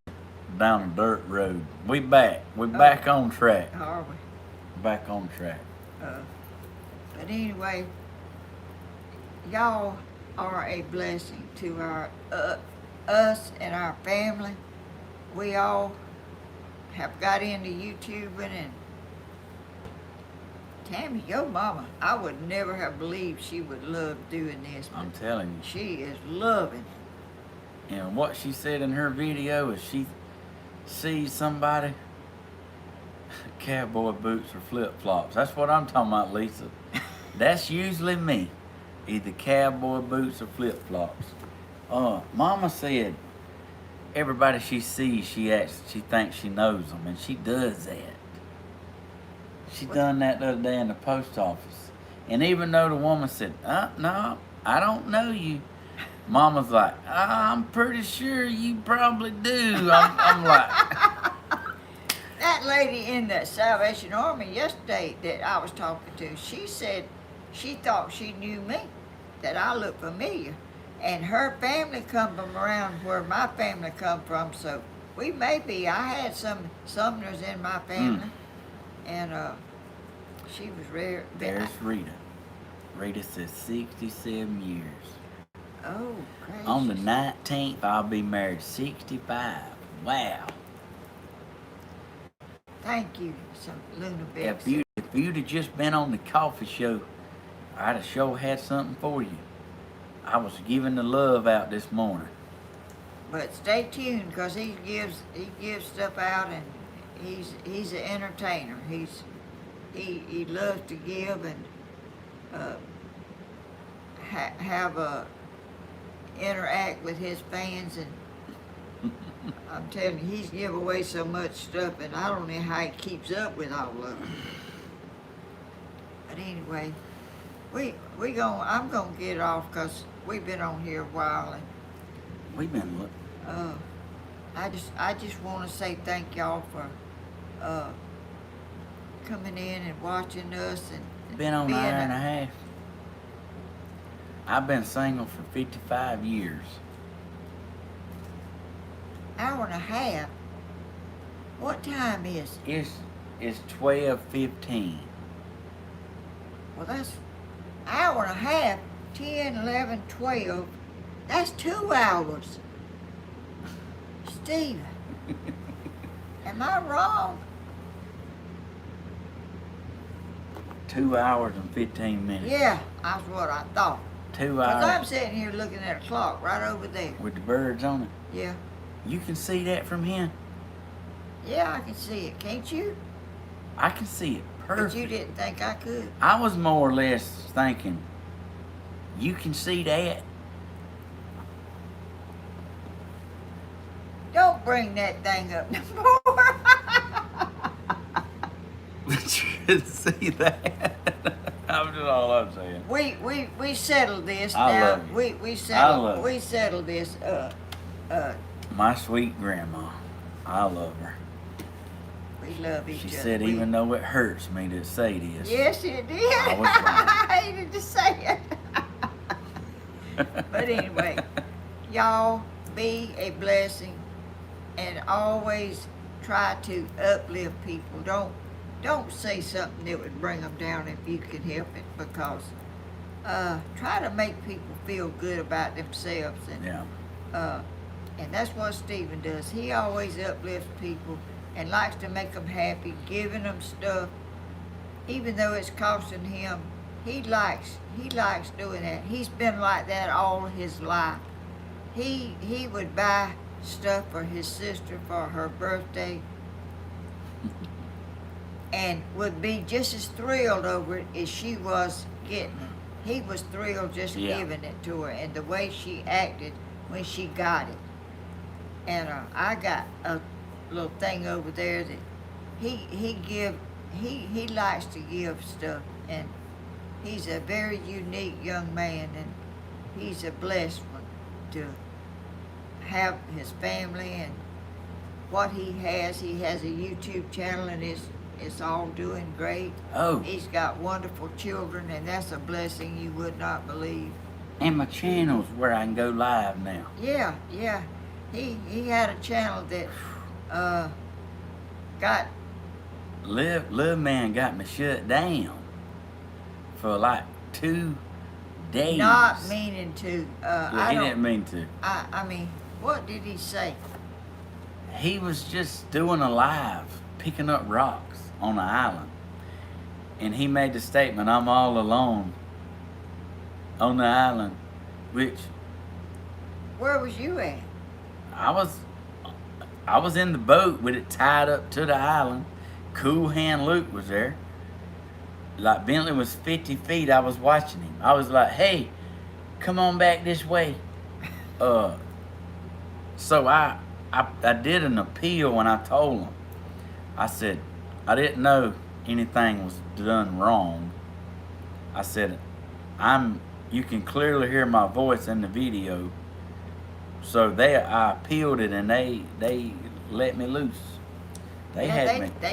a dirt road. We back on track. Are we? Back on track. But anyway, y'all are a blessing to our us and our family. We all have got into YouTubing, and Tammy, your mama, I would never have believed she would love doing this. I'm telling you. She is loving it. And what she said in her video is she sees somebody, cowboy boots or flip-flops. That's what I'm talking about, Lisa. That's usually me. Either cowboy boots or flip-flops. Mama said everybody she sees, she thinks she knows them, and she does that. She done that the other day in the post office. And even though the woman said, no, I don't know you, Mama's like, I'm pretty sure you probably do. I'm like... That lady in the Salvation Army yesterday that I was talking to, she said she thought she knew me, that I looked familiar. And her family come from around where my family come from, so we may be. I had some Sumners in my family. And she was rare. There's Rita. Rita says 67 years. Oh, crazy. On the 19th, I'll be married 65. Wow. Thank you, some Luna Bex. If you'd have just been on the coffee show, I'd have sure had something for you. I was giving the love out this morning. But stay tuned, because he gives stuff out, and he's an entertainer. He loves to give and interact with his fans, and I'm telling you, he's give away so much stuff, and I don't know how he keeps up with all of them. But anyway, I'm gonna get off, because we've been on here a while, and We've been looking. I just want to say thank y'all for coming in and watching us, and Been on an being hour and a half. I've been single for 55 years. hour and a half. What time is it? It's 12:15. Well, that's hour and a half. 10, 11, 12. That's 2 hours. Stephen, am I wrong? 2 hours and 15 minutes. Yeah, that's what I thought. 2 Because I'm hours sitting here looking at a clock right over there. with the birds on it. Yeah. You can see that from here. Yeah, I can see it. Can't you? I can see it perfect. But you didn't think I could. I was more or less thinking, you can see that. don't bring that thing up no more. But you couldn't see that. I'm just all I'm saying. We settled this I now. love you. We love settled this. My sweet grandma. I love her. We love each She other. said, even though it hurts me to say this. Yes, it did. I was right. I hated to say it. But anyway, y'all be a blessing and always try to uplift people. Don't say something that would bring them down if you can help it, because try to make people feel good about themselves, and that's what Stephen does. He always uplifts people and likes to make them happy, giving them stuff, even though it's costing him. He likes doing that. He's been like that all his life. He would buy stuff for his sister for her birthday and would be just as thrilled over it as she was getting it. He was thrilled just giving it to her, and the way she acted when she got it. And I got a little thing over there that he likes to give stuff, and he's a very unique young man, and he's a blessed one to have his family and what he has. He has a YouTube channel, and it's all doing great. Oh. He's got wonderful children, and that's a blessing you would not believe. And my channel's where I can go live now. Yeah. He had a channel that got... Little man got me shut down for like 2 days. Not meaning to. He didn't mean to. I mean, what did he say? He was just doing a live, picking up rocks on the island. And he made the statement, I'm all alone on the island, which... Where was you at? I was in the boat with it tied up to the island. Cool Hand Luke was there. Like Bentley was 50 feet, I was watching him. I was like, hey, come on back this way. So I did an appeal when I told him. I said, I didn't know anything was done wrong. I said, you can clearly hear my voice in the video. So I appealed it, and they let me loose. They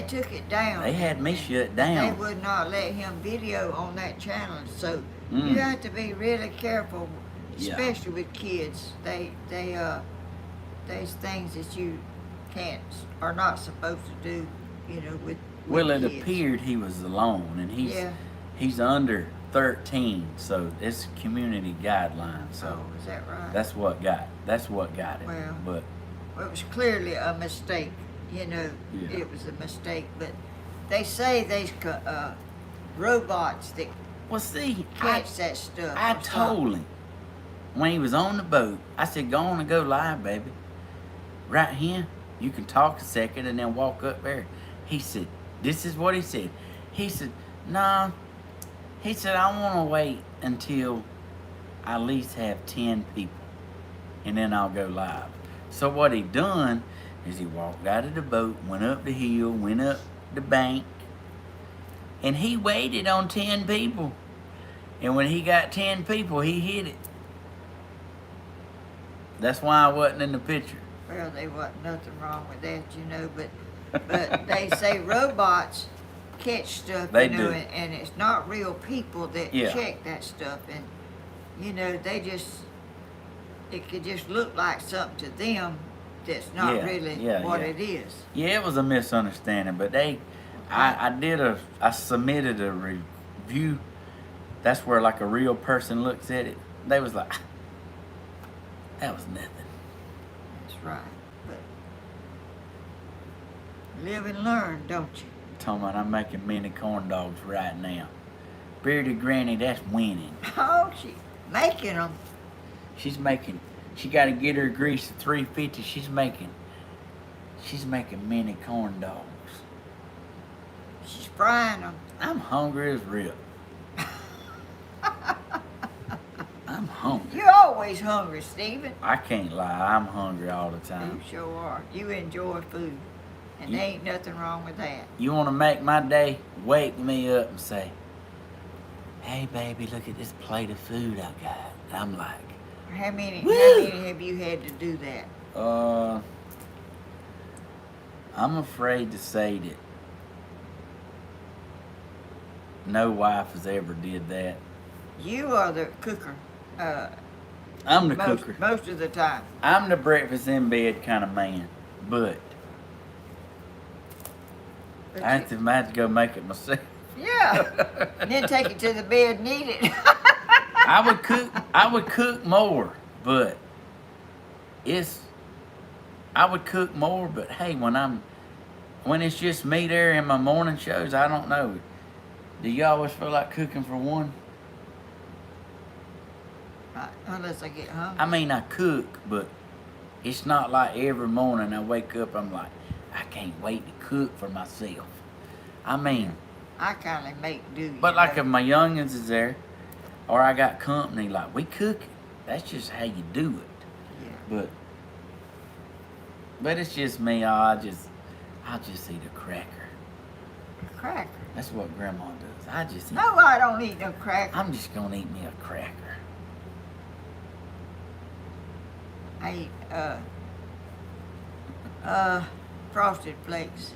took it down. They had me shut down. They would not let him video on that channel. So you have to be really careful, especially with kids. There's things that you are not supposed to do, with Well, it kids. appeared he was alone, and he's under 13, so it's community guidelines. So is that right? that's what got it. Well, but it was clearly a mistake. It was a mistake. But they say there's robots that catch that stuff. I told him when he was on the boat, I said, go on and go live, baby. Right here, you can talk a second and then walk up there. He said, this is what he said. He said, nah. He said, I want to wait until I at least have 10 people, and then I'll go live. So what he done is he walked out of the boat, went up the hill, went up the bank, and he waited on 10 people. And when he got 10 people, he hit it. That's why I wasn't in the picture. Well, there wasn't nothing wrong with that, but they say robots catch stuff, They do. and it's not real people that check that stuff, and it could just look like something to them that's not really what it is. Yeah, it was a misunderstanding, but I submitted a review. That's where like a real person looks at it. They was like, that was nothing. That's right, but live and learn, don't you? Talking about I'm making mini corn dogs right now. Bearded Granny, that's winning. Oh, she's making them. She got to get her grease at 350. She's making mini corn dogs. She's frying them. I'm hungry as rip. I'm hungry. You're always hungry, Stephen. I can't lie. I'm hungry all the time. You sure are. You enjoy food. And there ain't nothing wrong with that. You want to make my day? Wake me up and say, "Hey, baby, look at this plate of food I got." And I'm like, How many have you had to do that? I'm afraid to say that no wife has ever did that. You are the cooker. I'm the cooker. Most of the time. I'm the breakfast in bed kind of man, but I have to go make it myself. Yeah. And then take it to the bed and eat it. I would cook more, but I would cook more, but hey, when it's just me there in my morning shows, I don't know. Do you always feel like cooking for one? Unless I get hungry. I mean, I cook, but it's not like every morning I wake up, I'm like, I can't wait to cook for myself. I mean, I kind of make do. But like if my youngins is there, or I got company, like we cook it. That's just how you do it. Yeah. But it's just me. I'll just eat a cracker. A cracker. That's what Grandma does. I just eat. No, I don't eat no cracker. I'm just gonna eat me a cracker. I eat Frosted Flakes.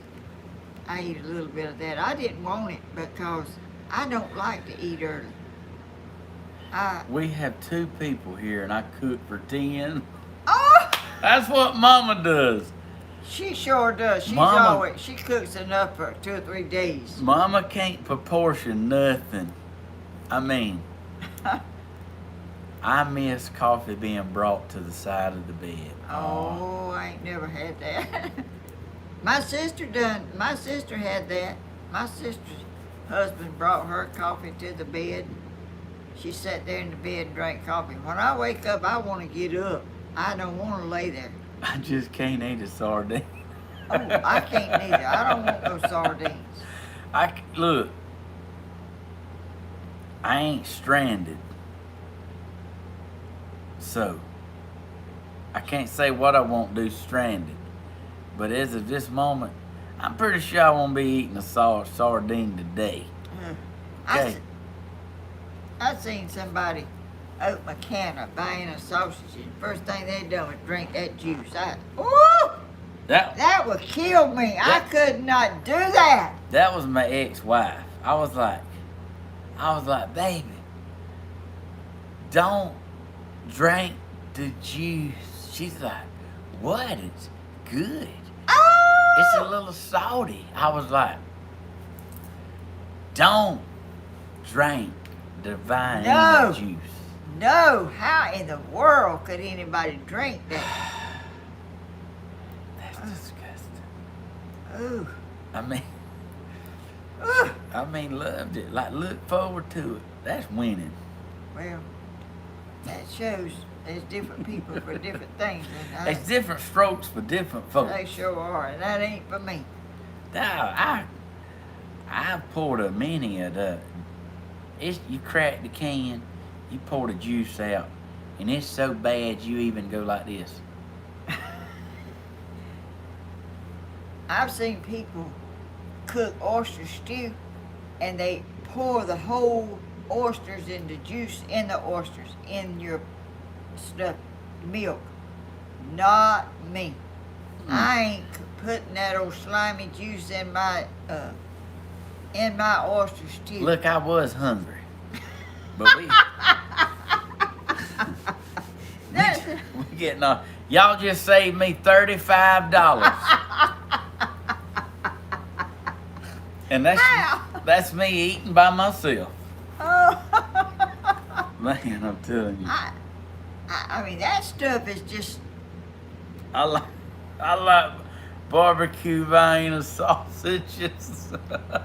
I eat a little bit of that. I didn't want it because I don't like to eat early. We have 2 people here, and I cook for 10. Oh! That's what Mama does. She sure does. She cooks enough for 2 or 3 days. Mama can't proportion nothing. I mean, I miss coffee being brought to the side of the bed. Oh, I ain't never had that. My sister had that. My sister's husband brought her coffee to the bed. She sat there in the bed and drank coffee. When I wake up, I want to get up. I don't want to lay there. I just can't eat a sardine. Oh, I can't neither. I don't want no sardines. Look, I ain't stranded. So, I can't say what I won't do stranded. But as of this moment, I'm pretty sure I won't be eating a sardine today. Okay. I seen somebody open a can of buying a sausage, and the first thing they done was drink that juice. That would kill me. I could not do that. That was my ex-wife. I was like, baby, don't drink the juice. She's like, what? It's good. Oh! It's a little salty. I was like, don't drink the vine juice. No, how in the world could anybody drink that? That's disgusting. Ooh. I mean, loved it. Like, look forward to it. That's winning. Well, that shows there's different people for different things. There's different strokes for different folks. They sure are, and that ain't for me. Now, I poured a many of the. You crack the can, you pour the juice out, and it's so bad you even go like this. I've seen people cook oyster stew, and they pour the whole oysters in the juice in the oysters in your stuff milk. Not me. I ain't putting that old slimy juice in my oyster stew. Look, I was hungry, but we getting off. Y'all just saved me $35. And that's me eating by myself. Oh. Man, I'm telling you. I mean, that stuff is just. I like barbecue Vienna sausages.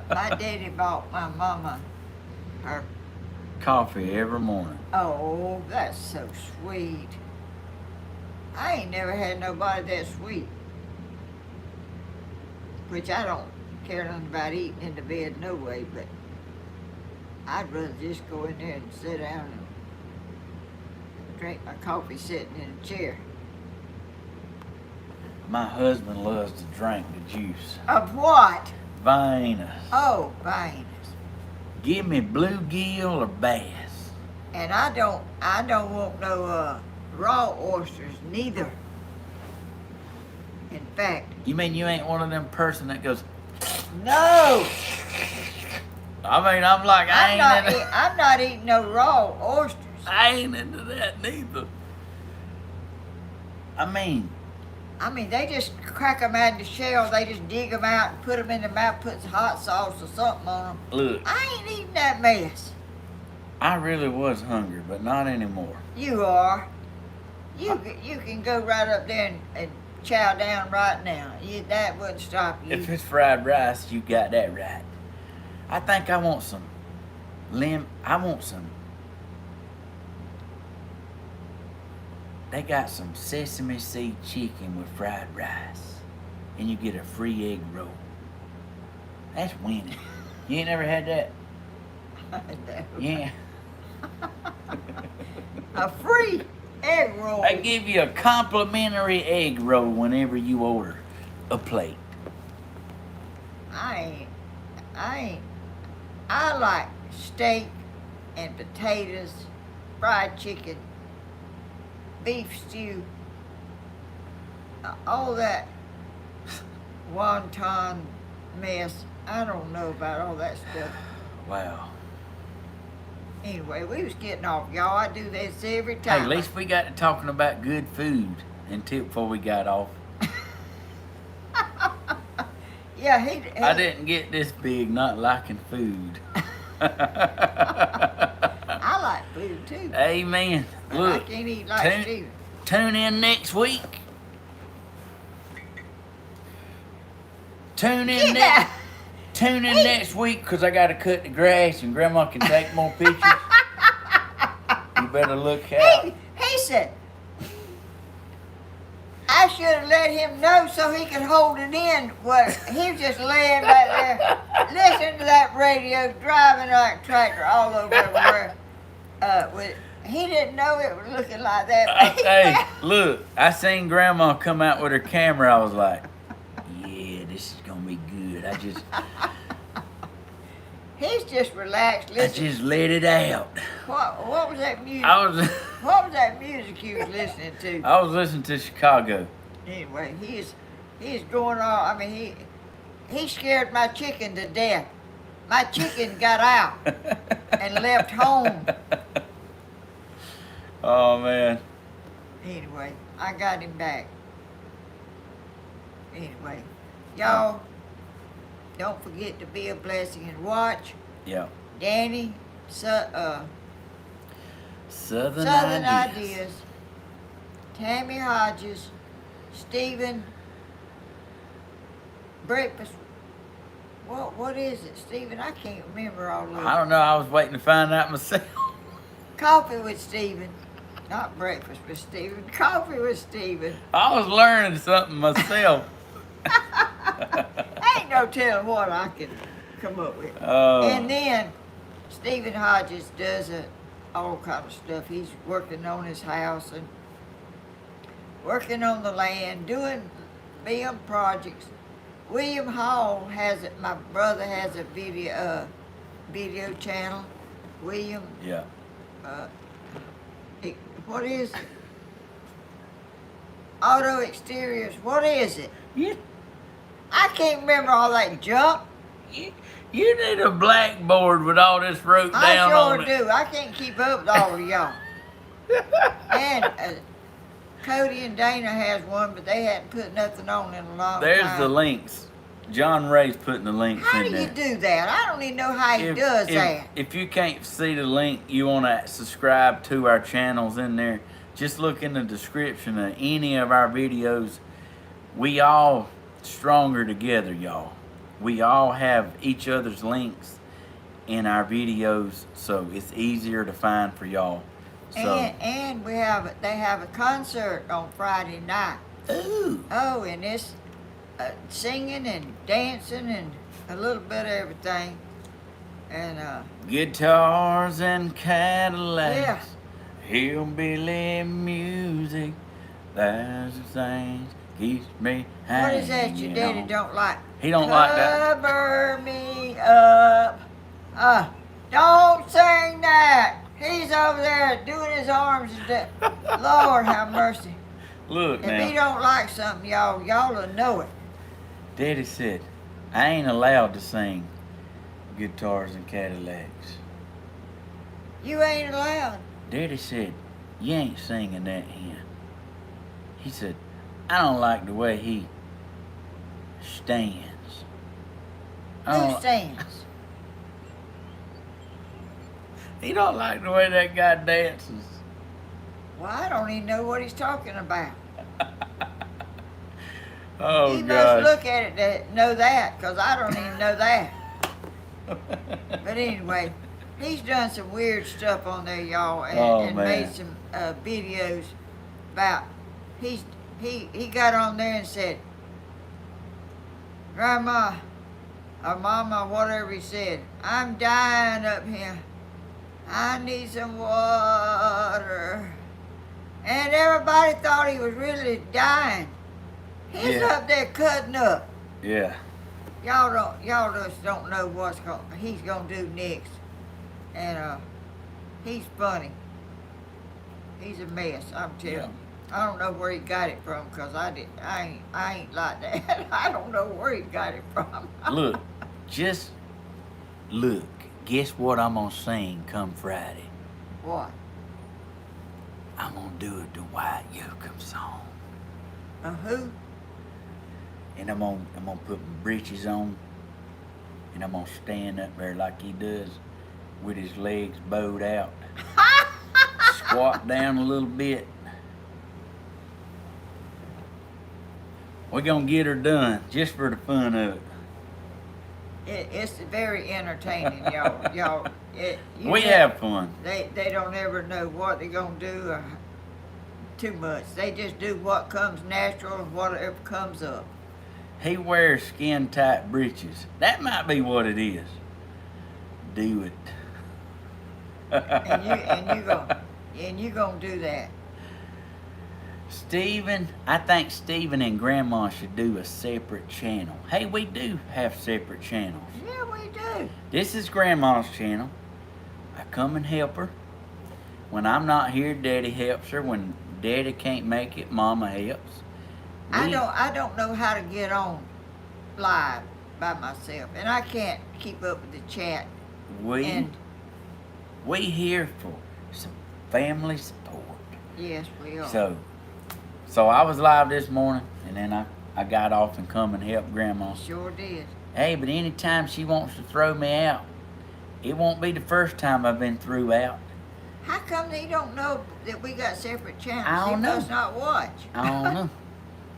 My daddy bought my mama her. Coffee every morning. Oh, that's so sweet. I ain't never had nobody that sweet. Which I don't care nothing about eating in the bed no way, but I'd rather just go in there and sit down drink my coffee sitting in a chair. My husband loves to drink the juice. Of what? Venus. Oh, Venus. Give me bluegill or bass. And I don't want no raw oysters neither. In fact, You mean you ain't one of them person that goes, no. I mean, I'm like, I'm not eating no raw oysters. I ain't into that neither. I mean, they just crack them out of the shell. They just dig them out and put them in the mouth, put some hot sauce or something on them. look, I ain't eating that mess. I really was hungry, but not anymore. You are. You can go right up there and chow down right now. That wouldn't stop you. If it's fried rice, you got that right. I think I want some they got some sesame seed chicken with fried rice. And you get a free egg roll. That's winning. You ain't never had that? No. Yeah. A free egg roll. I give you a complimentary egg roll whenever you order a plate. I like steak and potatoes, fried chicken, beef stew, all that wonton mess. I don't know about all that stuff. Wow. Anyway, we was getting off, y'all. I do this every Hey, time. at least we got to talking about good food before we got off. Yeah, he I didn't get this big not liking food. I like food too. Amen. But Look, I can't eat like Steven. tune in next week. Tune in next week because I got to cut the grass and Grandma can take more pictures. You better look out. He said, I should have let him know so he could hold it in. Well, he was just laying back there, listening to that radio, driving like a tractor all over everywhere. He didn't know it was looking like that. Hey, look, I seen Grandma come out with her camera. I was like, yeah, this is going to be good. He's just relaxed. I Listen. just let it out. What was that music? What was that music you was listening to? I was listening to Chicago. Anyway, he's going on. I mean, he scared my chicken to death. My chicken got out and left home. Oh, man. Anyway, I got him back. Anyway, y'all, don't forget to be a blessing and watch. Yeah. Danny, Southern Ideas. Tammy Hodges, Stephen, Breakfast. What is it, Stephen? I can't remember all of it. I don't know. I was waiting to find out myself. Coffee with Stephen. Not Breakfast with Stephen. Coffee with Stephen. I was learning something myself. Ain't no telling what I can come up with. And then Stephen Hodges does all kind of stuff. He's working on his house and working on the land, doing BM projects. William Hall has it. My brother has a video channel. William. Yeah. What is it? Auto Exteriors. What is it? I can't remember all that junk. You need a blackboard with all this wrote down on it. I sure do. I can't keep up with all of y'all. And Cody and Dana has one, but they hadn't put nothing on in a long time. There's the links. John Ray's putting the links How in do you there. do that? I don't even know how he does that. If you can't see the link, you want to subscribe to our channels in there. Just look in the description of any of our videos. We all stronger together, y'all. We all have each other's links in our videos, so it's easier to find for y'all. So. And they have a concert on Friday night. Ooh. Oh, and it's singing and dancing and a little bit of everything. And guitars and Cadillacs. hillbilly music. That's the things keeps me hanging. What is that your daddy on. don't like? He don't like that. Cover me up. Don't sing that. He's over there doing his arms and that. Lord have mercy. Look If now. he don't like something, y'all will know it. Daddy said, I ain't allowed to sing guitars and Cadillacs. You ain't allowed. Daddy said, you ain't singing that here. He said, I don't like the way he stands. Who stands? He don't like the way that guy dances. Well, I don't even know what he's talking about. Oh, He God. must look at it to know that, because I don't even know that. But anyway, he's done some weird stuff on there, y'all, and man. made some videos about. He got on there and said, Grandma, or Mama, whatever he said, I'm dying up here. I need some water. And everybody thought he was really dying. He's Yeah. up there cutting up. Yeah. Y'all just don't know what's he's gonna do next. And he's funny. He's a mess, I'm telling you. I don't know where he got it from, cause I ain't like that. I don't know where he got it from. Look, just look. Guess what I'm gonna sing come Friday? What? I'm gonna do a Dwight Yoakam song. Who? And I'm gonna put my breeches on, and I'm gonna stand up there like he does, with his legs bowed out, squat down a little bit. We're gonna get her done just for the fun of it. It's very entertaining, y'all. We have fun. They don't ever know what they're gonna do or too much. They just do what comes natural and whatever comes up. He wears skin tight breeches. That might be what it is. Do it. And you gonna do that. Stephen, I think Stephen and Grandma should do a separate channel. Hey, we do have separate channels. Yeah, we do. This is Grandma's channel. I come and help her. When I'm not here, Daddy helps her. When Daddy can't make it, Mama helps. I don't know how to get on live by myself, and I can't keep up with the chat. We here for some family support. Yes, we are. So I was live this morning, and then I got off and come and helped Grandma. Sure did. Hey, but anytime she wants to throw me out, it won't be the first time I've been threw out. How come they don't know that we got separate channels? I don't know. He must not watch. I don't know.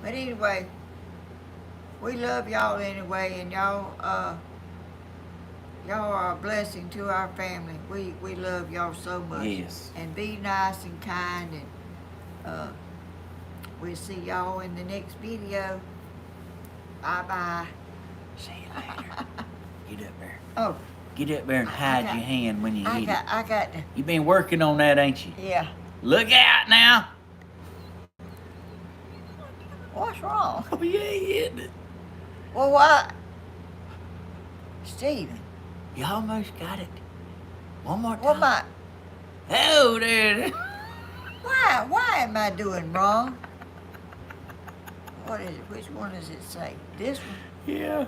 But anyway, we love y'all anyway, and y'all are a blessing to our family. We love y'all so much. Yes. And be nice and kind, and we'll see y'all in the next video. Bye-bye. See you later. Get up there. Oh, Get up there and hide your hand when you hit it. I got to, You been working on that, ain't you? yeah. Look out now. What's wrong? Oh, yeah, hitting it. Well, what? Steven, You almost got it. One more time. what am I, Oh, there. why am I doing wrong? What is it? Which one does it say? This one? Yeah.